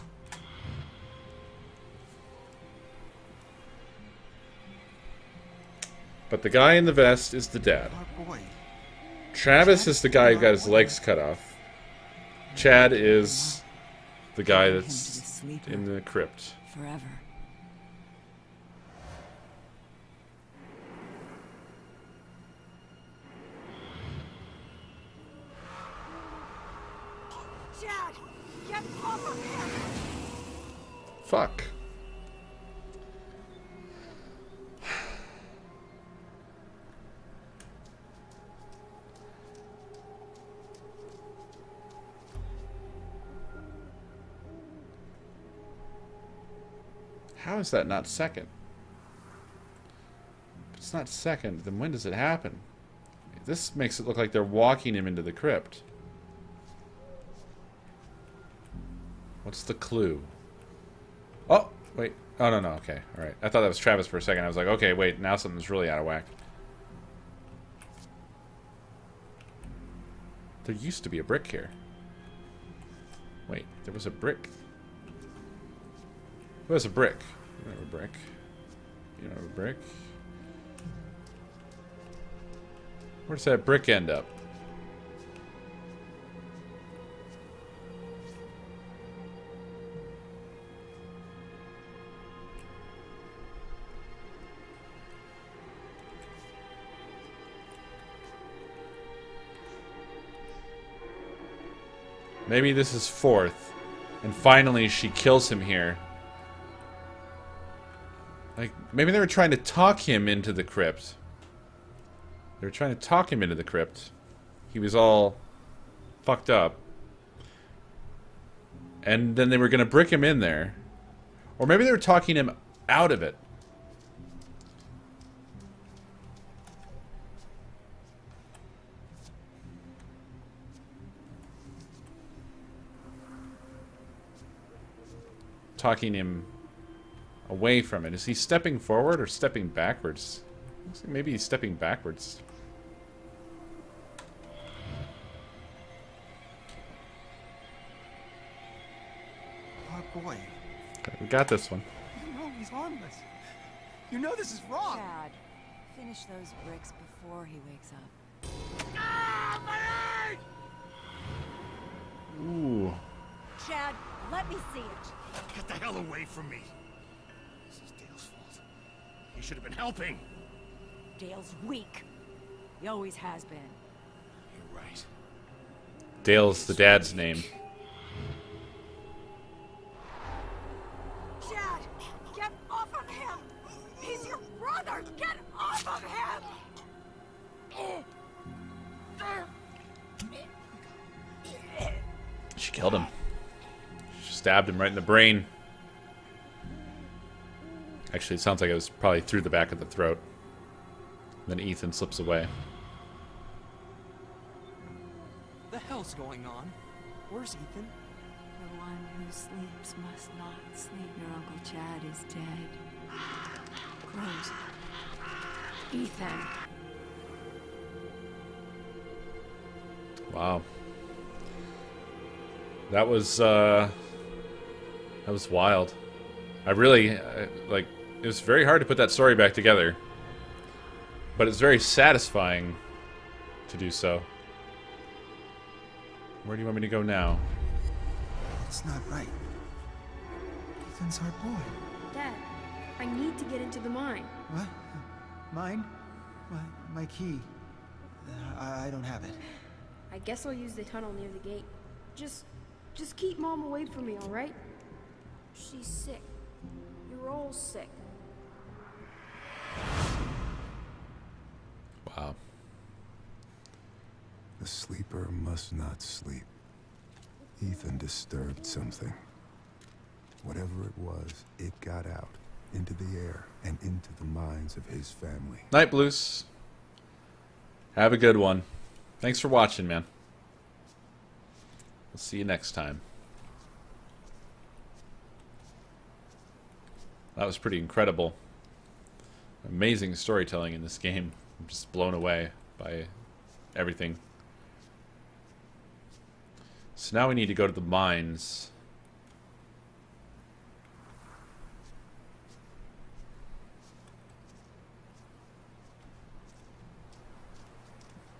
But the guy in the vest is the dad. Our boy. Travis is the guy who got his legs cut off. Chad is the guy Giving him to the that's sleeper. in the crypt. Forever. Chad, get off of him! Fuck. How is that not second? If it's not second, then when does it happen? This makes it look like they're walking him into the crypt. What's the clue? Oh, wait. Oh, no, okay. Alright. I thought that was Travis for a second. I was like, okay, wait. Now something's really out of whack. There used to be a brick here. Wait, there was a brick. Who has a brick? You don't have a brick. You don't have a brick. Where does that brick end up? Maybe this is 4th. And finally she kills him here. Like, maybe they were trying to talk him into the crypt. They were trying to talk him into the crypt. He was all fucked up. And then they were going to brick him in there. Or maybe they were talking him out of it. Talking him away from it. Is he stepping forward or stepping backwards? Looks like maybe he's stepping backwards. Our boy. Okay, we got this one. You know he's harmless. You know this is wrong. Chad, finish those bricks before he wakes up. Ooh. Chad, let me see it. Get the hell away from me. This is Dale's fault. He should have been helping. Dale's weak. He always has been. right. Dale's the dad's name. Chad, get off of him! He's your brother! Get off of him! She killed him. She stabbed him right in the brain. Actually, it sounds like it was probably through the back of the throat. Then Ethan slips away. The hell's going on? Where's Ethan? The one who sleeps must not sleep. Your Uncle Chad is dead. Rose. Ethan. Wow. That was wild. I really, like, it was very hard to put that story back together. But it's very satisfying to do so. Where do you want me to go now? It's not right. Ethan's our boy. Dad, I need to get into the mine. What? Mine? My key. I don't have it. I guess I'll use the tunnel near the gate. Just keep Mom away from me, all right? She's sick. You're all sick. Wow. The sleeper must not sleep. Ethan disturbed something. Whatever it was, it got out, into the air, and into the minds of his family. Night, Blues. Have a good one. Thanks for watching, man. We'll see you next time. That was pretty incredible. Amazing storytelling in this game. I'm just blown away by everything. So now we need to go to the mines.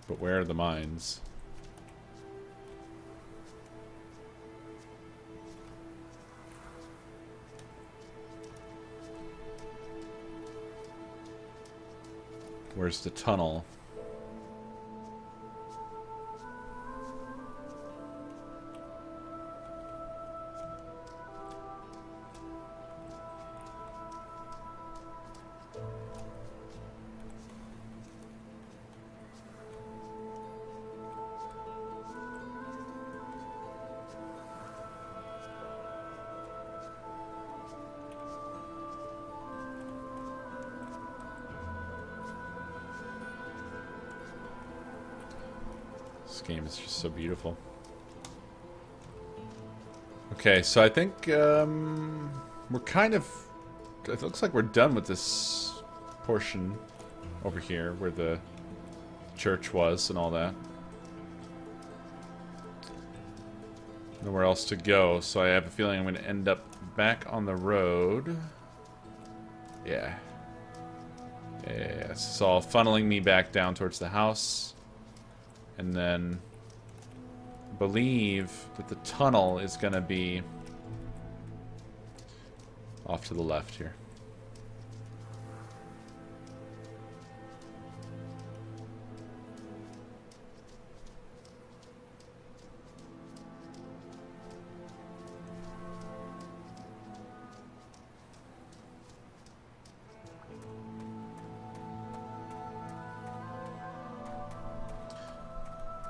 But where are the mines? Where's the tunnel? This game is just so beautiful. Okay, so I think we're kind of... It looks like we're done with this portion over here where the church was and all that. Nowhere else to go, so I have a feeling I'm going to end up back on the road. Yeah. Yeah, it's all funneling me back down towards the house. And then I believe that the tunnel is going to be off to the left here.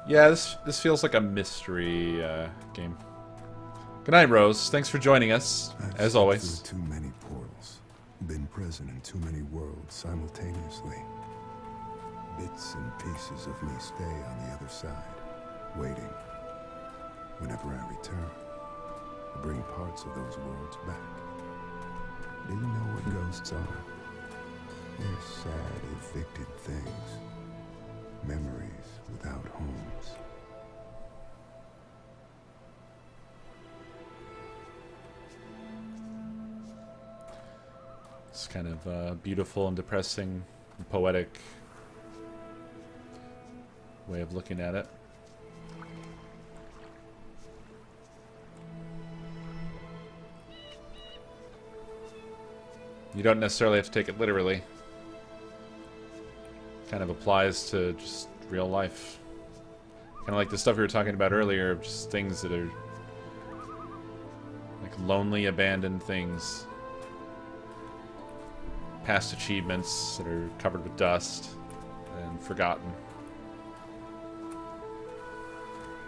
Yeah, this feels like a mystery game. Good night, Rose. Thanks for joining us, I've as stepped always. through too many portals, been present in too many worlds simultaneously. Bits and pieces of me stay on the other side, waiting. Whenever I return, I bring parts of those worlds back. Do you know what ghosts are? They're sad, evicted things. Memories without homes. It's kind of beautiful and depressing and poetic way of looking at it. You don't necessarily have to take it literally. Kind of applies to just real life. Kind of like the stuff we were talking about earlier, of just things that are like lonely, abandoned things. Past achievements that are covered with dust and forgotten.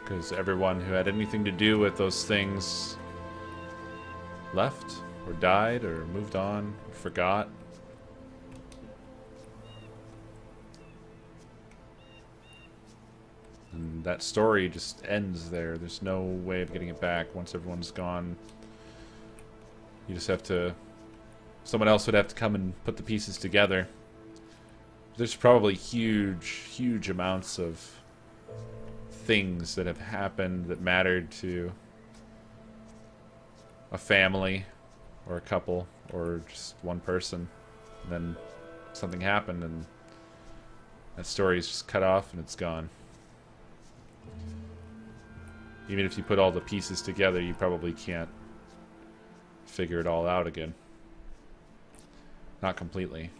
Because everyone who had anything to do with those things left, or died, or moved on, or forgot. And that story just ends there. There's no way of getting it back once everyone's gone. You just have to... Someone else would have to come and put the pieces together. There's probably huge amounts of things that have happened that mattered to a family or a couple or just one person. And then something happened and that story is just cut off and it's gone. Even if you put all the pieces together, you probably can't figure it all out again. Not completely.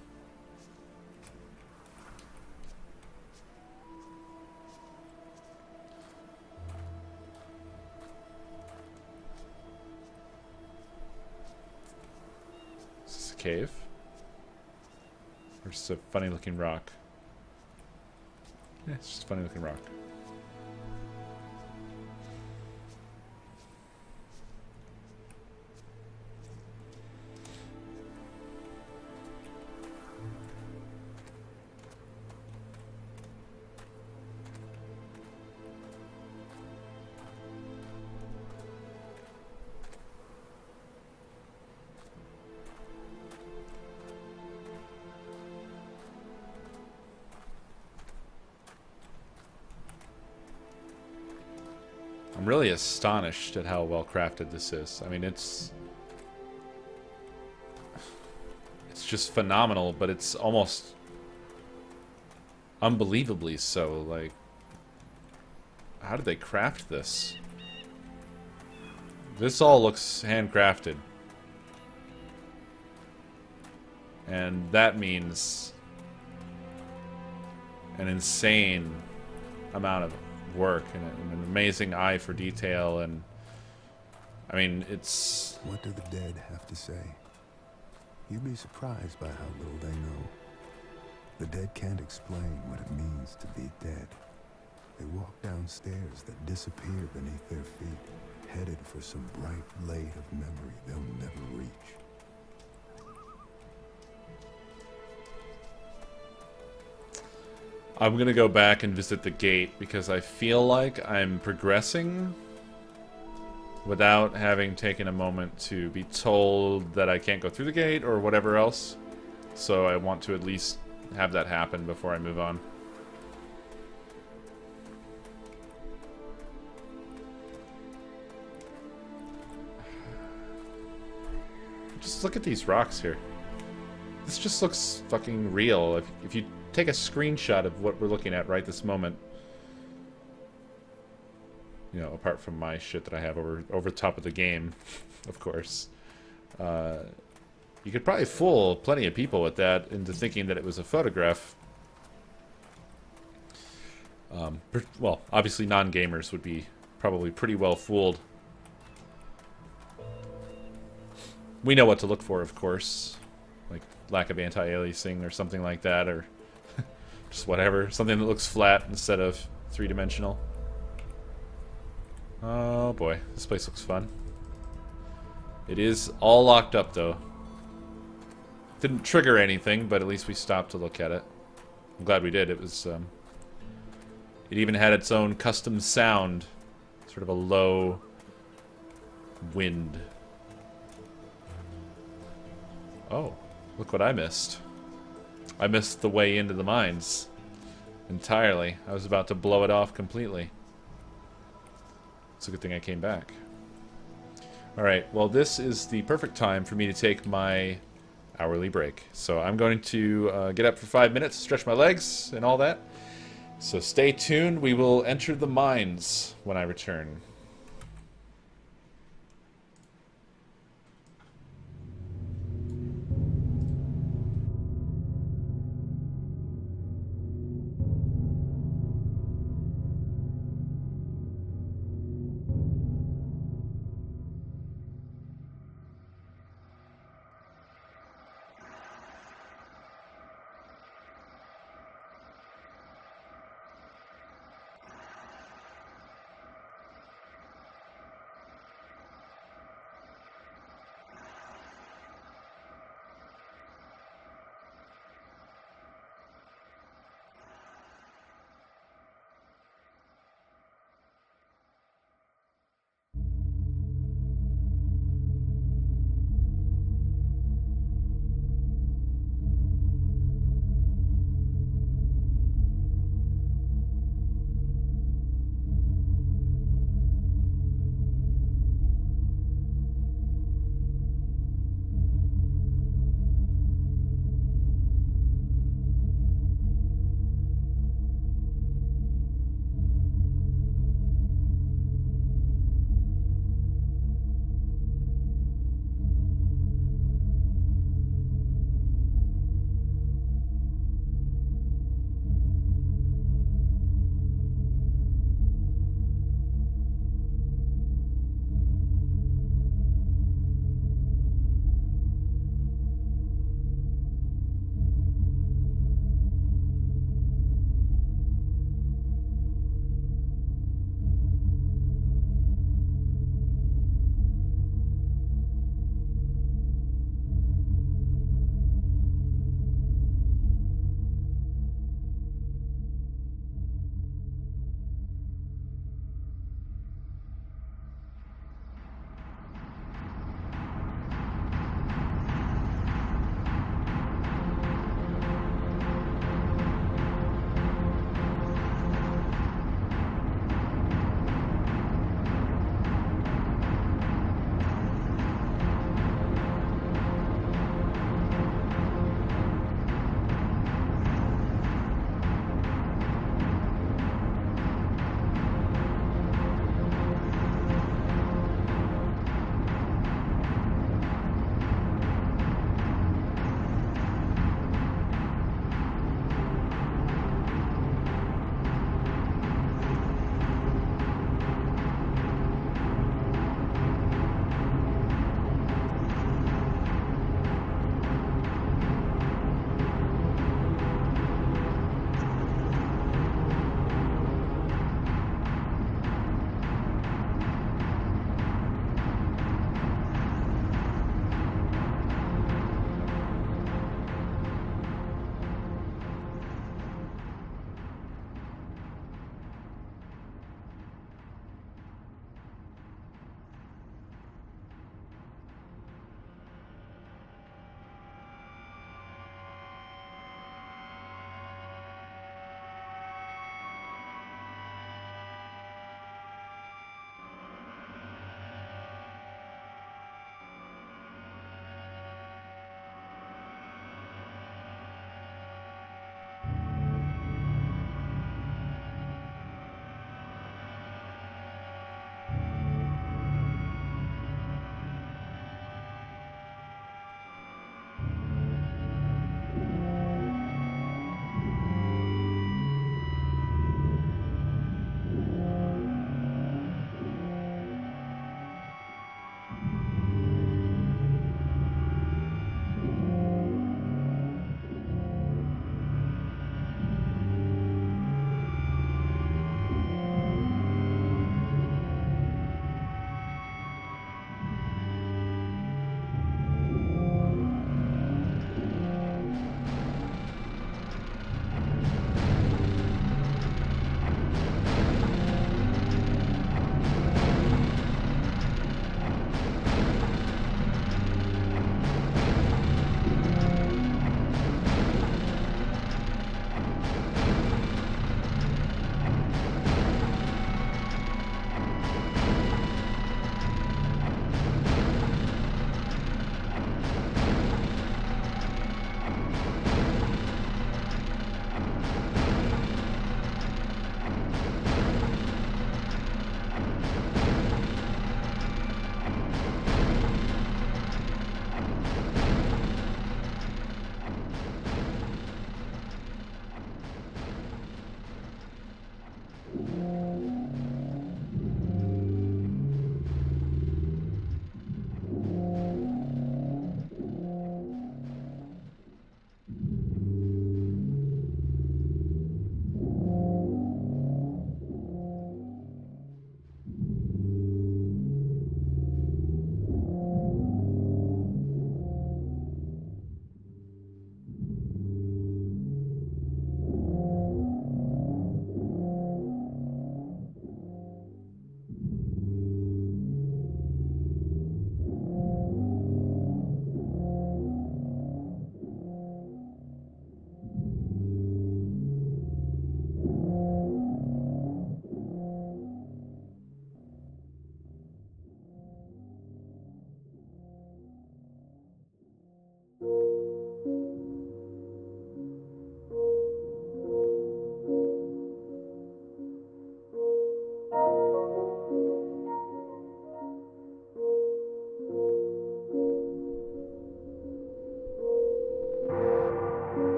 Is this a cave? Or just a funny looking rock? Yeah, it's just a funny looking rock. I'm really astonished at how well crafted this is. I mean, it's just phenomenal, but it's almost unbelievably so. Like, how did they craft this? This all looks handcrafted. And that means an insane amount of work and an amazing eye for detail, and I mean, it's... What do the dead have to say? You'd be surprised by how little they know. The dead can't explain what it means to be dead. They walk down stairs that disappear beneath their feet, headed for some bright blade of memory they'll never reach. I'm gonna go back and visit the gate because I feel like I'm progressing without having taken a moment to be told that I can't go through the gate or whatever else. So I want to at least have that happen before I move on. Just look at these rocks here. This just looks fucking real. If you take a screenshot of what we're looking at right this moment, you know, apart from my shit that I have over the top of the game, of course, you could probably fool plenty of people with that into thinking that it was a photograph. Well, obviously non-gamers would be probably pretty well fooled. We know what to look for, of course, like lack of anti-aliasing or something like that, or just whatever. Something that looks flat instead of three-dimensional. Oh boy, this place looks fun. It is all locked up though. Didn't trigger anything, but at least we stopped to look at it. I'm glad we did. It was, it even had its own custom sound. Sort of a low wind. Oh, look what I missed. I missed the way into the mines entirely. I was about to blow it off completely. It's a good thing I came back. Alright, well this is the perfect time for me to take my hourly break. So I'm going to get up for 5 minutes, stretch my legs and all that. So stay tuned. We will enter the mines when I return.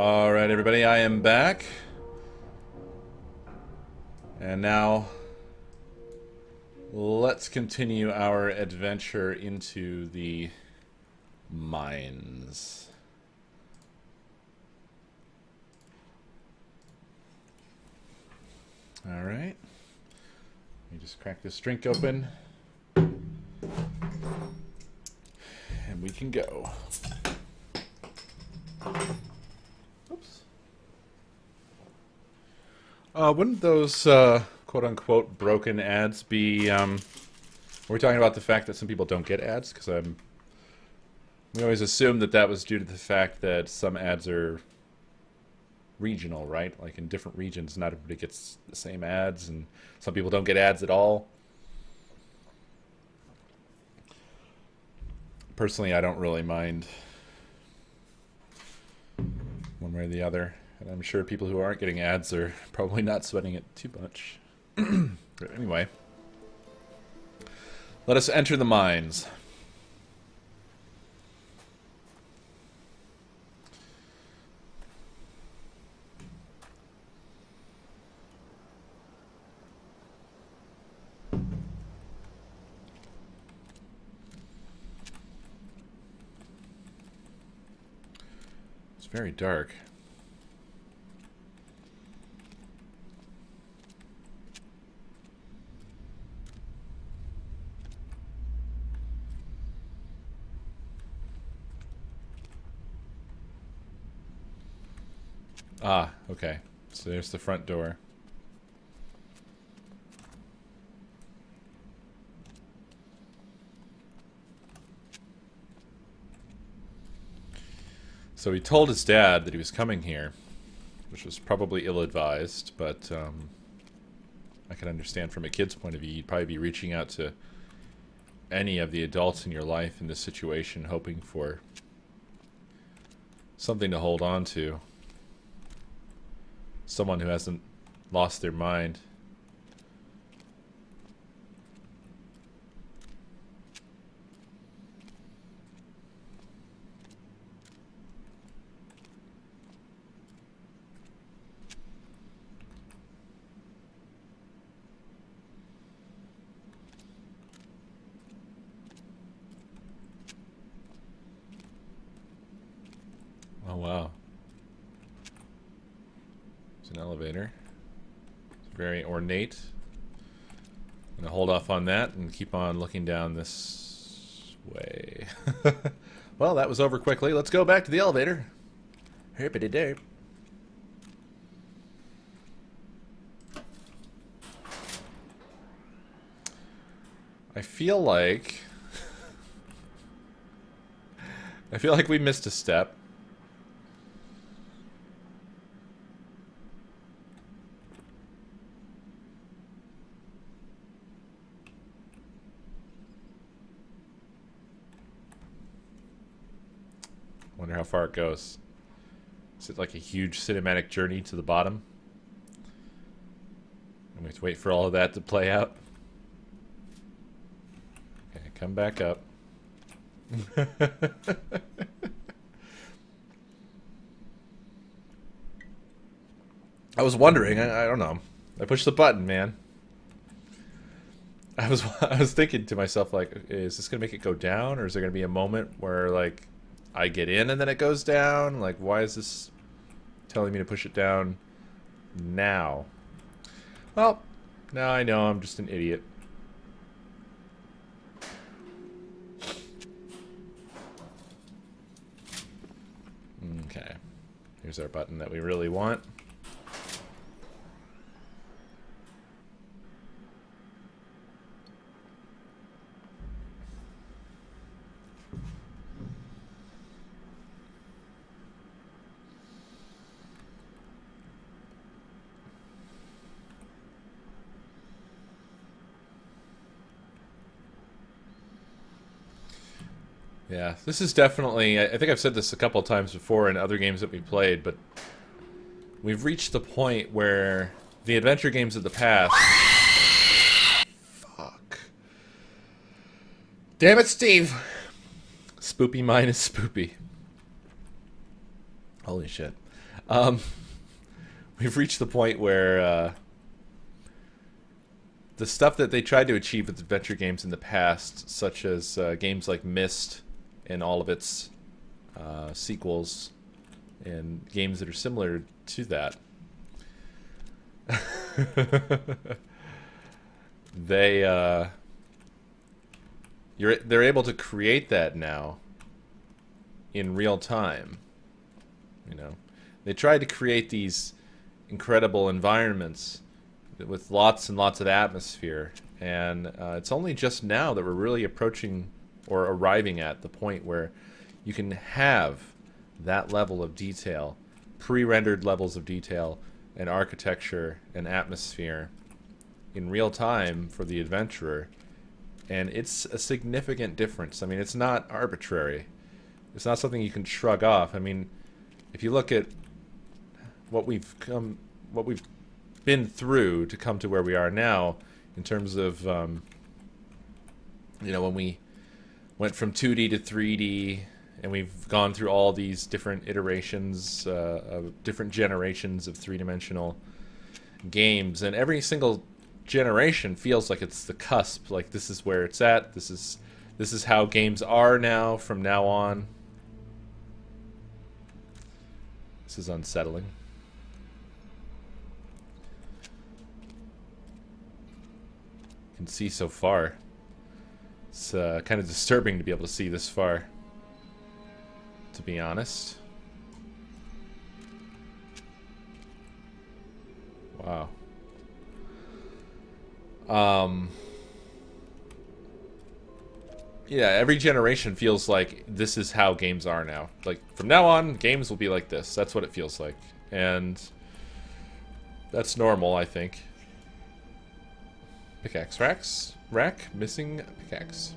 Alright, everybody, I am back. And now, let's continue our adventure into the mines. Alright. Let me just crack this drink open. And we can go. Oops. Wouldn't those quote-unquote broken ads be... we're talking about the fact that some people don't get ads? Because we always assumed that that was due to the fact that some ads are regional, right? Like in different regions, not everybody gets the same ads, and some people don't get ads at all. Personally, I don't really mind one way or the other. And I'm sure people who aren't getting ads are probably not sweating it too much. But anyway, let us enter the mines. It's very dark. Ah, okay. So there's the front door. So he told his dad that he was coming here, which was probably ill-advised, but I can understand from a kid's point of view, you'd probably be reaching out to any of the adults in your life in this situation, hoping for something to hold on to. Someone who hasn't lost their mind. Oh, wow. It's an elevator. It's very ornate. I'm gonna hold off on that and keep on looking down this way. Well, that was over quickly. Let's go back to the elevator. Hippity-derp. I feel like we missed a step. Wonder how far it goes. Is it like a huge cinematic journey to the bottom? And we have to wait for all of that to play out? Okay, come back up. I was wondering, I don't know. I pushed the button, man. I was thinking to myself, like, is this gonna make it go down, or is there gonna be a moment where, like, I get in and then it goes down? Like, why is this telling me to push it down now? Well, now I know I'm just an idiot. Okay. Here's our button that we really want. Yeah, this is definitely, I think I've said this a couple of times before in other games that we played, but we've reached the point where the adventure games of the past... Fuck. Damn it, Steve! Spoopy mine is spoopy. Holy shit. We've reached the point where the stuff that they tried to achieve with adventure games in the past, such as games like Myst and all of its sequels, and games that are similar to that, they're able to create that now in real time. You know, they tried to create these incredible environments with lots and lots of atmosphere, and it's only just now that we're really approaching or arriving at the point where you can have that level of detail, pre-rendered levels of detail and architecture and atmosphere in real time for the adventurer, and it's a significant difference. I mean, it's not arbitrary. It's not something you can shrug off. I mean, if you look at what we've been through to come to where we are now, in terms of you know, when we went from 2D to 3D, and we've gone through all these different iterations of different generations of three-dimensional games, and every single generation feels like it's the cusp, like this is where it's at, this is how games are now from now on. This is unsettling. You can see so far. It's kind of disturbing to be able to see this far, to be honest. Wow. Yeah, every generation feels like this is how games are now. Like, from now on, games will be like this. That's what it feels like. And that's normal, I think. Pickaxe rack, missing pickaxe.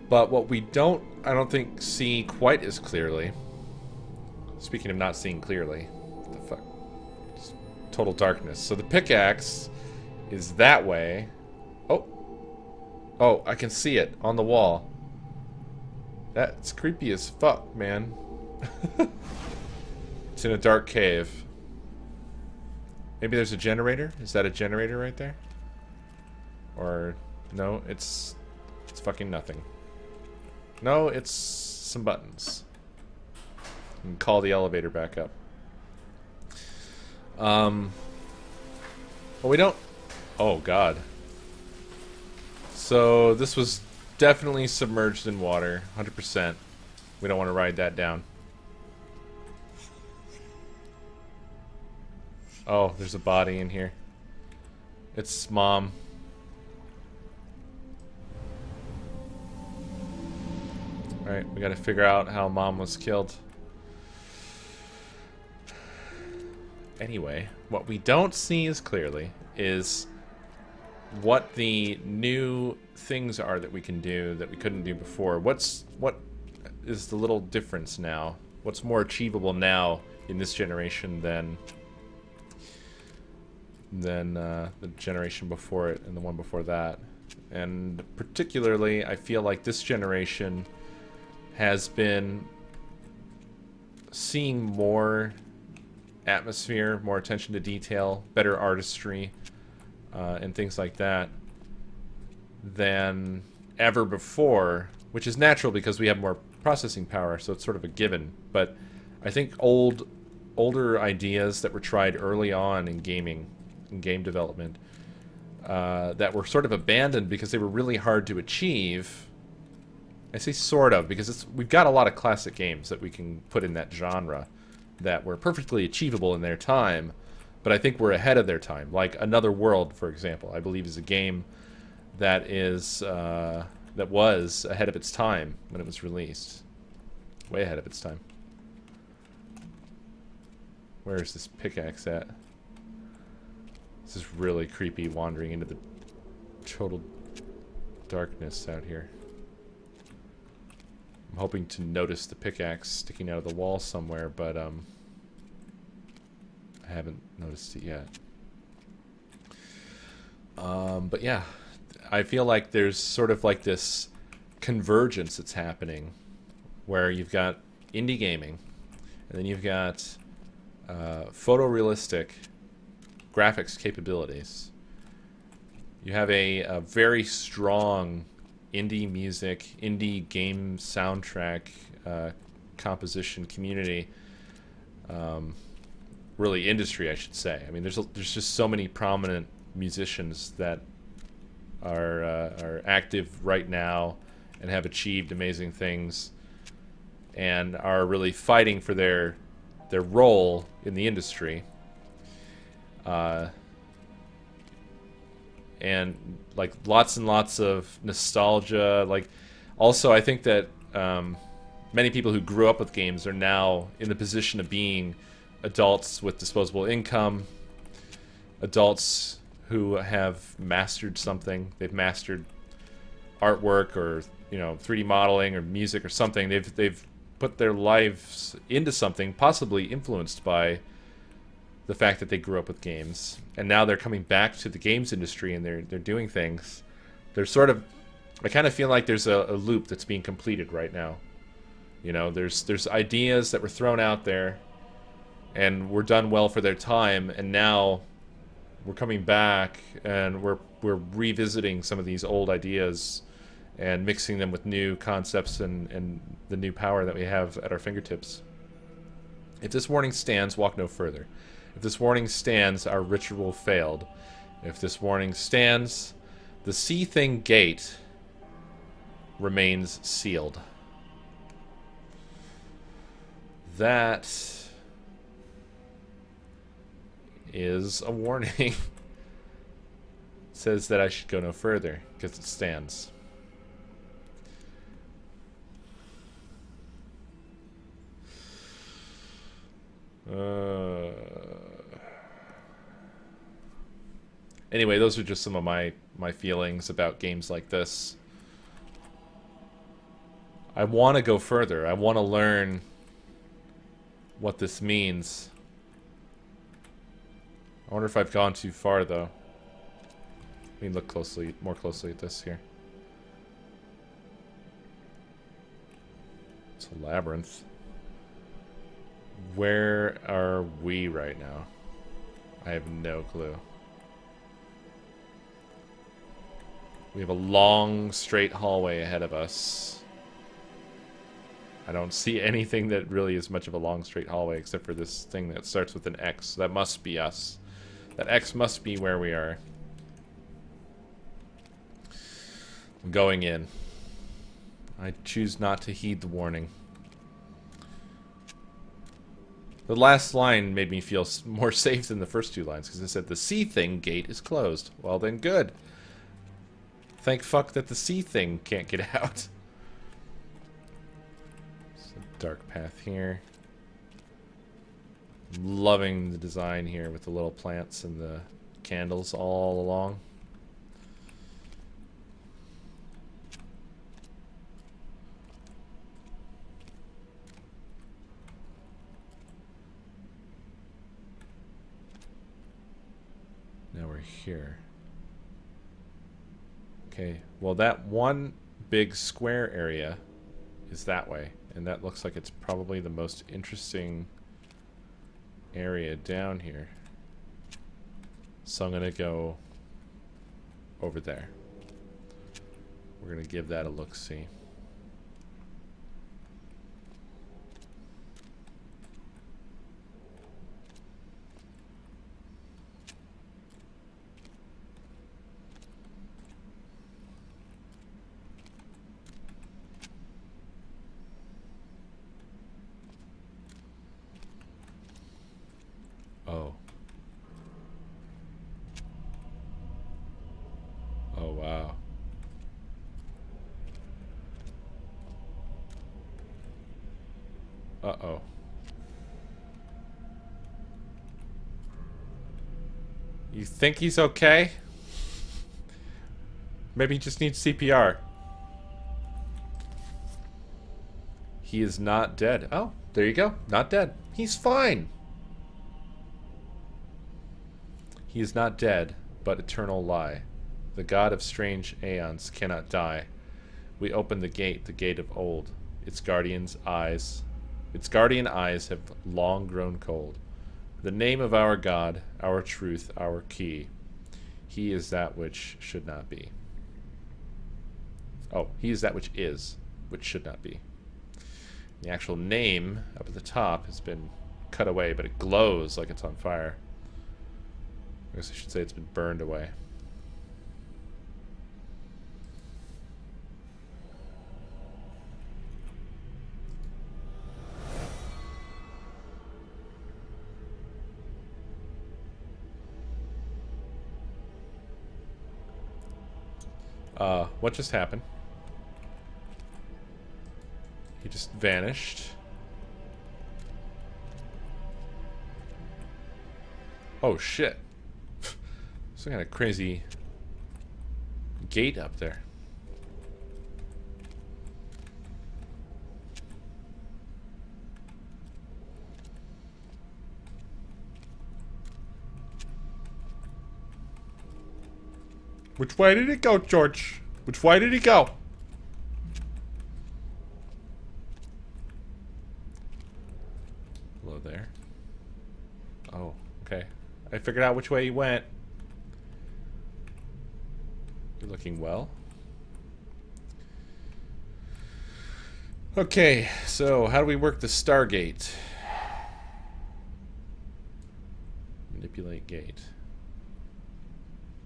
But what we don't, I don't think, see quite as clearly. Speaking of not seeing clearly, what the fuck? Just total darkness. So the pickaxe is that way. Oh, I can see it on the wall. That's creepy as fuck, man. It's in a dark cave. Maybe there's a generator? Is that a generator right there? Or no, it's fucking nothing. No, it's some buttons. You can call the elevator back up. Well, we don't... Oh, God. So, this was definitely submerged in water. 100%. We don't want to ride that down. Oh, there's a body in here. It's Mom. Alright, we gotta figure out how Mom was killed. Anyway, what we don't see as clearly is what the new things are that we can do that we couldn't do before. What is the little difference now? What's more achievable now in this generation than the generation before it and the one before that? And particularly, I feel like this generation has been seeing more atmosphere, more attention to detail, better artistry, and things like that than ever before, which is natural because we have more processing power, so it's sort of a given. But I think older ideas that were tried early on in gaming, in game development, that were sort of abandoned because they were really hard to achieve. I say sort of because we've got a lot of classic games that we can put in that genre that were perfectly achievable in their time, but I think we're ahead of their time. Like Another World, for example, I believe is a game that was ahead of its time when it was released. Way ahead of its time. Where is this pickaxe at? This is really creepy, wandering into the total darkness out here. I'm hoping to notice the pickaxe sticking out of the wall somewhere, but I haven't noticed it yet. But yeah, I feel like there's sort of like this convergence that's happening, where you've got indie gaming, and then you've got photorealistic graphics capabilities. You have a very strong indie music, indie game soundtrack composition community, really industry, I should say. I mean, there's just so many prominent musicians that are active right now and have achieved amazing things and are really fighting for their role in the industry. And like lots and lots of nostalgia. Like, also I think that many people who grew up with games are now in the position of being adults with disposable income, adults who have mastered something. They've mastered artwork, or 3D modeling, or music, or something. They've put their lives into something, possibly influenced by the fact that they grew up with games, and now they're coming back to the games industry and they're doing things. They're sort of, I kind of feel like there's a loop that's being completed right now. There's ideas that were thrown out there and were done well for their time, and now we're coming back and we're revisiting some of these old ideas and mixing them with new concepts and the new power that we have at our fingertips. If this warning stands, walk no further. If this warning stands, our ritual failed. If this warning stands, the sea thing gate remains sealed. That is a warning. It says that I should go no further because it stands. Anyway, those are just some of my feelings about games like this. I want to go further. I want to learn what this means. I wonder if I've gone too far, though. Let me look more closely at this here. It's a labyrinth. Where are we right now? I have no clue. We have a long, straight hallway ahead of us. I don't see anything that really is much of a long, straight hallway except for this thing that starts with an X. That must be us. That X must be where we are. I'm going in. I choose not to heed the warning. The last line made me feel more safe than the first two lines, because it said the sea thing gate is closed. Well then, good. Thank fuck that the sea thing can't get out. It's a dark path here. I'm loving the design here with the little plants and the candles all along. Now we're here. Okay, well that one big square area is that way, and that looks like it's probably the most interesting area down here. So I'm gonna go over there. We're gonna give that a look-see. Oh. Oh, wow. Uh-oh. You think he's okay? Maybe he just needs CPR. He is not dead. Oh, there you go. Not dead. He's fine. He is not dead, but eternal lie. The god of strange aeons cannot die. We open the gate of old. Its guardian eyes have long grown cold. The name of our God, our truth, our key. He is that which should not be. Oh, he is that which is, which should not be. The actual name up at the top has been cut away, but it glows like it's on fire. I guess I should say it's been burned away. What just happened? He just vanished. Oh shit. Some kind of crazy gate up there. Which way did it go, George? Which way did he go? Hello there. Oh, okay. I figured out which way he went. You're looking well. Okay, so how do we work the Stargate? Manipulate gate.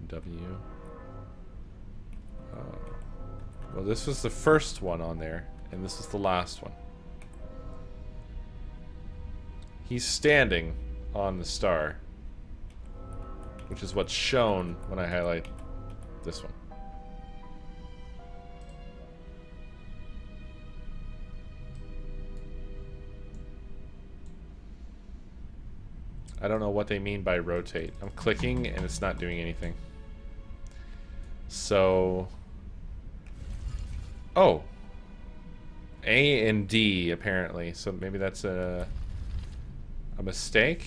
W. Well, this was the first one on there, and this is the last one. He's standing on the star, which is what's shown when I highlight this one. I don't know what they mean by rotate. I'm clicking and it's not doing anything. So... Oh! A and D, apparently. So maybe that's a mistake?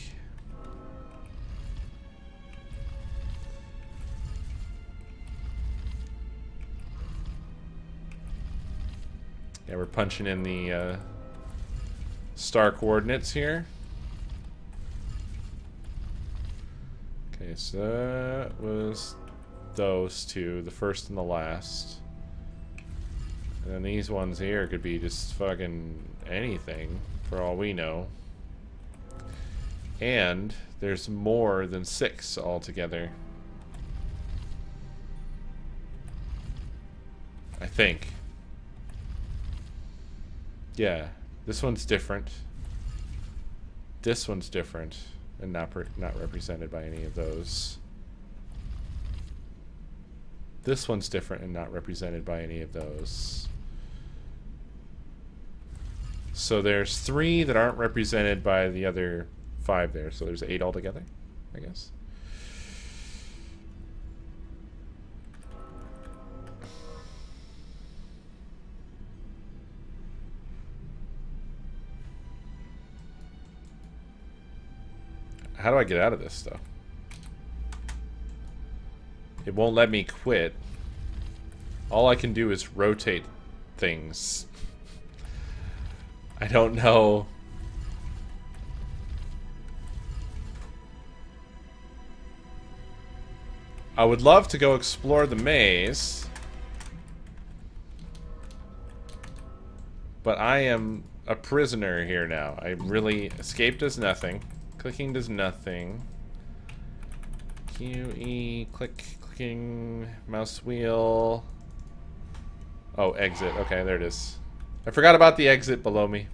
Yeah, we're punching in the star coordinates here. Okay, so that was those two, the first and the last. And then these ones here could be just fucking anything, for all we know. And there's more than 6 altogether. I think. Yeah, this one's different. This one's different, and not represented by any of those. This one's different and not represented by any of those. So there's 3 that aren't represented by the other 5 there. So there's 8 altogether, I guess. How do I get out of this, though? It won't let me quit. All I can do is rotate things. I don't know. I would love to go explore the maze. But I am a prisoner here now. I really... Escape does nothing. Clicking does nothing. Q, E, clicking, mouse wheel. Oh, exit. Okay, there it is. I forgot about the exit below me.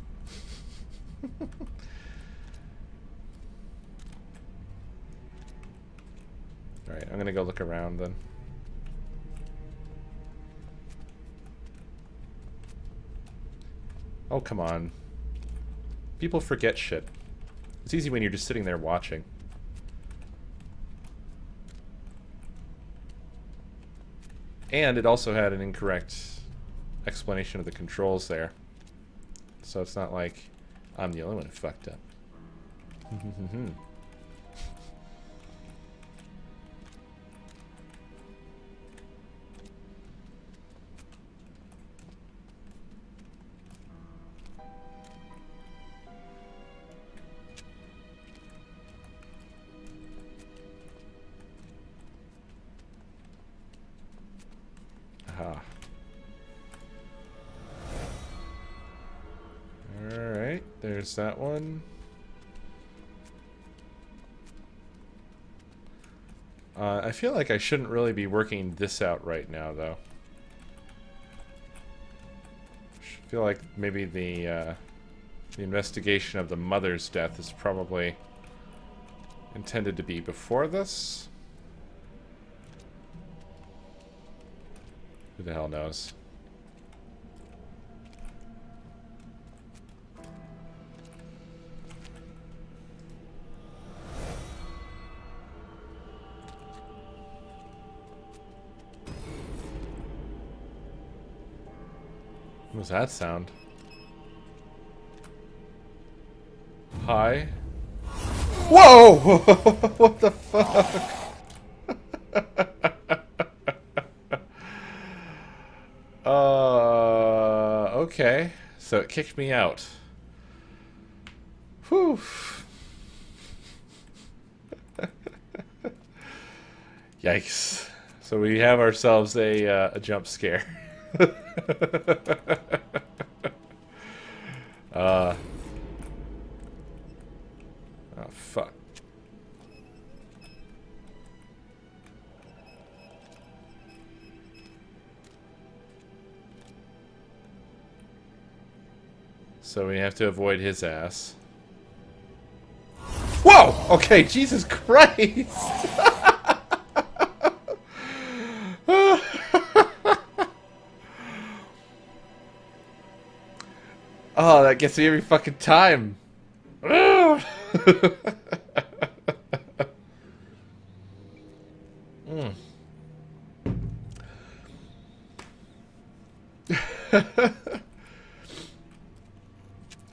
Alright, I'm gonna go look around then. Oh, come on. People forget shit. It's easy when you're just sitting there watching. And it also had an incorrect explanation of the controls there. So it's not like I'm the only one who fucked up. There's that one. I feel like I shouldn't really be working this out right now, though. I feel like maybe the investigation of the mother's death is probably intended to be before this. Who the hell knows? What was that sound? Hi. Whoa! What the fuck? Okay. So it kicked me out. Whew. Yikes. So we have ourselves a jump scare. Oh, fuck. So we have to avoid his ass. Whoa! Okay, Jesus Christ! Oh, that gets me every fucking time. Mm.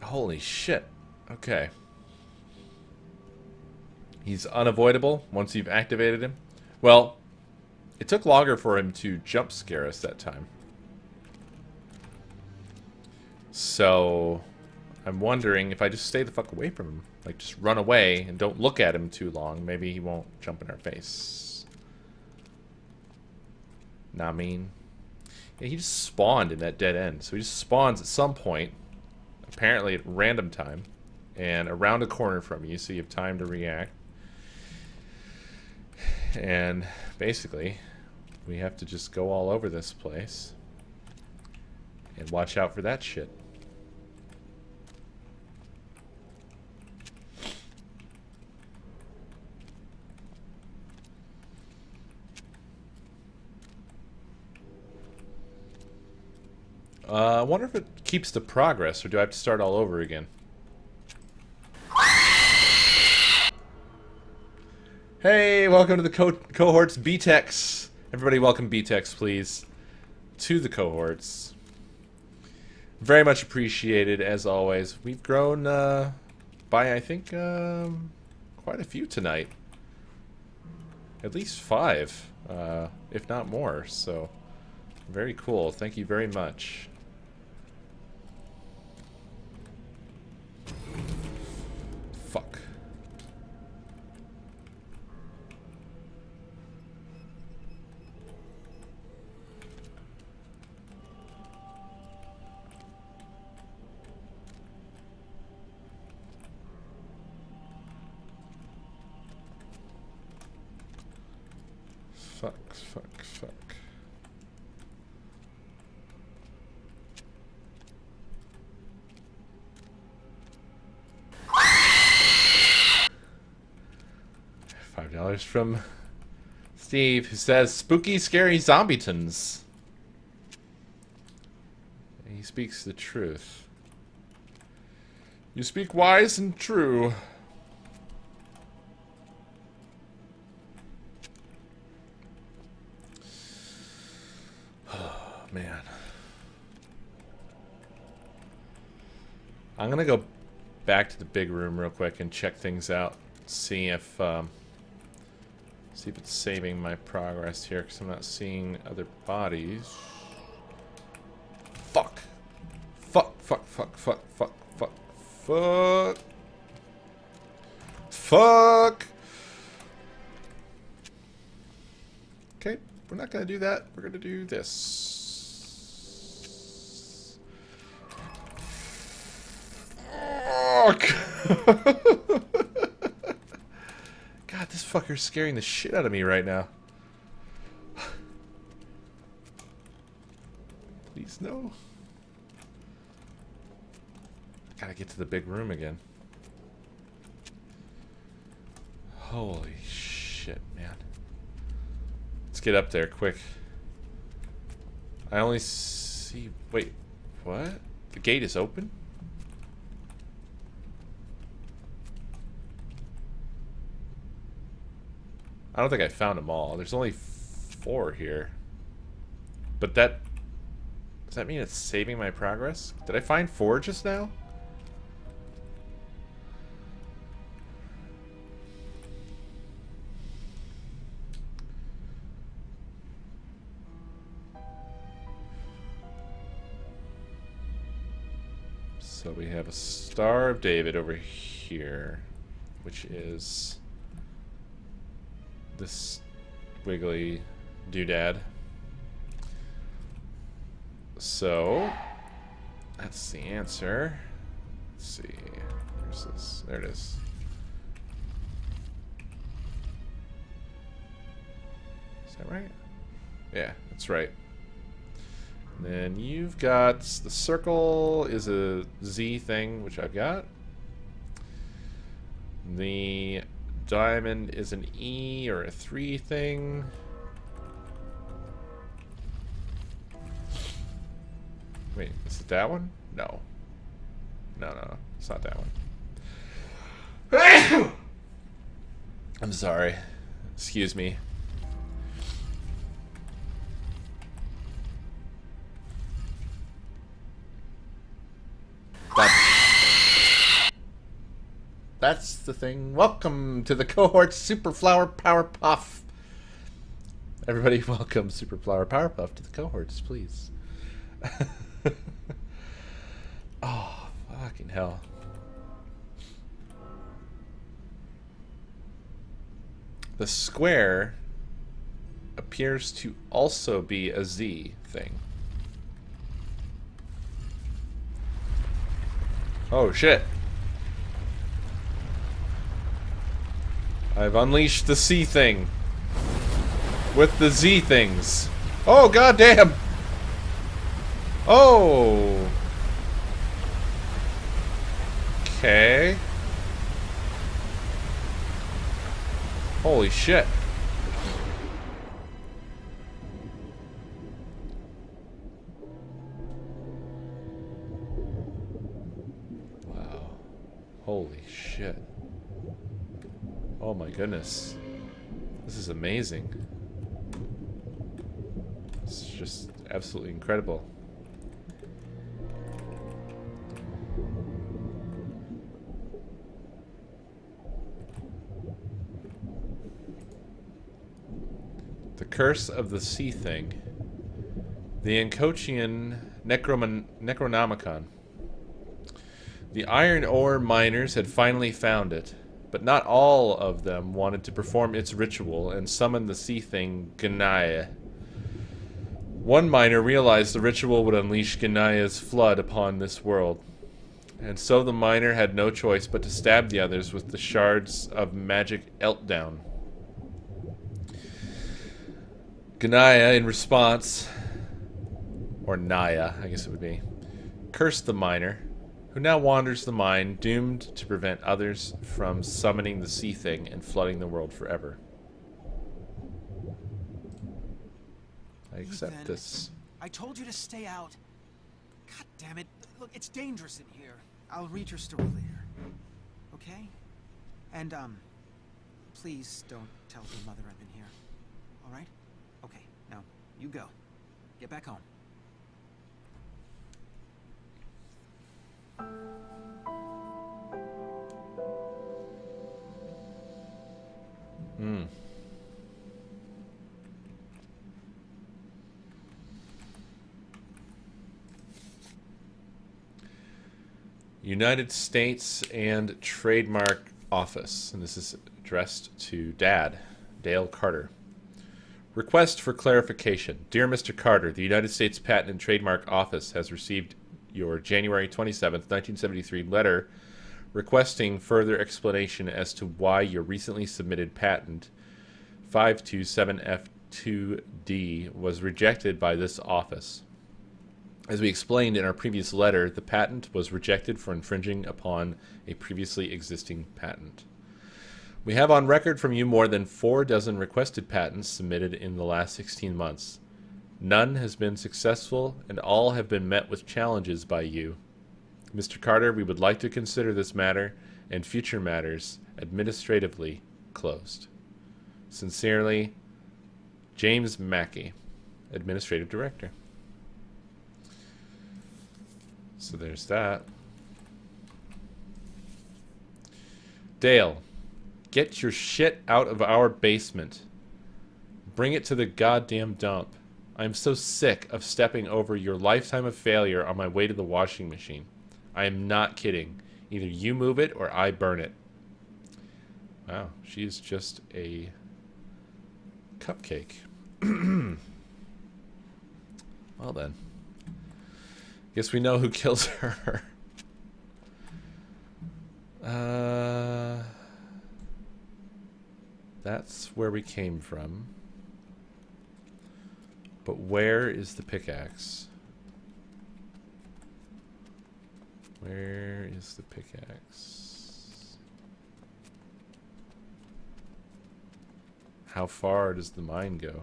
Holy shit. Okay. He's unavoidable once you've activated him. Well, it took longer for him to jump scare us that time. So, I'm wondering if I just stay the fuck away from him. Like, just run away and don't look at him too long. Maybe he won't jump in our face. Nah, mean. Yeah, he just spawned in that dead end. So he just spawns at some point. Apparently at random time. And around a corner from you, so you have time to react. And basically, we have to just go all over this place. And watch out for that shit. I wonder if it keeps the progress, or do I have to start all over again? Hey, welcome to the cohorts B-Techs. Everybody welcome B-Techs, please, to the cohorts. Very much appreciated, as always. We've grown by, I think, quite a few tonight. At least 5, if not more, so very cool. Thank you very much. Fuck. Fuck. $5 from Steve, who says, "Spooky, scary zombietons." He speaks the truth. You speak wise and true. Man. I'm gonna go back to the big room real quick and check things out. See if it's saving my progress here, because I'm not seeing other bodies. Fuck. Fuck. Okay, we're not gonna do that. We're gonna do this. fuck! God, this fucker's scaring the shit out of me right now. Please, no. Gotta get to the big room again. Holy shit, man. Let's get up there, quick. I only see... Wait, what? The gate is open? I don't think I found them all. There's only 4 here. But that... Does that mean it's saving my progress? Did I find 4 just now? So we have a Star of David over here, which is this wiggly doodad. So that's the answer. Let's see. Where's this? There it is. Is that right? Yeah, that's right. And then you've got the circle is a Z thing, which I've got. The diamond is an E or a 3 thing. Wait, is it that one? No. No, it's not that one. I'm sorry. Excuse me. That's the thing. Welcome to the cohort Super Flower Power Puff. Everybody, welcome Super Flower Power Puff to the cohorts, please. Oh, fucking hell. The square appears to also be a Z thing. Oh, shit. I've unleashed the C thing with the Z things. Oh, goddamn! Oh! Okay. Holy shit. Wow. Holy shit. Oh my goodness. This is amazing. It's just absolutely incredible. The Curse of the Sea Thing. The Ancochian Necronomicon. The iron ore miners had finally found it. But not all of them wanted to perform its ritual and summon the sea thing, Ganaya. One miner realized the ritual would unleash Ganaya's flood upon this world. And so the miner had no choice but to stab the others with the shards of magic Eltdown. Ganaya, in response, or Naya, I guess it would be, cursed the miner, who now wanders the mine, doomed to prevent others from summoning the sea thing and flooding the world forever. I accept Ethan, this. I told you to stay out. God damn it. Look, it's dangerous in here. I'll read your story later. Okay? And, please don't tell your mother I'm in here. Alright? Okay, now, you go. Get back home. United States and Trademark Office, and this is addressed to Dad, Dale Carter. Request for clarification. Dear Mr. Carter, the United States Patent and Trademark Office has received your January 27th, 1973 letter requesting further explanation as to why your recently submitted patent 527F2D was rejected by this office. As we explained in our previous letter, the patent was rejected for infringing upon a previously existing patent. We have on record from you more than 4 dozen requested patents submitted in the last 16 months. None has been successful, and all have been met with challenges by you. Mr. Carter, we would like to consider this matter and future matters administratively closed. Sincerely, James Mackey, Administrative Director. So there's that. Dale, get your shit out of our basement. Bring it to the goddamn dump. I am so sick of stepping over your lifetime of failure on my way to the washing machine. I am not kidding. Either you move it or I burn it. Wow, she's just a cupcake. Well then. Guess we know who kills her. That's where we came from. But where is the pickaxe? Where is the pickaxe? How far does the mine go?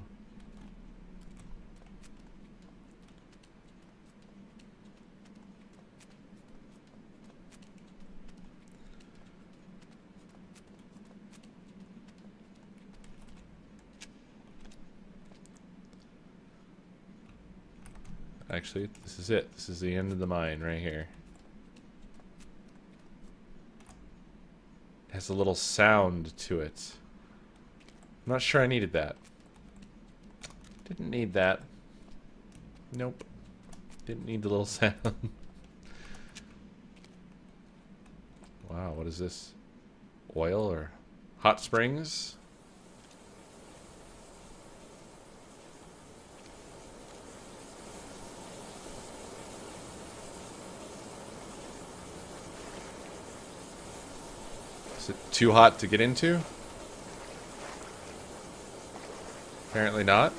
Actually, this is it. This is the end of the mine right here. It has a little sound to it. I'm not sure I needed that. Didn't need that. Nope. Didn't need the little sound. Wow, what is this? Oil or hot springs? Is it too hot to get into? Apparently not.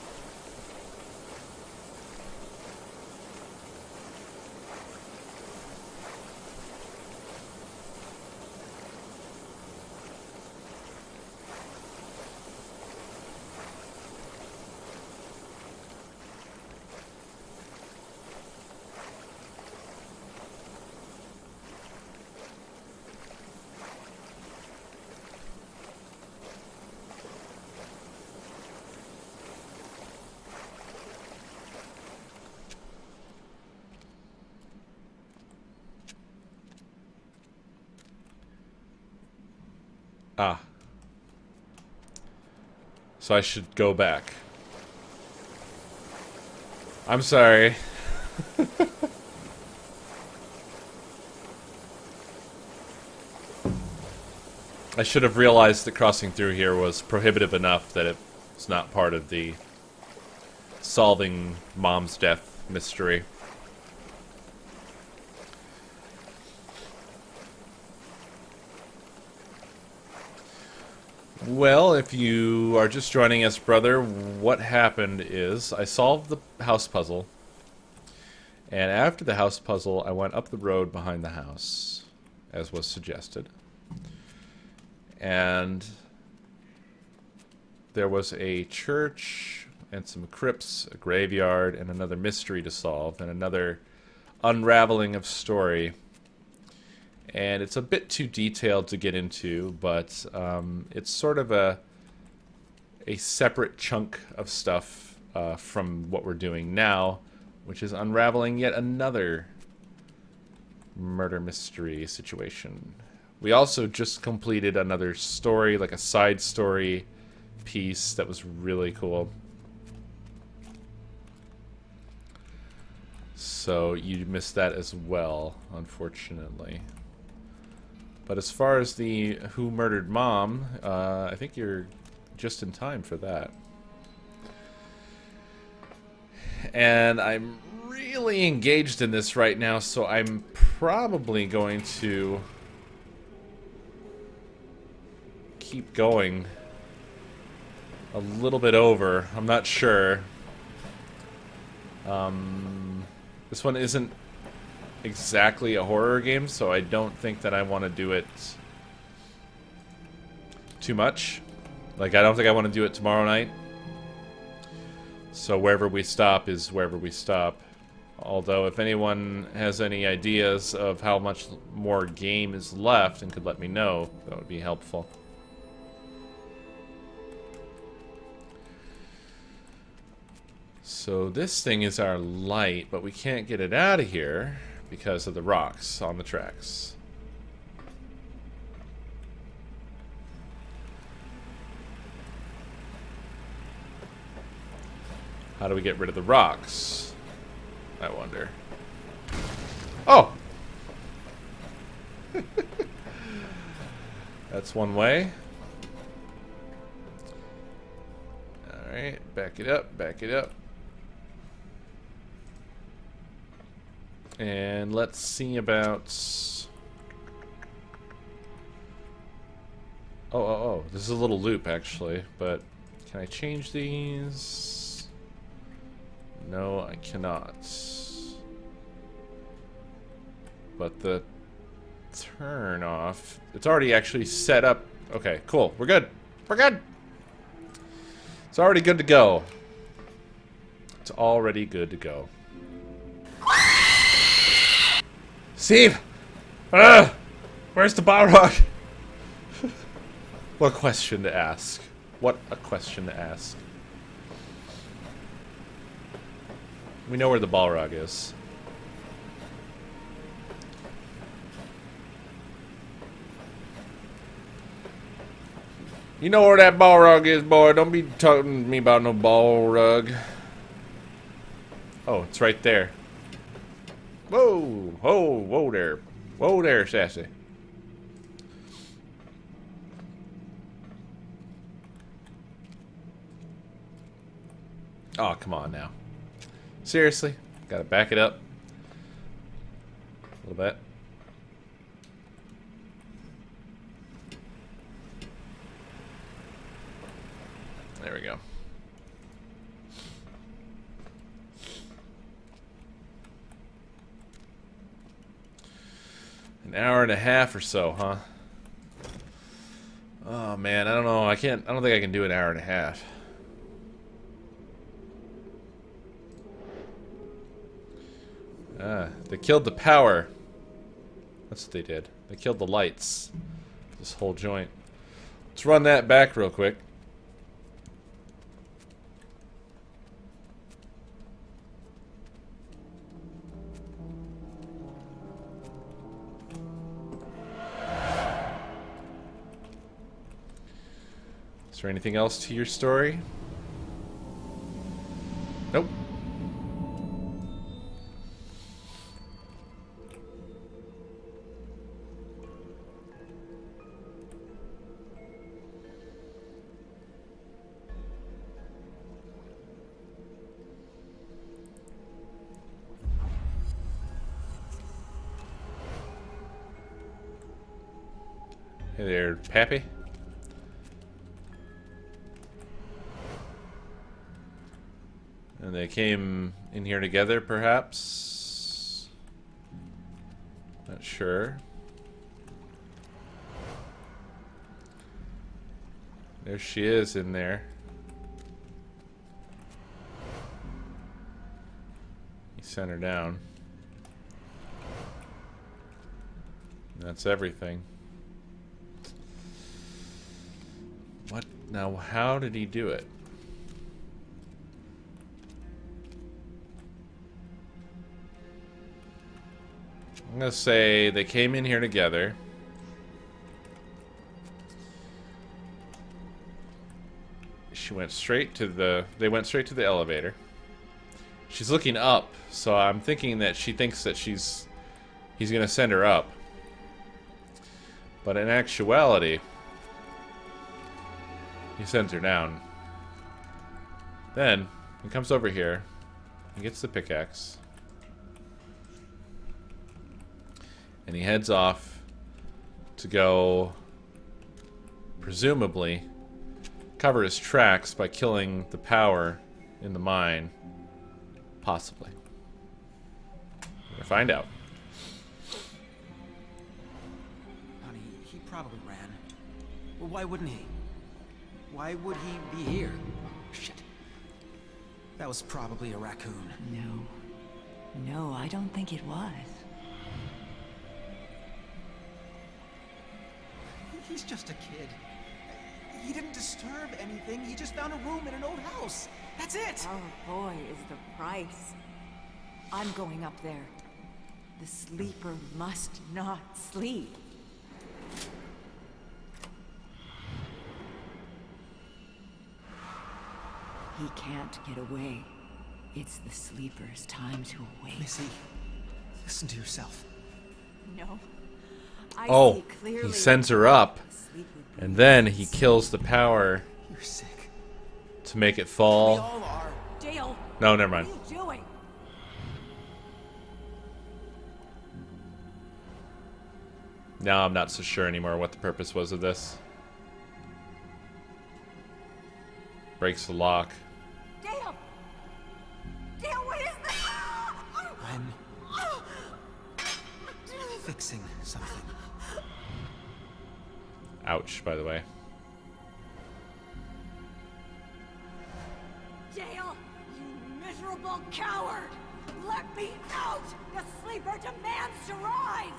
Ah. So I should go back. I'm sorry. I should have realized that crossing through here was prohibitive enough that it was not part of the solving Mom's death mystery. Well, if you are just joining us, brother, what happened is I solved the house puzzle. And after the house puzzle, I went up the road behind the house, as was suggested. And there was a church and some crypts, a graveyard, and another mystery to solve, and another unraveling of story. And it's a bit too detailed to get into, but it's sort of a separate chunk of stuff from what we're doing now, which is unraveling yet another murder mystery situation. We also just completed another story, like a side story piece that was really cool. So you missed that as well, unfortunately. But as far as the Who Murdered Mom, I think you're just in time for that. And I'm really engaged in this right now, so I'm probably going to keep going a little bit over. I'm not sure. This one isn't exactly a horror game, so I don't think that I want to do it too much. Like, I don't think I want to do it tomorrow night. So wherever we stop is wherever we stop. Although, if anyone has any ideas of how much more game is left and could let me know, that would be helpful. So this thing is our light, but we can't get it out of here because of the rocks on the tracks. How do we get rid of the rocks? I wonder. Oh! That's one way. Alright, back it up, back it up. And let's see about... Oh, this is a little loop, actually, but can I change these? No, I cannot. But the turn off, it's already actually set up. Okay, cool. We're good. We're good. It's already good to go. It's already good to go. Steve! Where's the Balrog? What a question to ask. What a question to ask. We know where the Balrog is. You know where that Balrog is, boy. Don't be talking to me about no Balrog. Oh, it's right there. Whoa! Whoa there. Whoa there, sassy. Oh, come on now. Seriously? Gotta back it up. A little bit. There we go. An hour and a half or so, huh? Oh man, I don't know. I don't think I can do an hour and a half. They killed the power. That's what they did. They killed the lights. This whole joint. Let's run that back real quick. Is there anything else to your story? Nope. Hey there, Pappy. And they came in here together, perhaps? Not sure. There she is in there. He sent her down. That's everything. What? Now, how did he do it? I'm gonna say they came in here together. She went straight to the... They went straight to the elevator. She's looking up, so I'm thinking that she thinks that he's gonna send her up. But in actuality, he sends her down. Then, he comes over here. He gets the pickaxe. And he heads off to go presumably cover his tracks by killing the power in the mine. Possibly. We'll find out. Honey, he probably ran. Well, why wouldn't he? Why would he be here? Shit. That was probably a raccoon. No. No, I don't think it was. He's just a kid. He didn't disturb anything. He just found a room in an old house. That's it! Our boy is the price. I'm going up there. The sleeper must not sleep. He can't get away. It's the sleeper's time to awake. Missy, listen to yourself. No. I Oh, see clearly. he sends her up, The sleeper and then he kills the power You're sick. to make it We fall. all are. Dale, No, never mind. what are you doing? Now I'm not so sure anymore what the purpose was of this. Breaks the lock. Dale! Dale, what is this? I'm fixing something. Ouch, by the way. Dale, you miserable coward! Let me out! The sleeper demands to rise!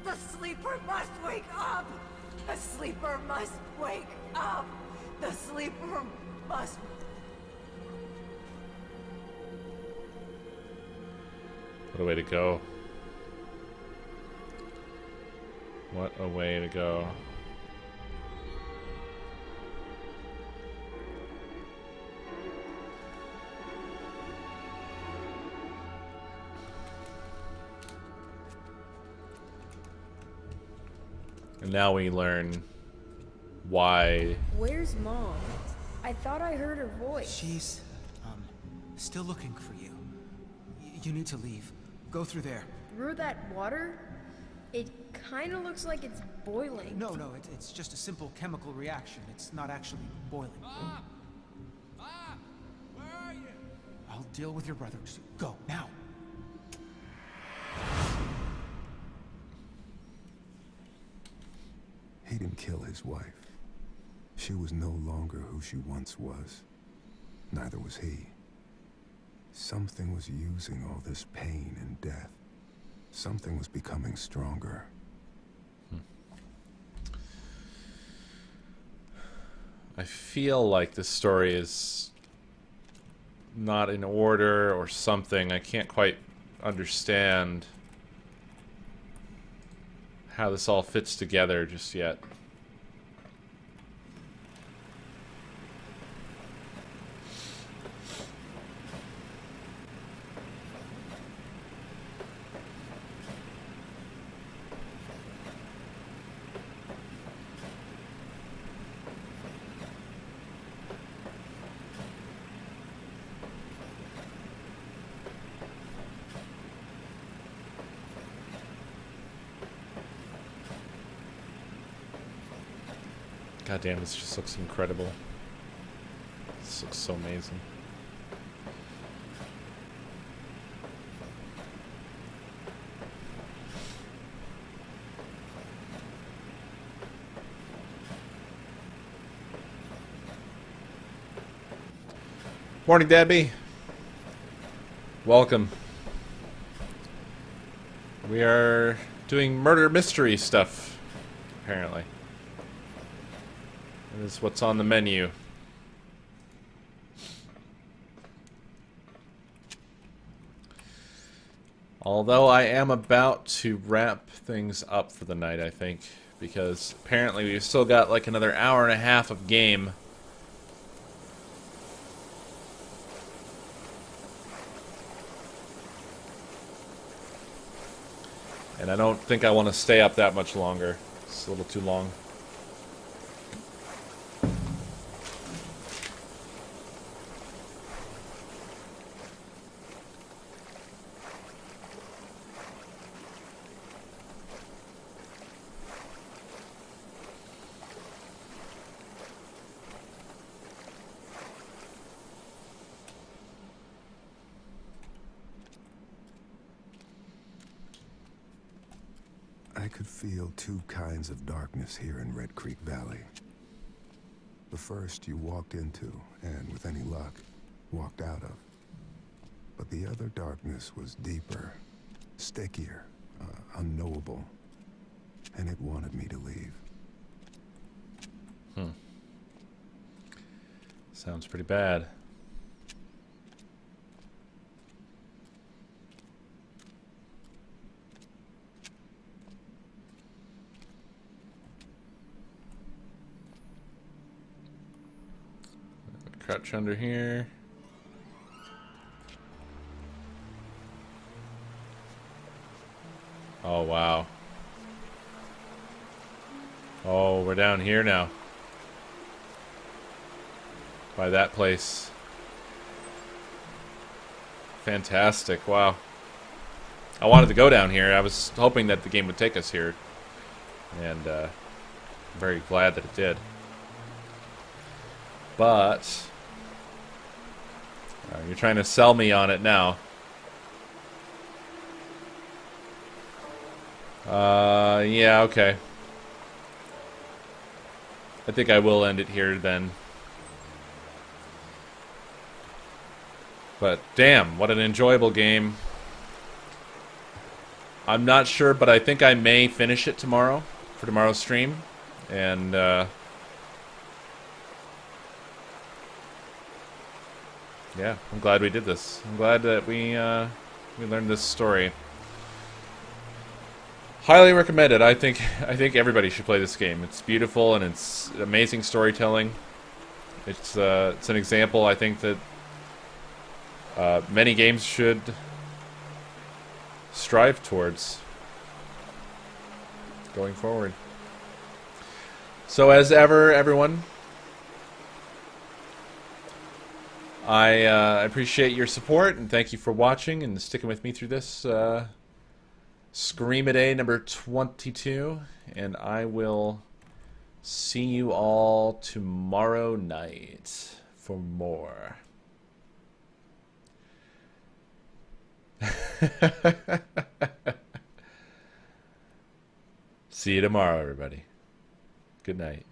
The sleeper must wake up! The sleeper must wake up! The sleeper must... What a way to go. What a way to go. And now we learn why. Where's Mom? I thought I heard her voice. She's, still looking for you. You need to leave. Go through there. Through that water? It kind of looks like it's boiling. No, it's just a simple chemical reaction. It's not actually boiling. Where are you? I'll deal with your brother. Just go, now. He didn't kill his wife. She was no longer who she once was. Neither was he. Something was using all this pain and death. Something was becoming stronger. I feel like this story is not in order or something. I can't quite understand how this all fits together just yet. God damn, this just looks incredible. This looks so amazing. Morning, Debbie. Welcome. We are doing murder mystery stuff, apparently. That is what's on the menu. Although I am about to wrap things up for the night, I think, because apparently we've still got like another hour and a half of game. And I don't think I want to stay up that much longer. It's a little too long. I could feel two kinds of darkness here in Red Creek Valley. The first you walked into, and with any luck, walked out of. But the other darkness was deeper, stickier, unknowable. And it wanted me to leave. Sounds pretty bad. Crouch under here. Oh, wow. Oh, we're down here now. By that place. Fantastic. Wow. I wanted to go down here. I was hoping that the game would take us here. And I'm very glad that it did. But you're trying to sell me on it now. Yeah, okay. I think I will end it here then. But damn, what an enjoyable game. I'm not sure, but I think I may finish it tomorrow for tomorrow's stream. And yeah, I'm glad we did this. I'm glad that we learned this story. Highly recommended. I think everybody should play this game. It's beautiful and it's amazing storytelling. It's an example, I think, that many games should strive towards going forward. So as ever, everyone, I appreciate your support and thank you for watching and sticking with me through this Scream-A-Day number 22, and I will see you all tomorrow night for more. See you tomorrow, everybody. Good night.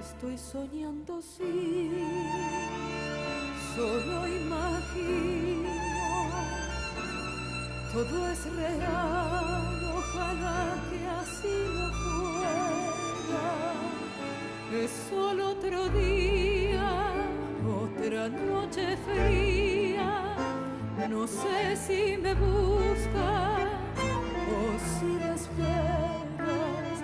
estoy soñando, sí, solo imagino. Todo es real, ojalá que así no fuera. Es solo otro día, otra noche fría. No sé si me buscas o si me esperas.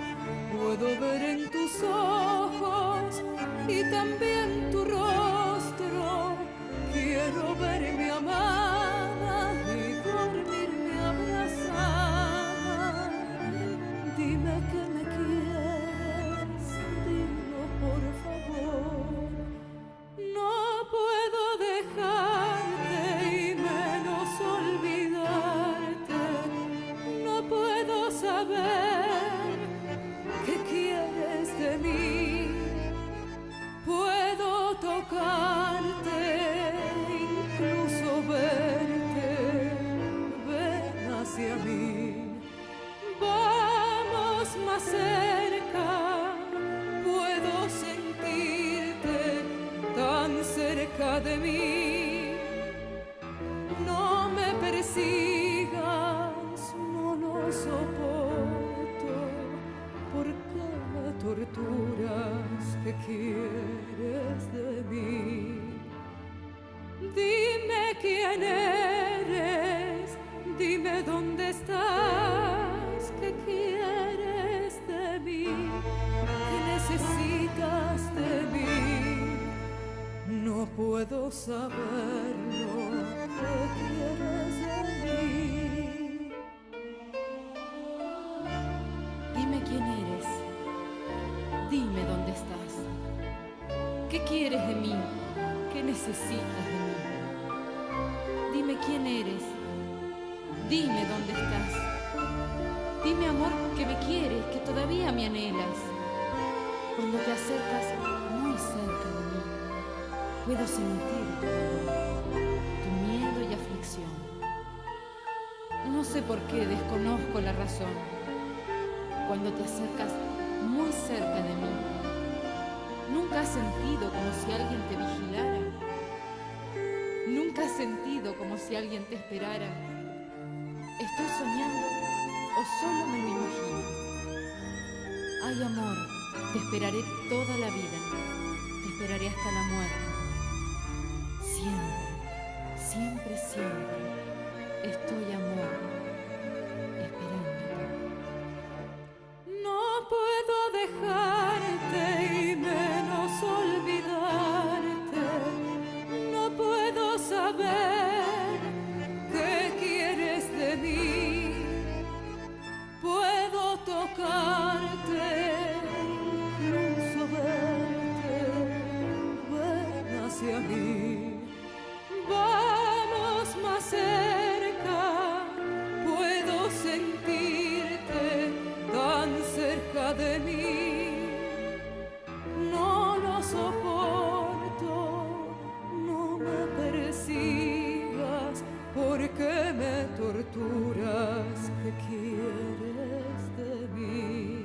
Puedo ver en tus ojos y también tu rostro. Quiero verme amada y dormirme abrazada. Dime que me quieres, dilo por favor. No puedo dejarte y menos olvidarte. No puedo saber qué quieres de mí. Puedo tocarte, incluso verte. Ven hacia mí. Vamos más cerca. Puedo sentirte tan cerca de mí. No me persigas, no lo soporto. ¿Por qué me torturas? ¿Qué quieres de mí? Dime quién eres, dime dónde estás. ¿Qué quieres de mí? ¿Qué necesitas de mí? No puedo saberlo. ¿Qué quieres de mí? Dime quién eres. Dime dónde estás. ¿Qué quieres de mí? ¿Qué necesitas de mí? Dime quién eres. Dime dónde estás. Dime, amor, que me quieres, que todavía me anhelas. Cuando te acercas muy cerca de mí, puedo sentir tu dolor, tu miedo y aflicción. No sé por qué, desconozco la razón. Cuando te acercas muy cerca de mí, ¿nunca has sentido como si alguien te vigilara? ¿Nunca has sentido como si alguien te esperara? ¿Estoy soñando o solo me lo imagino? Ay, amor, te esperaré toda la vida. Te esperaré hasta la muerte. Siempre, siempre, siempre estoy, amor, esperándote. No puedo dejarte y menos olvidarte. No puedo saber qué quieres de mí. Puedo tocarte, incluso verte. Ven hacia mí. Vamos más cerca. Puedo sentirte tan cerca de mí. No lo soporto, no me persigas. ¿Por qué me torturas? ¿Qué quieres de mí?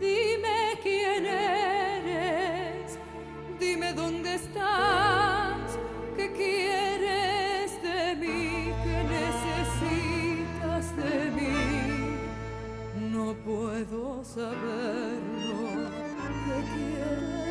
Dime quién eres, dime dónde estás. ¿Qué quieres de mí? ¿Qué necesitas de mí? No puedo saberlo. ¿Qué quieres?